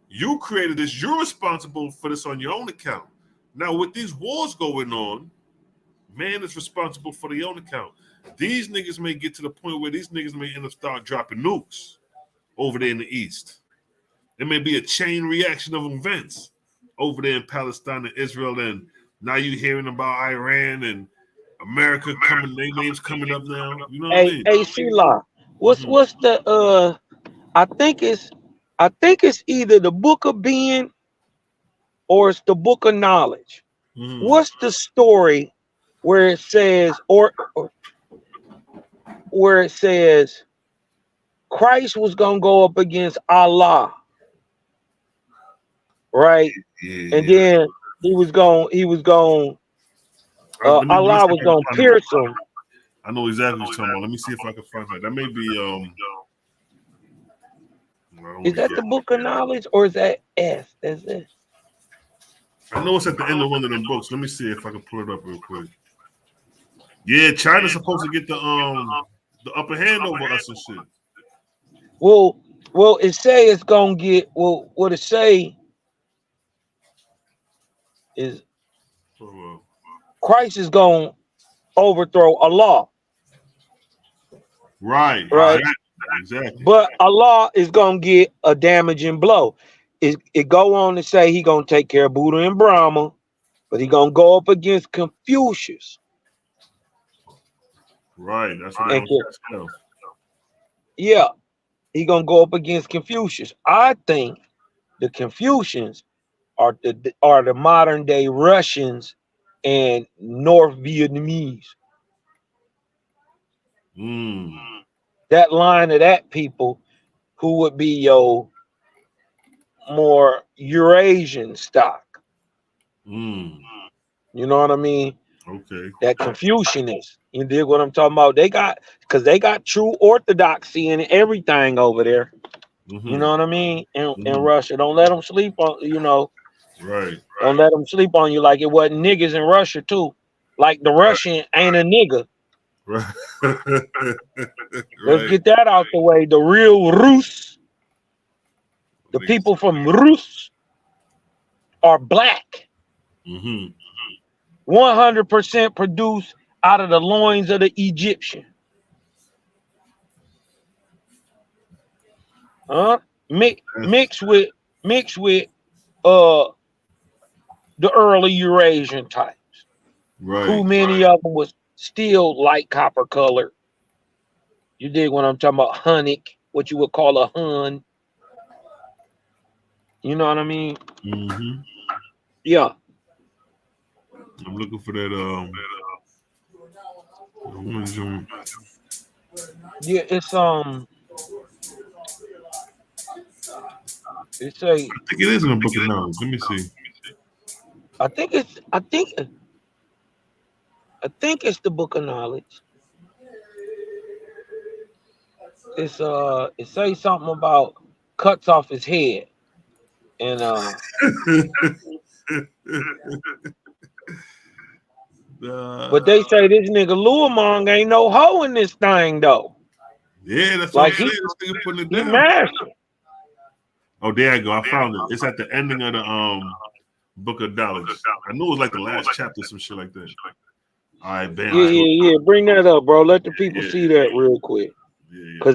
you created this. You're responsible for this on your own account. Now, with these wars going on, man is responsible for their own account. These niggas may get to the point where these niggas may end up start dropping nukes over there in the East. There may be a chain reaction of events over there in Palestine and Israel. And now you're hearing about Iran and America coming, their names coming up now. You know what I mean? Hey, Selah, what's the I think it's either the book of being or it's the book of knowledge. What's the story where it says or where it says Christ was gonna go up against Allah, right? Yeah. And then Allah was gonna pierce him. I know exactly what you're talking about. Let me see if I can find that. That may be is that the book of knowledge or is that S? That's it. I know it's at the end of one of them books. Let me see if I can pull it up real quick. Yeah, China's supposed to get the upper hand over us and shit. Well, it say it's gonna get. Well, what it say is Christ is gonna overthrow Allah. Right. Exactly. But Allah is gonna get a damaging blow. It go on to say he gonna take care of Buddha and Brahma, but he gonna go up against Confucius. Right. That's what I'm saying. Yeah, he gonna go up against Confucius. I think the Confucians are the modern day Russians and North Vietnamese. That line of that people who would be your more Eurasian stock. You know what I mean? Okay. That Confucianist. You dig what I'm talking about? They got true orthodoxy and everything over there. You know what I mean? In Russia. Don't let them sleep on, Right. Don't let them sleep on you like it wasn't niggas in Russia too. Like the Russian ain't a nigga. Right. Let's get that out the way. The real Rus, the people from Rus are black. 100% produced out of the loins of the Egyptian. Mixed with the early Eurasian types. Right. Who many of them was still light copper colored. You dig what I'm talking about? Hunnic, what you would call a Hun. You know what I mean? Yeah. I'm looking for that. I'm gonna zoom. Yeah, it's It say, I think it is in the book of knowledge. Let me see. I think it's the book of knowledge. It's it says something about cuts off his head, and but they say this nigga Luamong ain't no hoe in this thing though. Yeah, that's Like what I'm saying. This nigga putting it he down. master. Oh, there I go. I found it. It's at the ending of the book of knowledge. I knew it was like the last chapter, some shit like that. All right, bam. Yeah. Bring that up, bro. Let the people see that real quick. Yeah.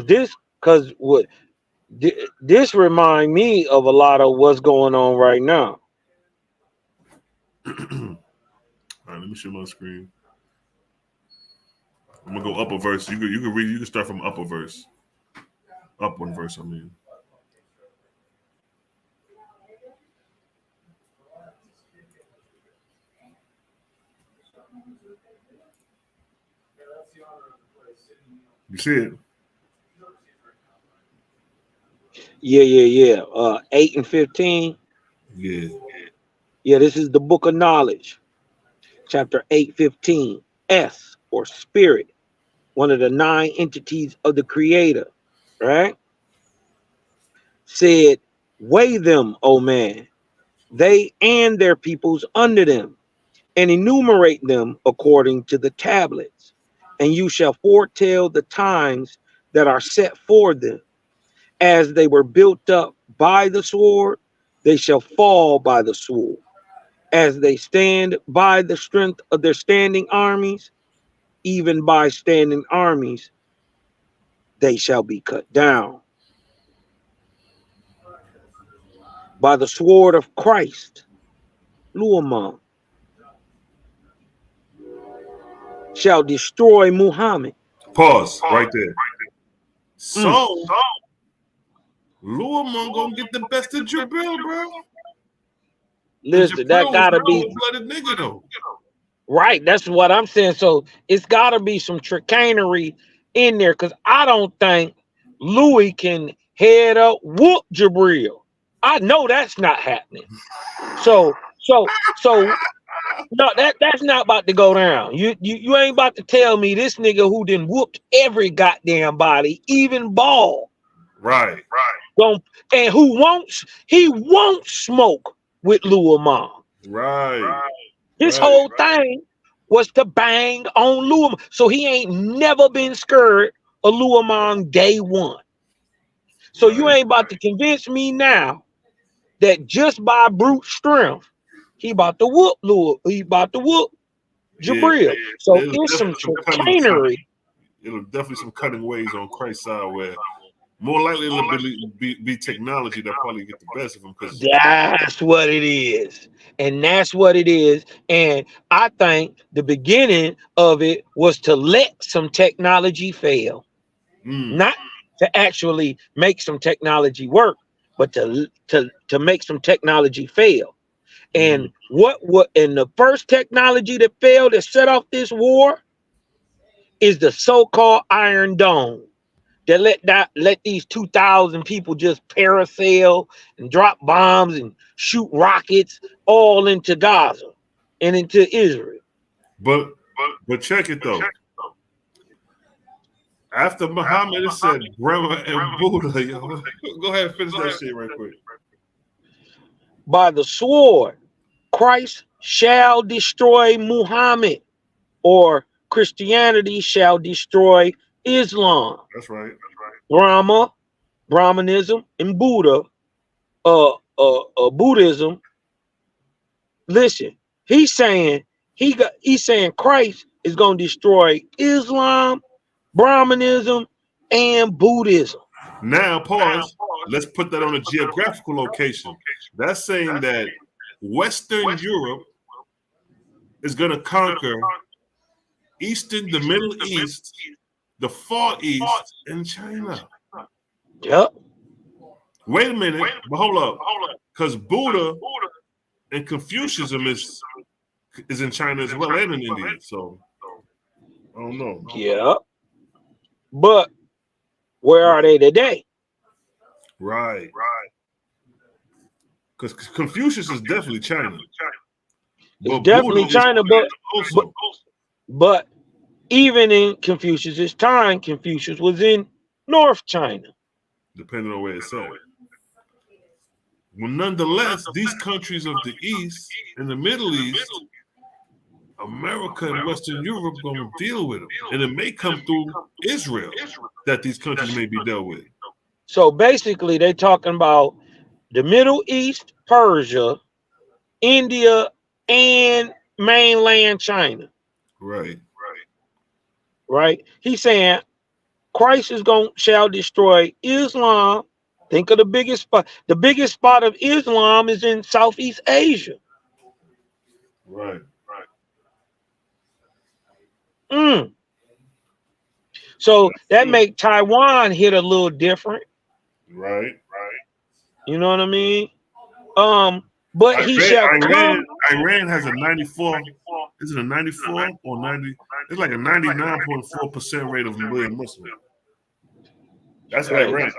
This remind me of a lot of what's going on right now. All right, let me show my screen. I'm gonna go up a verse. You can read. You can start from up a verse. Up one verse. I mean. You see it? Yeah. 8 and 15. Yeah. Yeah, this is the book of knowledge. Chapter 8:15. S or spirit, one of the 9 entities of the creator, right? Said, weigh them, O man, they and their peoples under them, and enumerate them according to the tablets, and you shall foretell the times that are set for them. As they were built up by the sword, they shall fall by the sword. As they stand by the strength of their standing armies, even by standing armies, they shall be cut down. By the sword of Christ, Luamon, shall destroy Muhammad. Pause right there. So, Luamon gonna get the best of Jabril, bro. Listen, that gotta be blooded nigga though. Right. That's what I'm saying. So it's gotta be some chicanery in there, because I don't think Louis can head up whoop Jabril. I know that's not happening. So no, that's not about to go down. You ain't about to tell me this nigga who done whooped every goddamn body, even Ball. Right. And he won't smoke with Luamon. Right. His whole thing was to bang on Luamon. So he ain't never been scared of Luamon day one. So you ain't about to convince me now that just by brute strength, he about to whoop Jabril. So it's some chicanery. It'll definitely some cutting ways on Christ's side where more likely it'll be technology that probably get the best of him. That's what it is. And that's what it is. And I think the beginning of it was to let some technology fail. Not to actually make some technology work, but to make some technology fail. And and the first technology that failed to set off this war is the so-called Iron Dome. That let these 2,000 people just parasail and drop bombs and shoot rockets all into Gaza and into Israel. But check it though. After Muhammad, it said Brahma and Buddha. Yo. Go ahead and finish that shit right quick. By the sword, Christ shall destroy Muhammad, or Christianity shall destroy Islam. That's right. Brahmanism, and Buddha, Buddhism. Listen, he's saying Christ is going to destroy Islam, Brahmanism, and Buddhism. Now, pause. Let's put that on a geographical location. That's saying that Western Europe is going to conquer the Middle East, the Far East, and China. Yep. Wait a minute, but hold up. Because Buddha and Confucianism is in China as well and in India. So, don't know. Yeah. But where are they today? Right. Because Confucius is definitely China. It's But definitely Buddha is China, also. but even in Confucius's time, Confucius was in North China. Depending on where it's at. Well, nonetheless, these countries of the East and the Middle East, America and Western Europe going to deal with them. And it may come through Israel that these countries may be dealt with. So basically, they're talking about the Middle East, Persia, India, and mainland China. Right. Right? He's saying Christ shall destroy Islam. Think of the biggest spot. The biggest spot of Islam is in Southeast Asia. Right. So that make Taiwan hit a little different. Right. You know what I mean? But he shall come. Iran has a 94. Is it a 94 or 90? It's like a 99.4% rate of being Muslim. That's Iran.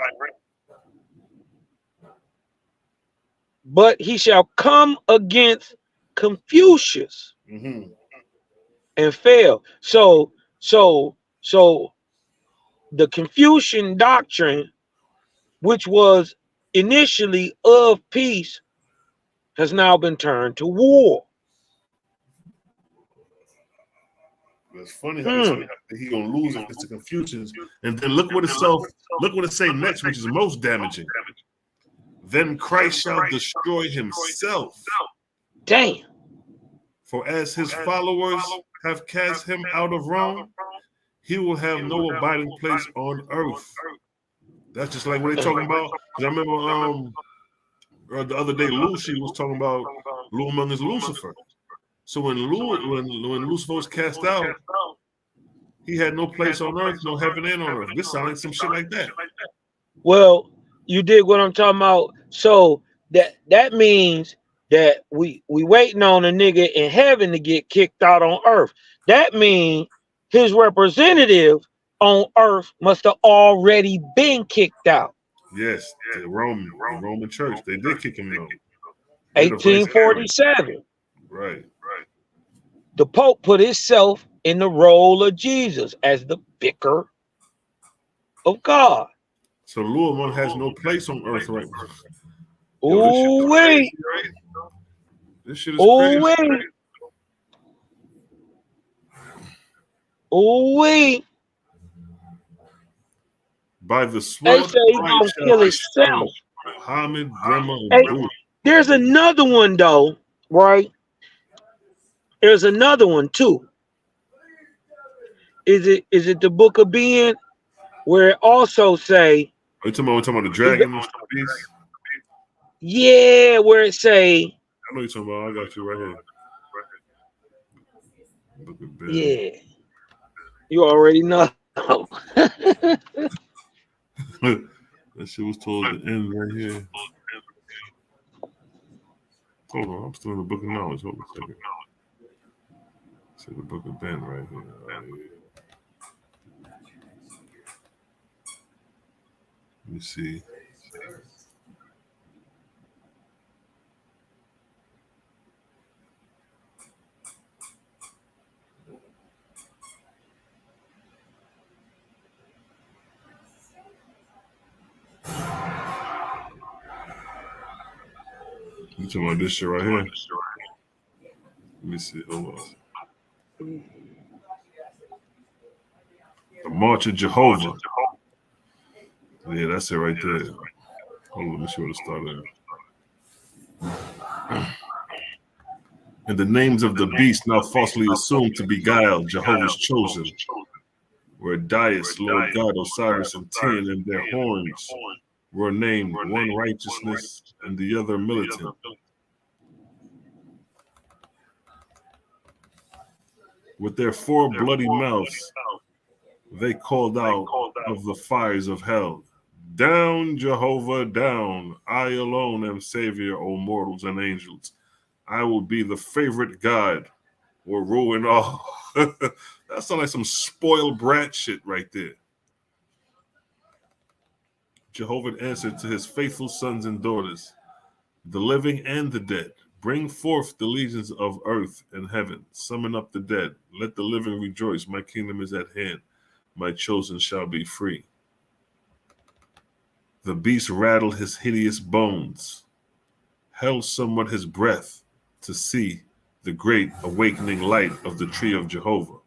But he shall come against Confucius and fail. So the Confucian doctrine, which was initially of peace, has now been turned to war. It's funny how he gonna lose it to Confucians, and then look what it say next, which is most damaging. Then Christ shall destroy himself. Damn. For as his followers have cast him out of Rome, he will have no abiding place on earth. That's just like what they're talking about. I remember the other day Lucy was talking about Lou among is Lucifer. So when Lucifer was cast out, he had no place on earth, no heaven and on earth. This sounds like some shit like that. Well, you dig what I'm talking about? So that means that we waiting on a nigga in heaven to get kicked out on earth. That means his representative on earth must have already been kicked out. Yes, the Roman Church, they did kick him out. 1847. Right. The Pope put himself in the role of Jesus as the vicar of God. So Louisville has no place on earth right now. Ooh wait. This shit is crazy. Wait. Ooh wait. By the sword, they say he's gonna kill himself. Muhammad, Brahma, and Buddha. There's another one though, right? There's another one too. Is it the Book of Being, where it also say? Are you talking about the dragon and beast? Yeah, where it say? I know you're talking about. I got you right here. Book of Being. Yeah, you already know. That shit was towards the end right here. Hold on, I'm still in the Book of Knowledge. Hold on a second. See the Book of Ben right here. Let me see. You talking about this shit right here? Let me see. Hold on. The March of Jehovah. Yeah, that's it right there. Hold on, let me see where to start at. And the names of the beast now falsely assumed to beguile Jehovah's chosen were Dias, Lord God, Osiris, and Tin, and their horns were named, one righteousness and the other militant. With their four bloody mouths, they called out of the fires of hell, "Down, Jehovah, down! I alone am Savior, O mortals and angels. I will be the favorite God will ruin all. That sounds like some spoiled brat shit right there. Jehovah answered to his faithful sons and daughters, the living and the dead. Bring forth the legions of earth and heaven. Summon up the dead. Let the living rejoice. My kingdom is at hand. My chosen shall be free. The beast rattled his hideous bones, held somewhat his breath to see the great awakening light of the tree of Jehovah.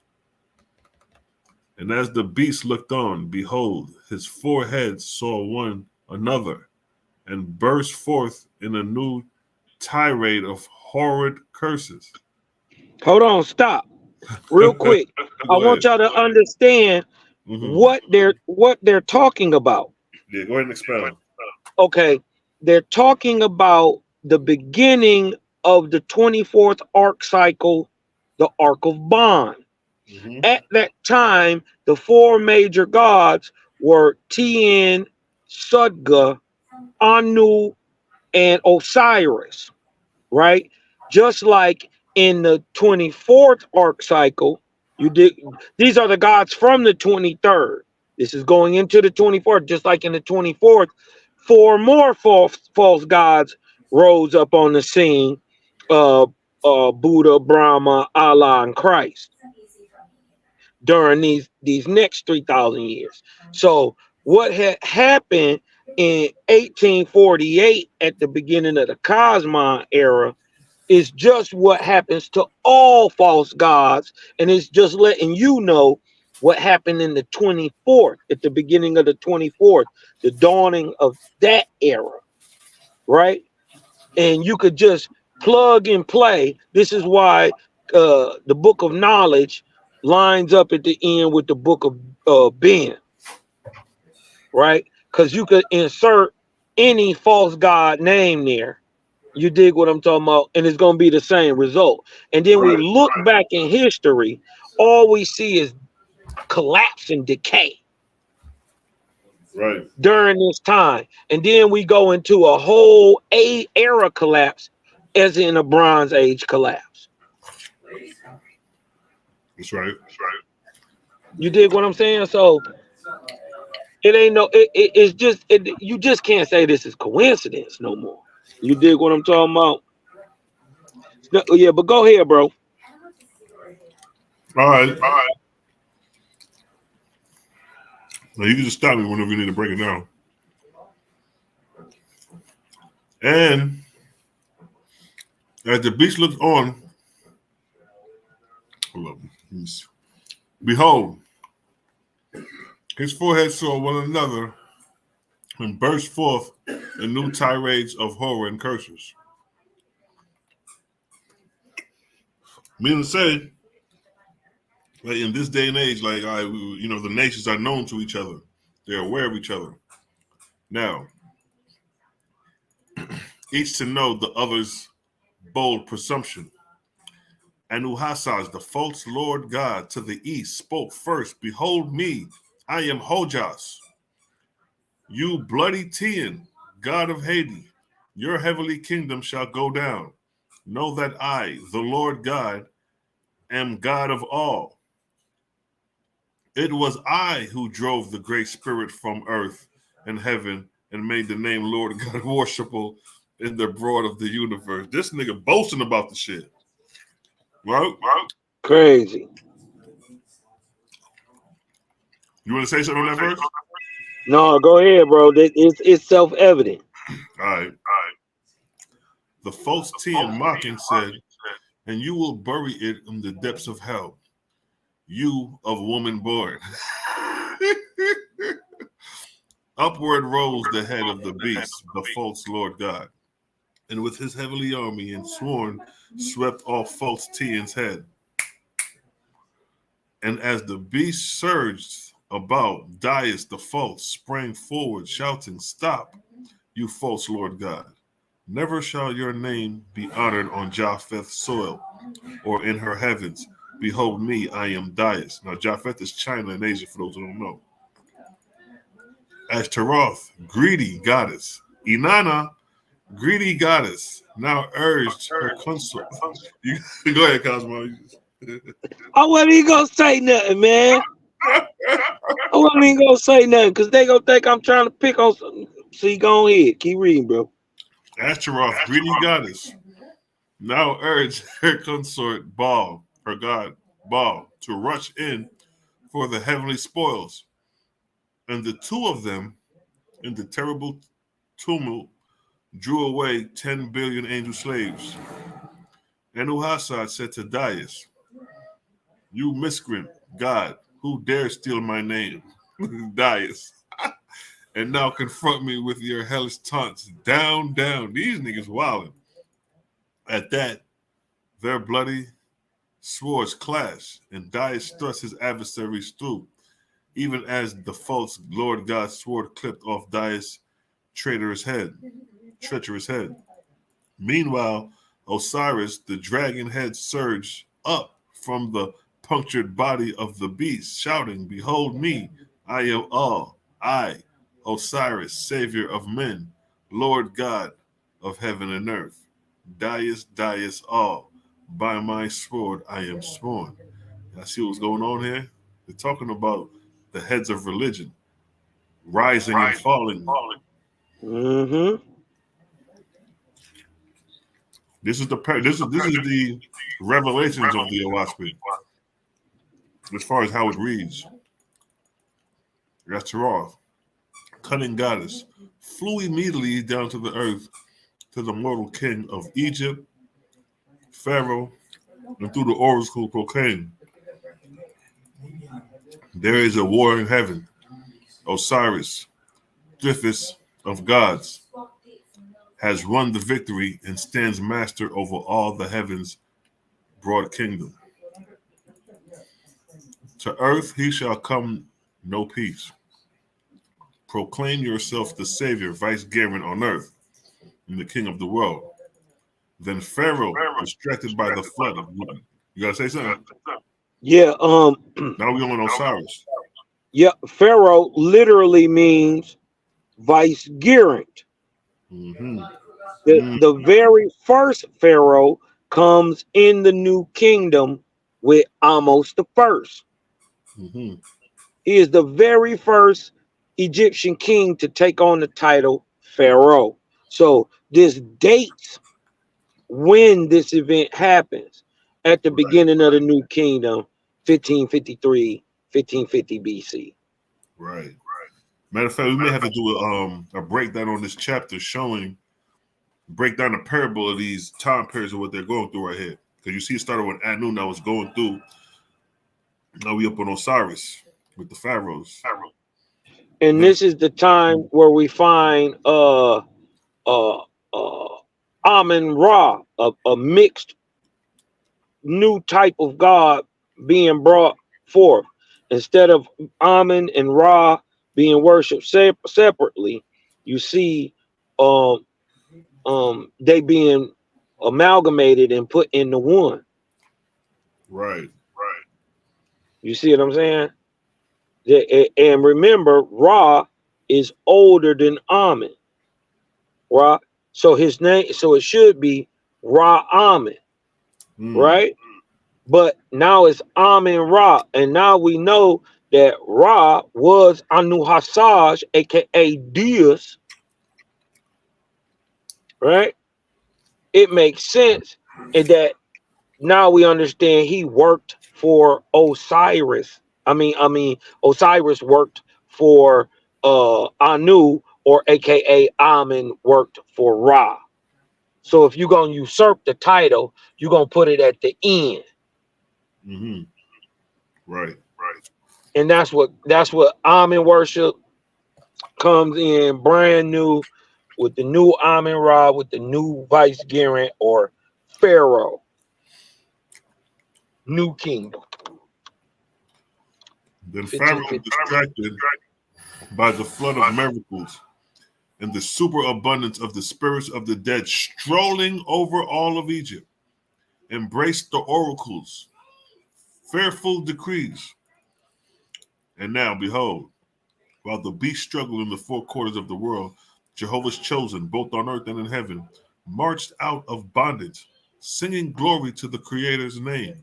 And as the beast looked on, behold, his forehead saw one another and burst forth in a new tirade of horrid curses. Hold on, stop. Real quick. I want y'all to understand what they're talking about. Yeah, go ahead and expound. Okay. They're talking about the beginning of the 24th arc cycle, the Ark of Bond. At that time, the four major gods were Tien, Sudga, Anu, and Osiris, right? Just like in the 24th arc cycle, these are the gods from the 23rd. This is going into the 24th, just like in the 24th, four more false gods rose up on the scene: Buddha, Brahma, Allah, and Christ during these next 3,000 years. So what had happened in 1848 at the beginning of the Cosmogony era is just what happens to all false gods, and it's just letting you know what happened in the 24th, at the beginning of the 24th, the dawning of that era, right? And you could just plug and play. This is why the book of knowledge lines up at the end with the book of Ben, right? Because you could insert any false god name there. You dig what I'm talking about? And it's going to be the same result. And then we look back in history, all we see is collapse and decay during this time. And then we go into a whole era collapse, as in a Bronze Age collapse. That's right. You dig what I'm saying? So it ain't no, it's just, you just can't say this is coincidence no more. You dig what I'm talking about? Yeah, but go ahead, bro. All right. Now you can just stop me whenever you need to break it down. And as the beast looked on, behold, his forehead saw one another and burst forth in new tirades of horror and curses. Meaning to say, like in this day and age, like the nations are known to each other; they're aware of each other. Now, each to know the other's bold presumption. And Uhasaz, the false Lord God to the east, spoke first. Behold me, I am Hojas. You bloody Tien, God of Hades, your heavenly kingdom shall go down. Know that I, the Lord God, am God of all. It was I who drove the great spirit from earth and heaven and made the name Lord God worshipable in the broad of the universe. This nigga boasting about the shit. Right? Crazy. You want to say something on that verse? No, go ahead, bro. It's self-evident. All right. The false Tien mocking said, and you will bury it in the depths of hell, you of woman born. Upward rose the head of the beast, the false Lord God, and with his heavenly army and sworn swept off false Tien's head. And as the beast surged about, Dias the false sprang forward, shouting, "Stop, you false Lord God. Never shall your name be honored on Japheth's soil or in her heavens. Behold me, I am Dias." Now, Japheth is China and Asia, for those who don't know. As Taroth, greedy goddess, Inanna, greedy goddess, now urged her consort. Go ahead, Cosmo. I wasn't even gonna say nothing, man. I wasn't even gonna say nothing because they gonna think I'm trying to pick on something. See, go ahead, keep reading, bro. Astaroth, greedy goddess, now urged her consort Baal, her god Baal, to rush in for the heavenly spoils. And the two of them, in the terrible tumult, drew away 10 billion angel slaves. And Uhasad said to Darius, "You miscreant God, who dares steal my name?" Darius. "And now confront me with your hellish taunts. Down, down." These niggas wildin'. At that, their bloody swords clashed, and Darius thrust his adversaries through, even as the false Lord God's sword clipped off Darius' treacherous head. Meanwhile, Osiris, the dragon head, surged up from the punctured body of the beast, shouting, "Behold me, I am all, I, Osiris, savior of men, Lord God of heaven and earth. Darius, Darius all, by my sword I am sworn." I see what's going on here? They're talking about the heads of religion rising and falling. Mm-hmm. This is the revelations of the Owaspin, as far as how it reads. Astaroth, cunning goddess, flew immediately down to the earth to the mortal king of Egypt, Pharaoh, and through the oracle proclaimed, "There is a war in heaven. Osiris, swiftest of gods, has won the victory and stands master over all the heavens' broad kingdom. To earth he shall come no peace. Proclaim yourself the savior, vicegerent on earth, and the king of the world." Then Pharaoh, distracted by the flood of blood. You gotta say something? Yeah. Now we on Osiris. Yeah. Pharaoh literally means vicegerent. Mm-hmm. The very first Pharaoh comes in the new kingdom with Amos the first. Mm-hmm. He is the very first Egyptian king to take on the title Pharaoh. So this dates when this event happens at the beginning of the new kingdom, 1553, 1550 BC. Right. Matter of fact, we may have to do a breakdown on this chapter break down the parable of these time periods of what they're going through right here. Because you see it started with Anu, now it's going through. Now we up on Osiris with the pharaohs. And this is the time where we find Amun Ra, a mixed new type of god being brought forth. Instead of Amun and Ra being worshipped separately, you see they being amalgamated and put into one. Right. You see what I'm saying? And remember, Ra is older than Amun. Ra, so his name, so it should be Ra Amun, right? But now it's Amun Ra, and now we know that Ra was Anu Hasaj, aka Deus, right? It makes sense in that now we understand he worked for Osiris. Osiris worked for Anu, or aka Amun worked for Ra. So if you're gonna usurp the title, you're gonna put it at the end. Mm-hmm. Right. And that's what Amun worship comes in brand new with the new Amun Ra, with the new vicegerent or pharaoh, new kingdom. Then Pharaoh, distracted by the flood of miracles and the superabundance of the spirits of the dead strolling over all of Egypt, embraced the oracles, fearful decrees. And now, behold, while the beast struggled in the four quarters of the world, Jehovah's chosen, both on earth and in heaven, marched out of bondage, singing glory to the Creator's name.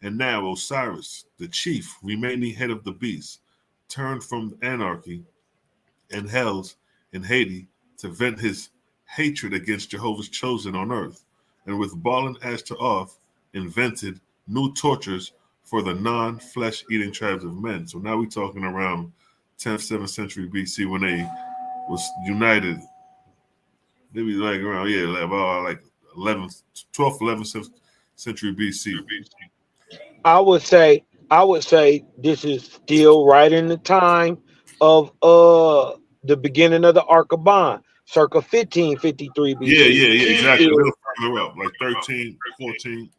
And now Osiris, the chief remaining head of the beast, turned from anarchy and hells in Hades to vent his hatred against Jehovah's chosen on earth, and with Baal and Ashtaroth invented new tortures for the non-flesh eating tribes of men. So now we're talking around 10th, 7th century BC when they was united. Maybe like around, like 11th, 12th, 11th century BC. I would say this is still right in the time of the beginning of the Ark of Bond, circa 1553 BC. Yeah, exactly. A little further up, like 13, 14.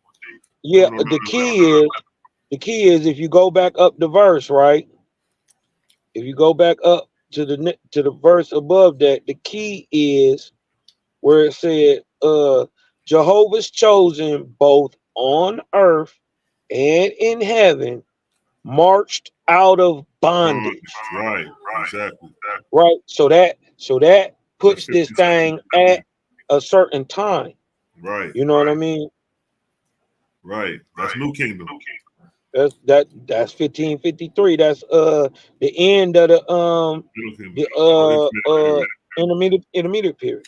Yeah, the key is if you go back up the verse, right? If you go back up to the verse above that, the key is where it said, Jehovah's chosen both on earth and in heaven marched out of bondage. Right, exactly. Right. So that puts this thing at a certain time. Right. You know what I mean? Right. That's New Kingdom. That's 1553. That's the end of the intermediate period.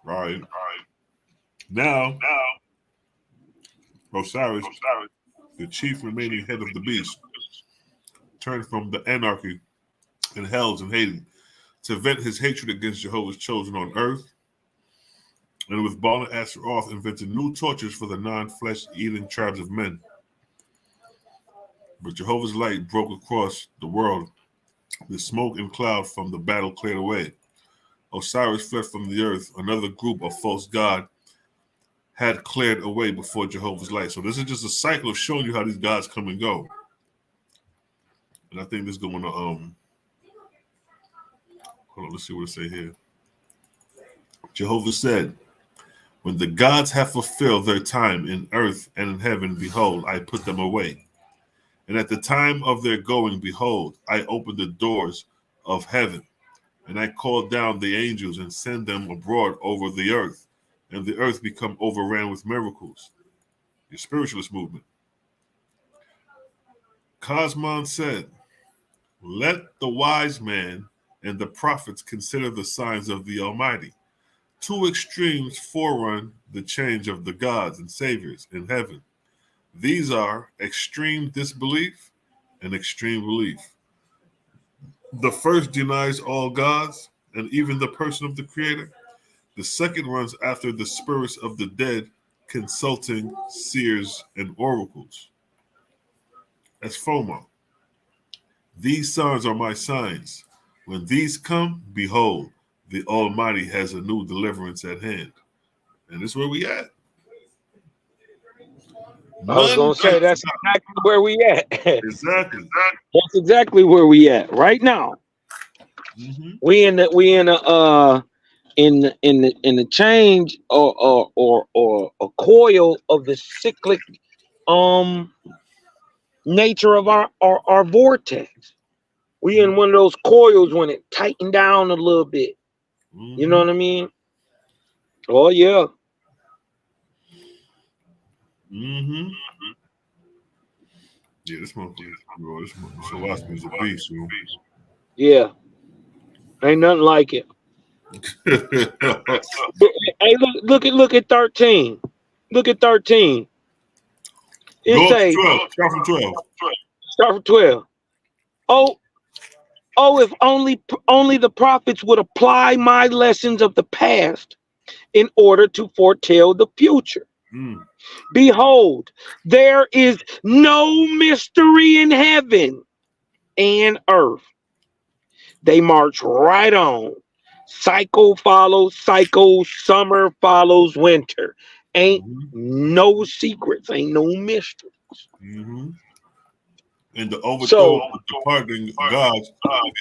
Right. Now Osiris, the chief remaining head of the beast, turned from the anarchy and hells in Hades to vent his hatred against Jehovah's chosen on earth, and with Baal and Ashtaroth invented new tortures for the non-flesh eating tribes of men. But Jehovah's light broke across the world. The smoke and cloud from the battle cleared away. Osiris fled from the earth. Another group of false god had cleared away before Jehovah's light. So this is just a cycle of showing you how these gods come and go. And I think this is going to hold on, let's see what it say here. Jehovah said, when the gods have fulfilled their time in earth and in heaven, behold, I put them away. And at the time of their going, behold, I opened the doors of heaven, and I called down the angels and send them abroad over the earth, and the earth become overran with miracles. The spiritualist movement. Cosmon said, let the wise man and the prophets consider the signs of the Almighty. Two extremes forerun the change of the gods and saviors in heaven. These are extreme disbelief and extreme belief. The first denies all gods and even the person of the Creator. The second runs after the spirits of the dead, consulting seers and oracles. That's FOMO. These signs are my signs. When these come, behold, the Almighty has a new deliverance at hand. And this is where we at. I was going to say that's exactly where we at. Exactly. That's exactly where we at right now. Mm-hmm. We in the change or a coil of the cyclic nature of our vortex. We in one of those coils when it tightened down a little bit. Mm-hmm. You know what I mean? Oh yeah. Mm-hmm. Yeah, this motherfucker, bro. This philosophy is a beast, bro. Yeah. Ain't nothing like it. Hey, look at 13. Look at 13. It say 12. Start from 12. Start from 12. Oh, if only the prophets would apply my lessons of the past in order to foretell the future. Behold, there is no mystery in heaven and earth. They march right on. Cycle follows cycle, summer follows winter. Ain't no secrets, ain't no mysteries. Mm-hmm. And the overthrow of the departing gods,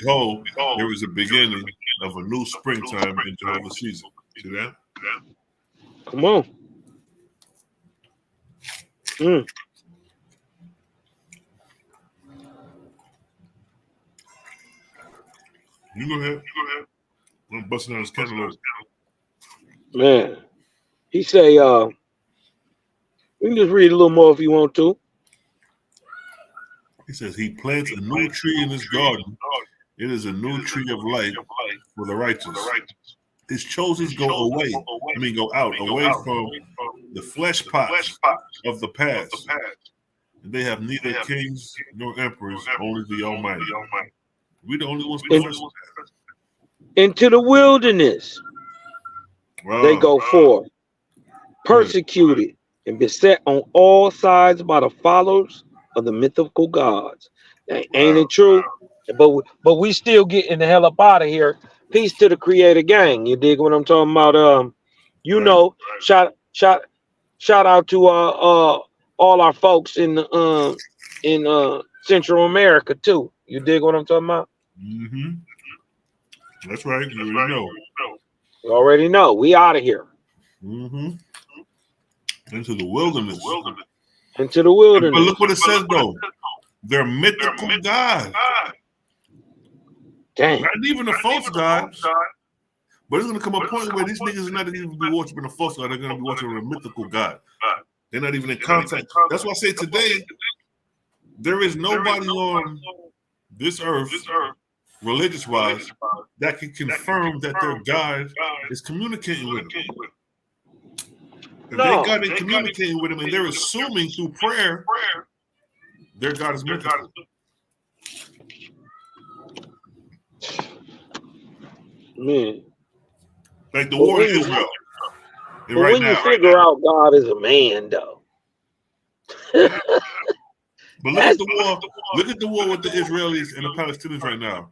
behold, there is a beginning of a new springtime in Jehovah's season. See that? Come on. You go ahead. I'm busting out his cantaloupe. Man, he say, You can just read a little more if you want to. He says he plants a new tree in his garden. It is a new tree of light for the righteous. His chosen go out away from the flesh pots of the past. And they have neither kings nor emperors, only the Almighty. We the only ones. Into the wilderness they go forth, persecuted and beset on all sides by the followers of the mythical gods. Ain't it true? But we still getting the hell up out of here. Peace to the Creator gang. You dig what I'm talking about? You know, shout out to all our folks in Central America too. You dig what I'm talking about? Mm-hmm. That's right. You already know. You already know. We out of here. Mm-hmm. Into the wilderness. Into the wilderness. But look what it says though. They're mythical gods. Dang. Not even a false god. But it's gonna come a point where these niggas are not even be worshiping a false god. They're gonna be worshiping a mythical god. They're not even in contact. That's why I say today, there is nobody on this earth, religious-wise, that can confirm that their God is communicating with them. If they God ain't communicating with them and they're assuming through prayer, their God is mythical. Man. Like the war in Israel. But when you figure out God is a man, though. But look at the war. Look at the war with the Israelis and the Palestinians right now.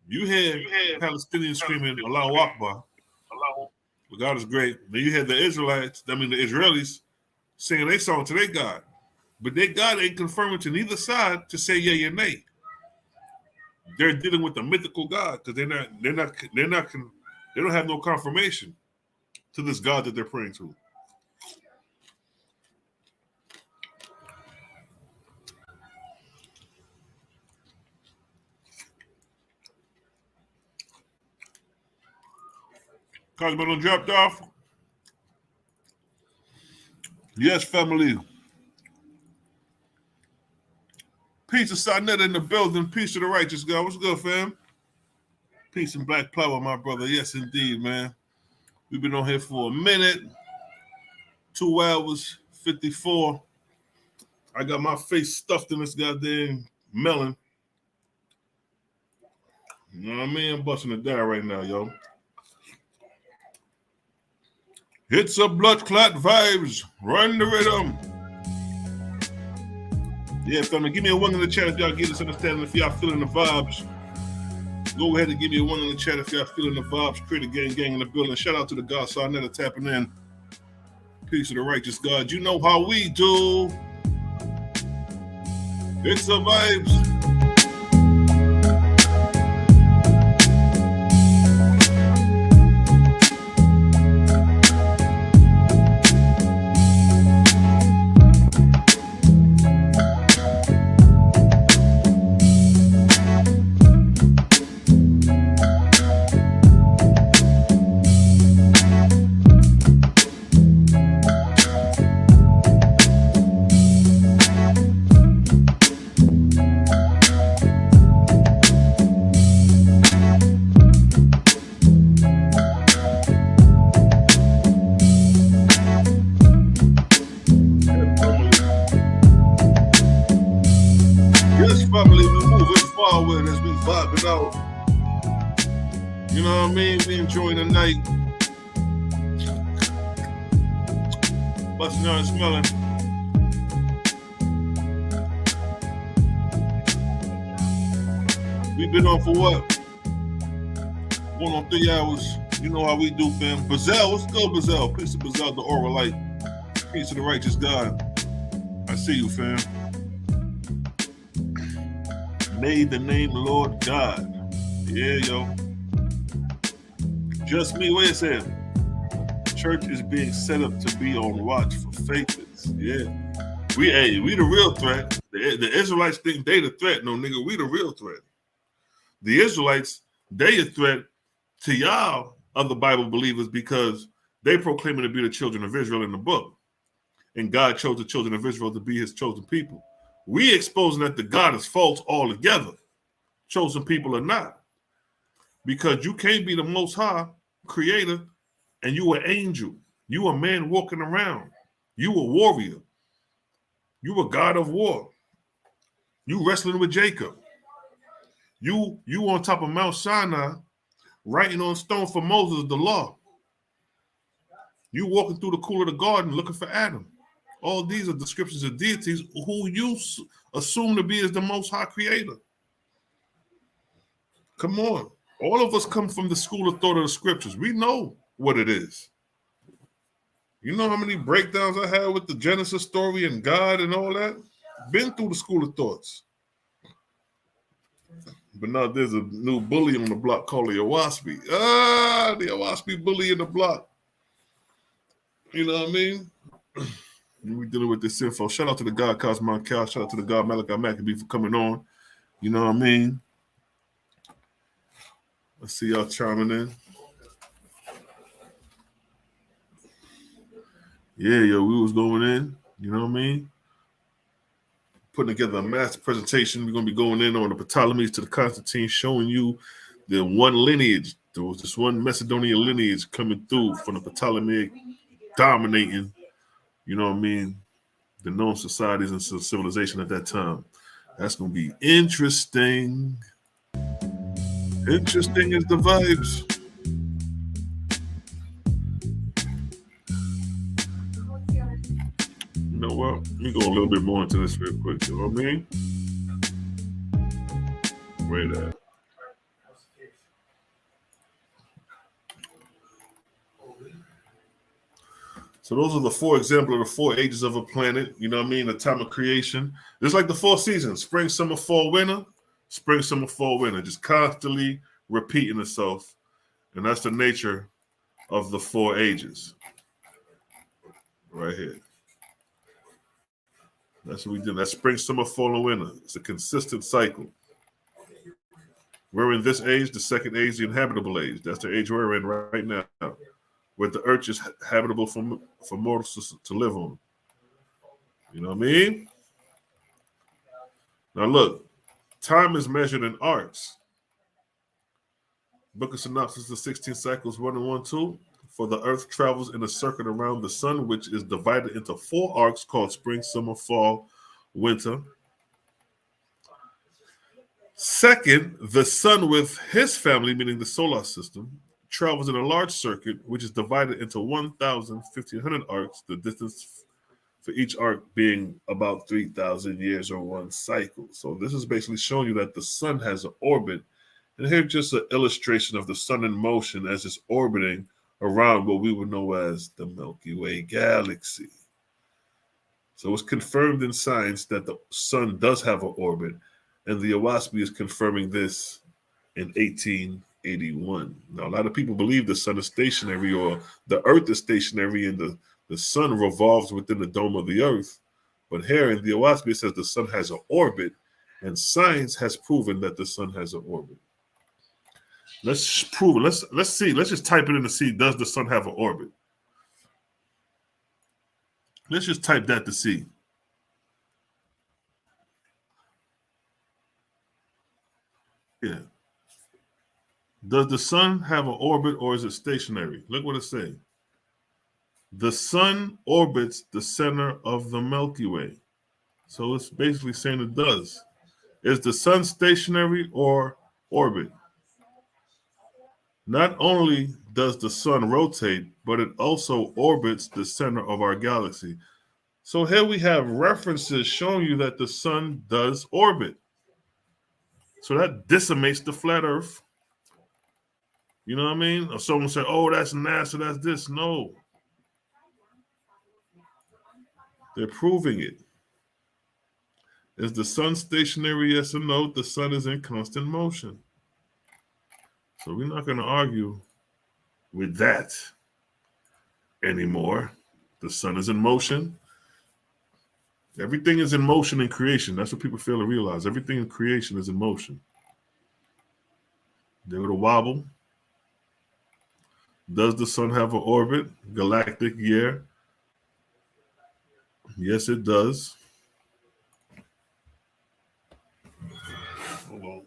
You had Palestinians screaming Allahu Akbar. But God is great. Then you had the Israelis singing their song to their God. But their God ain't confirming to neither side to say yay or nay. They're dealing with the mythical God because they don't have no confirmation to this God that they're praying to. Cosmo dropped off. Yes, family. Peace to Sonetta in the building. Peace to the righteous God. What's good, fam? Peace and black power, my brother. Yes, indeed, man. We've been on here for a minute. 2 hours, 54. I got my face stuffed in this goddamn melon. You know what I mean? I'm busting it down right now, yo. It's a blood clot vibes. Run the rhythm. Yeah, family, give me a 1 in the chat if y'all get this understanding. If y'all feeling the vibes, go ahead and give me a 1 in the chat if y'all feeling the vibes. Create a gang in the building. Shout out to the God Sarnetta tapping in. Peace to the righteous God. You know how we do. It's a vibes. You know what I mean? We enjoying the night. Busting out and smelling. We've been on for what? 1 on 3 hours. You know how we do, fam. Bazell, what's good, Bazell? Peace to Bazell, the aura light. Peace to the righteous God. I see you, fam. Made the name Lord God. Yeah, yo. Just me. Wait a second. Church is being set up to be on watch for fakers. Yeah. We the real threat. The Israelites think they the threat. No, nigga, we the real threat. The Israelites, they a threat to y'all, other Bible believers, because they proclaiming to be the children of Israel in the book. and God chose the children of Israel to be his chosen people. We exposing that the God is false altogether, chosen people or not. Because you can't be the most high creator and you an angel. You a man walking around. You a warrior. You a God of war. You wrestling with Jacob. You on top of Mount Sinai, writing on stone for Moses the law. You walking through the cool of the garden looking for Adam. All these are descriptions of deities who you assume to be as the most high creator. Come on. All of us come from the school of thought of the scriptures. We know what it is. You know how many breakdowns I had with the Genesis story and God and all that? Been through the school of thoughts. But now there's a new bully on the block called the Owaspi. The Owaspi bully in the block. You know what I mean? We dealing with this info. Shout out to the God Cosmon Cal. Shout out to the God Malachi Maccabee for coming on. You know what I mean? Let's see y'all chiming in. Yeah, yo, we was going in. You know what I mean? Putting together a master presentation. We're going to be going in on the Ptolemies to the Constantine, showing you the one lineage. There was this one Macedonian lineage coming through from the Ptolemaic, dominating, you know what I mean, the known societies and civilization at that time. That's going to be interesting. Interesting is the vibes. You know what? Let me go a little bit more into this real quick. You know what I mean? Wait a minute. So those are the four examples of the four ages of a planet. You know what I mean? The time of creation. It's like the four seasons: spring, summer, fall, winter. Spring, summer, fall, winter. Just constantly repeating itself. And that's the nature of the four ages. Right here. That's what we do. That's spring, summer, fall, and winter. It's a consistent cycle. We're in this age, the second age, the inhabitable age. That's the age we're in right now, where the earth is habitable for mortals to live on. You know what I mean? Now look, time is measured in arcs. Book of Synopsis, the 16 cycles, 1 and 1, 2. For the earth travels in a circuit around the sun, which is divided into 4 arcs called spring, summer, fall, winter. Second, the sun with his family, meaning the solar system, travels in a large circuit, which is divided into 1,500 arcs, the distance for each arc being about 3,000 years or one cycle. So this is basically showing you that the sun has an orbit. And here's just an illustration of the sun in motion as it's orbiting around what we would know as the Milky Way galaxy. So it's confirmed in science that the sun does have an orbit, and the Owaspi is confirming this in 1881. Now, a lot of people believe the sun is stationary or the earth is stationary and the sun revolves within the dome of the earth. But here in the Owaspi, it says the sun has an orbit, and science has proven that the sun has an orbit. Let's prove it. Let's see. Let's just type it in to see, does the sun have an orbit? Let's just type that to see. Yeah. Does the sun have an orbit or is it stationary? Look what it's saying. The sun orbits the center of the Milky Way. So it's basically saying it does. Is the sun stationary or orbit? Not only does the sun rotate, but it also orbits the center of our galaxy. So here we have references showing you that the sun does orbit. So that decimates the flat earth. You know what I mean? Or someone said, oh, that's NASA, that's this. No. They're proving it. Is the sun stationary? Yes or no? The sun is in constant motion. So we're not going to argue with that anymore. The sun is in motion. Everything is in motion in creation. That's what people fail to realize. Everything in creation is in motion. They would wobble. Does the sun have an orbit? Galactic, yeah. Yes, it does. Hold on.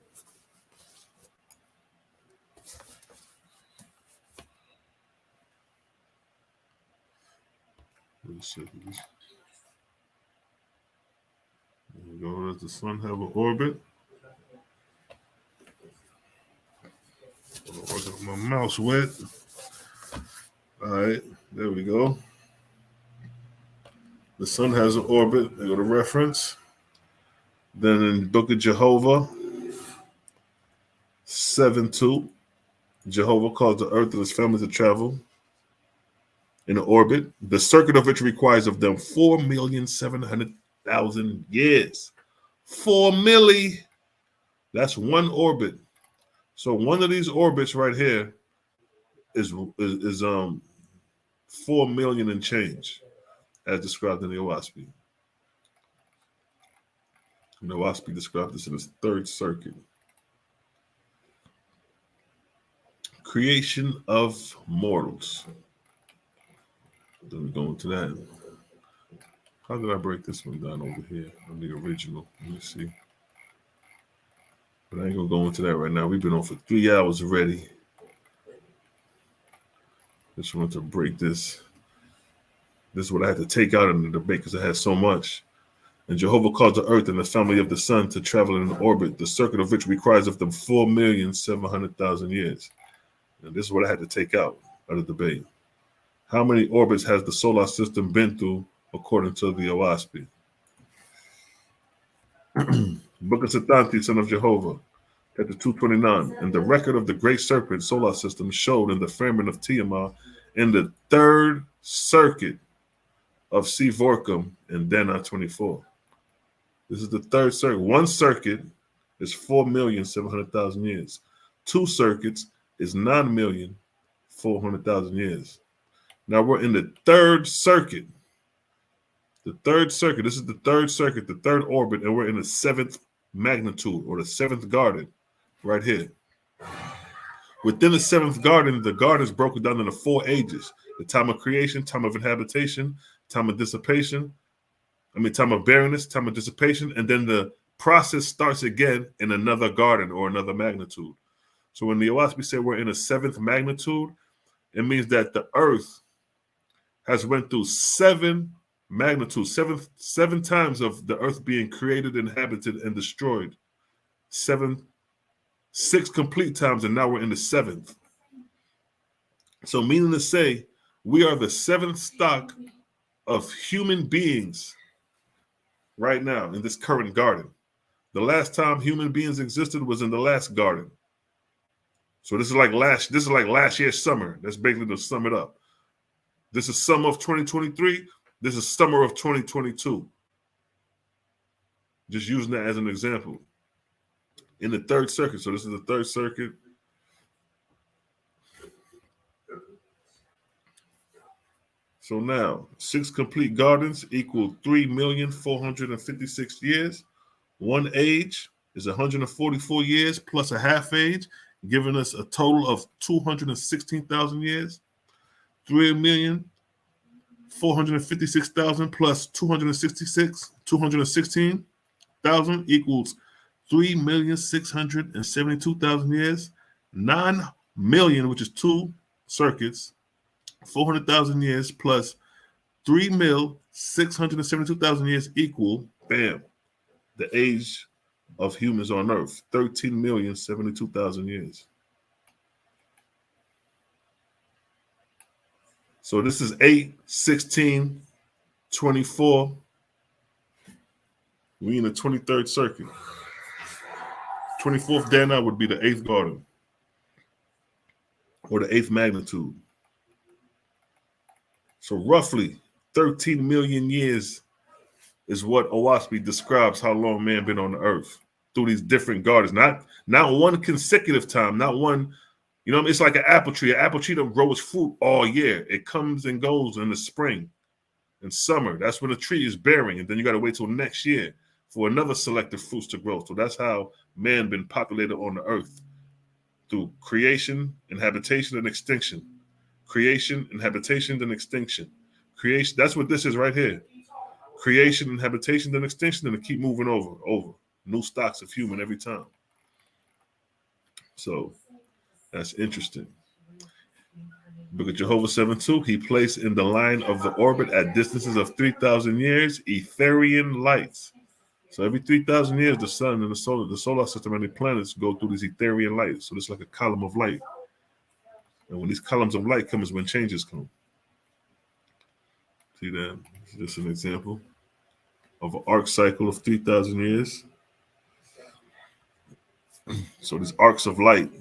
Wait a second. There we go. Does the sun have an orbit? Hold on, my mouse wet. All right, there we go. The sun has an orbit. They go to reference. Then in Book of Jehovah, 7:2, Jehovah caused the earth and its family to travel in an orbit, the circuit of which requires of them 4,700,000 years. 4 milli. That's one orbit. So one of these orbits right here is 4 million and change, as described in the Owaspy. And the Owaspy described this in his third circuit. Creation of mortals. Then we go into that. How did I break this one down over here on the original? Let me see. But I ain't gonna go into that right now. We've been on for 3 hours already. Just wanted to break this. This is what I had to take out in the debate because I had so much. And Jehovah caused the earth and the family of the sun to travel in an orbit, the circuit of which requires of them 4,700,000 years. And this is what I had to take out of the debate. How many orbits has the solar system been through according to the Owaspy? Book of Constantine, son of Jehovah, chapter 229. And the record of the great serpent solar system showed in the firmament of Tiamat in the third circuit of Vorkum in Dana 24. This is the third circuit. One circuit is 4,700,000 years. Two circuits is 9,400,000 years. Now we're in the third circuit. The third circuit. This is the third circuit, the third orbit, and we're in the seventh magnitude or the seventh garden right here. Within the seventh garden, the garden is broken down into 4 ages: the time of creation, time of inhabitation, time of dissipation, time of barrenness, time of dissipation, and then the process starts again in another garden or another magnitude. So when the Owaspy say we're in a seventh magnitude, it means that the earth has went through 7 magnitudes, seven times of the earth being created, inhabited, and destroyed. 6 complete times, and now we're in the 7th. So meaning to say, we are the 7th stock of human beings right now in this current garden. The last time human beings existed was in the last garden. So this is like last year's summer. That's basically to sum it up. This is summer of 2023. This is summer of 2022. Just using that as an example. In the third circuit. So this is the third circuit. So now, 6 complete gardens equal 3,456 years. 1 age is 144 years plus a half age, giving us a total of 216,000 years. 3,456,000 plus 216,000 equals 3,672,000 years. 9 million, which is 2 circuits, 400,000 years plus 3,672,000 years equal, bam, the age of humans on Earth, 13,072,000 years. So this is 8, 16, 24. We in the 23rd circuit. 24th Dana would be the 8th garden or the 8th magnitude. So roughly 13 million years is what Owaspy describes how long man been on the earth through these different gardens. Not one consecutive time, not one, it's like an apple tree. An apple tree don't grow its fruit all year. It comes and goes in the spring and summer. That's when the tree is bearing. And then you got to wait till next year for another selective fruits to grow. So that's how man been populated on the earth through creation, inhabitation, and extinction. Creation, inhabitation, and extinction. Creation, that's what this is right here. creation and habitation, then extinction, and keep moving over. New stocks of human every time. So that's interesting. Book of Jehovah 7:2, he placed in the line of the orbit at distances of 3,000 years Etherian lights. So every 3,000 years, the sun and the solar system and the planets go through these Etherian lights. So it's like a column of light. And when these columns of light come is when changes come. See that? Just an example of an arc cycle of 3,000 years. So these arcs of light.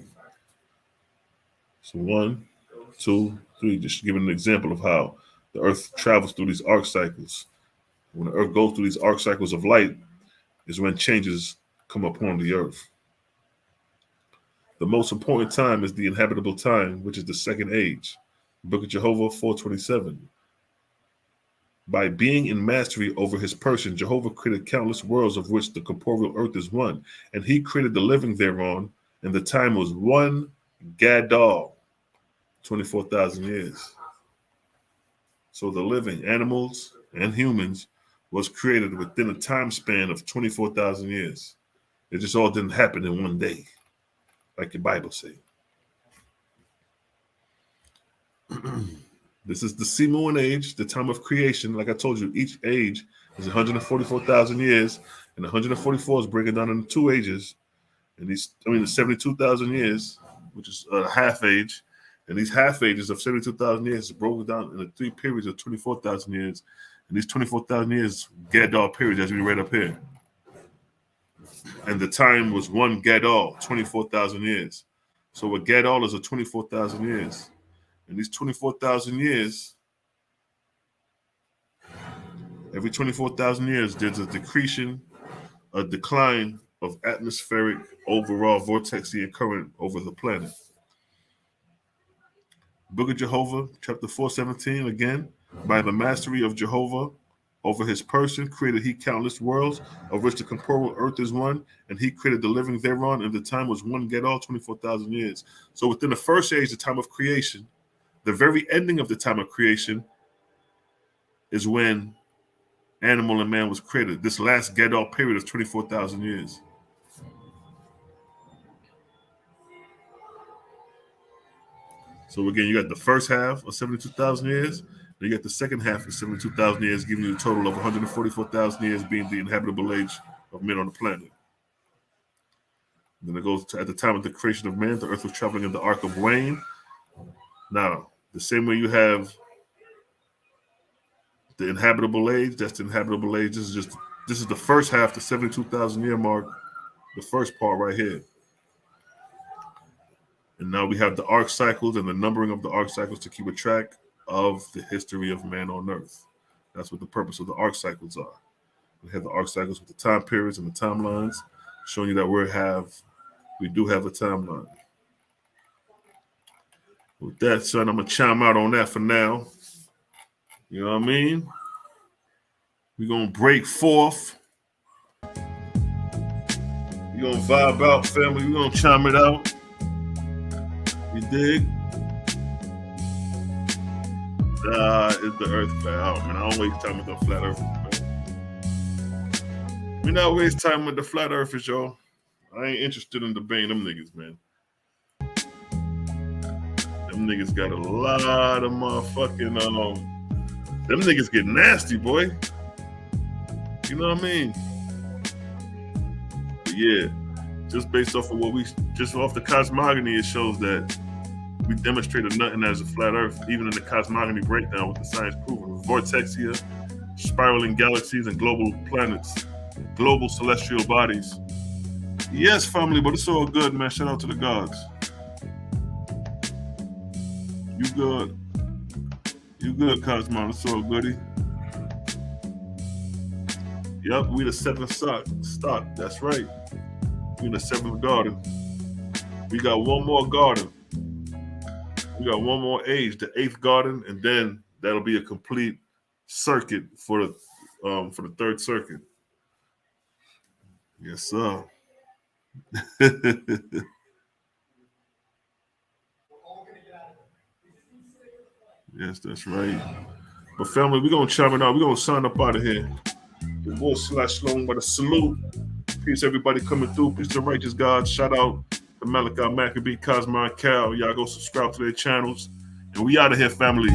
So 1, 2, 3, just giving an example of how the earth travels through these arc cycles. When the earth goes through these arc cycles of light is when changes come upon the earth. The most important time is the inhabitable time, which is the second age. Book of Jehovah 4:27. By being in mastery over his person, Jehovah created countless worlds of which the corporeal earth is one, and he created the living thereon, and the time was one Gadol, 24,000 years. So the living, animals and humans, was created within a time span of 24,000 years. It just all didn't happen in one day, like your Bible says. This is the Simeon age, the time of creation. Like I told you, each age is 144,000 years, and 144 is breaking down into 2 ages. And the 72,000 years, which is a half age, and these half ages of 72,000 years is broken down into 3 periods of 24,000 years. And these 24,000 years, Gadol periods, as we read up here. And the time was 1 Gadol, 24,000 years. So a Gadol is a 24,000 years. And these 24,000 years, every 24,000 years, there's a decline of atmospheric overall vortexian current over the planet. Book of Jehovah, chapter 4:17, again, by the mastery of Jehovah over his person, created he countless worlds, of which the corporeal earth is one, and he created the living thereon, and the time was 1 Gadol, 24,000 years. So within the first age, the time of creation, the very ending of the time of creation is when animal and man was created. This last Gadol period of 24,000 years. So again, you got the first half of 72,000 years, then you got the second half of 72,000 years, giving you a total of 144,000 years being the inhabitable age of men on the planet. Then it goes to, at the time of the creation of man, the earth was traveling in the arc of Wayne. Now, the same way you have the inhabitable age, that's the inhabitable age. This is the first half, the 72,000 year mark, the first part right here. And now we have the arc cycles and the numbering of the arc cycles to keep a track of the history of man on earth. That's what the purpose of the arc cycles are. We have the arc cycles with the time periods and the timelines, showing you that we do have a timeline. With that, son, I'm going to chime out on that for now. You know what I mean? We're going to break forth. We're going to vibe out, family. We're going to chime it out. You dig? It's the earth flat out, man. I don't waste time with the flat earthers, man. We not waste time with the flat earthers, y'all. I ain't interested in debating them niggas, man. Them niggas got a lot of motherfucking, them niggas get nasty, boy. You know what I mean? But yeah, just based off of just off the cosmogony, it shows that we demonstrated nothing as a flat earth, even in the cosmogony breakdown with the science proven. Vortexia, spiraling galaxies, and global planets, global celestial bodies. Yes, family, but it's all good, man. Shout out to the gods. You good. You good, Cosmon. It's all goody. Yep, we the 7th stock. That's right. We the 7th garden. We got one more garden. We got one more age, the 8th garden, and then that'll be a complete circuit for the 3rd circuit. Yes, sir. Yes, that's right. But family, we're gonna chime it out. We're gonna sign up out of here. Your boy Selah Shalom with a salute. Peace, everybody coming through. Peace to righteous God. Shout out to Malachi Maccabee, Cosmo and Cal. Y'all go subscribe to their channels. And we out of here, family.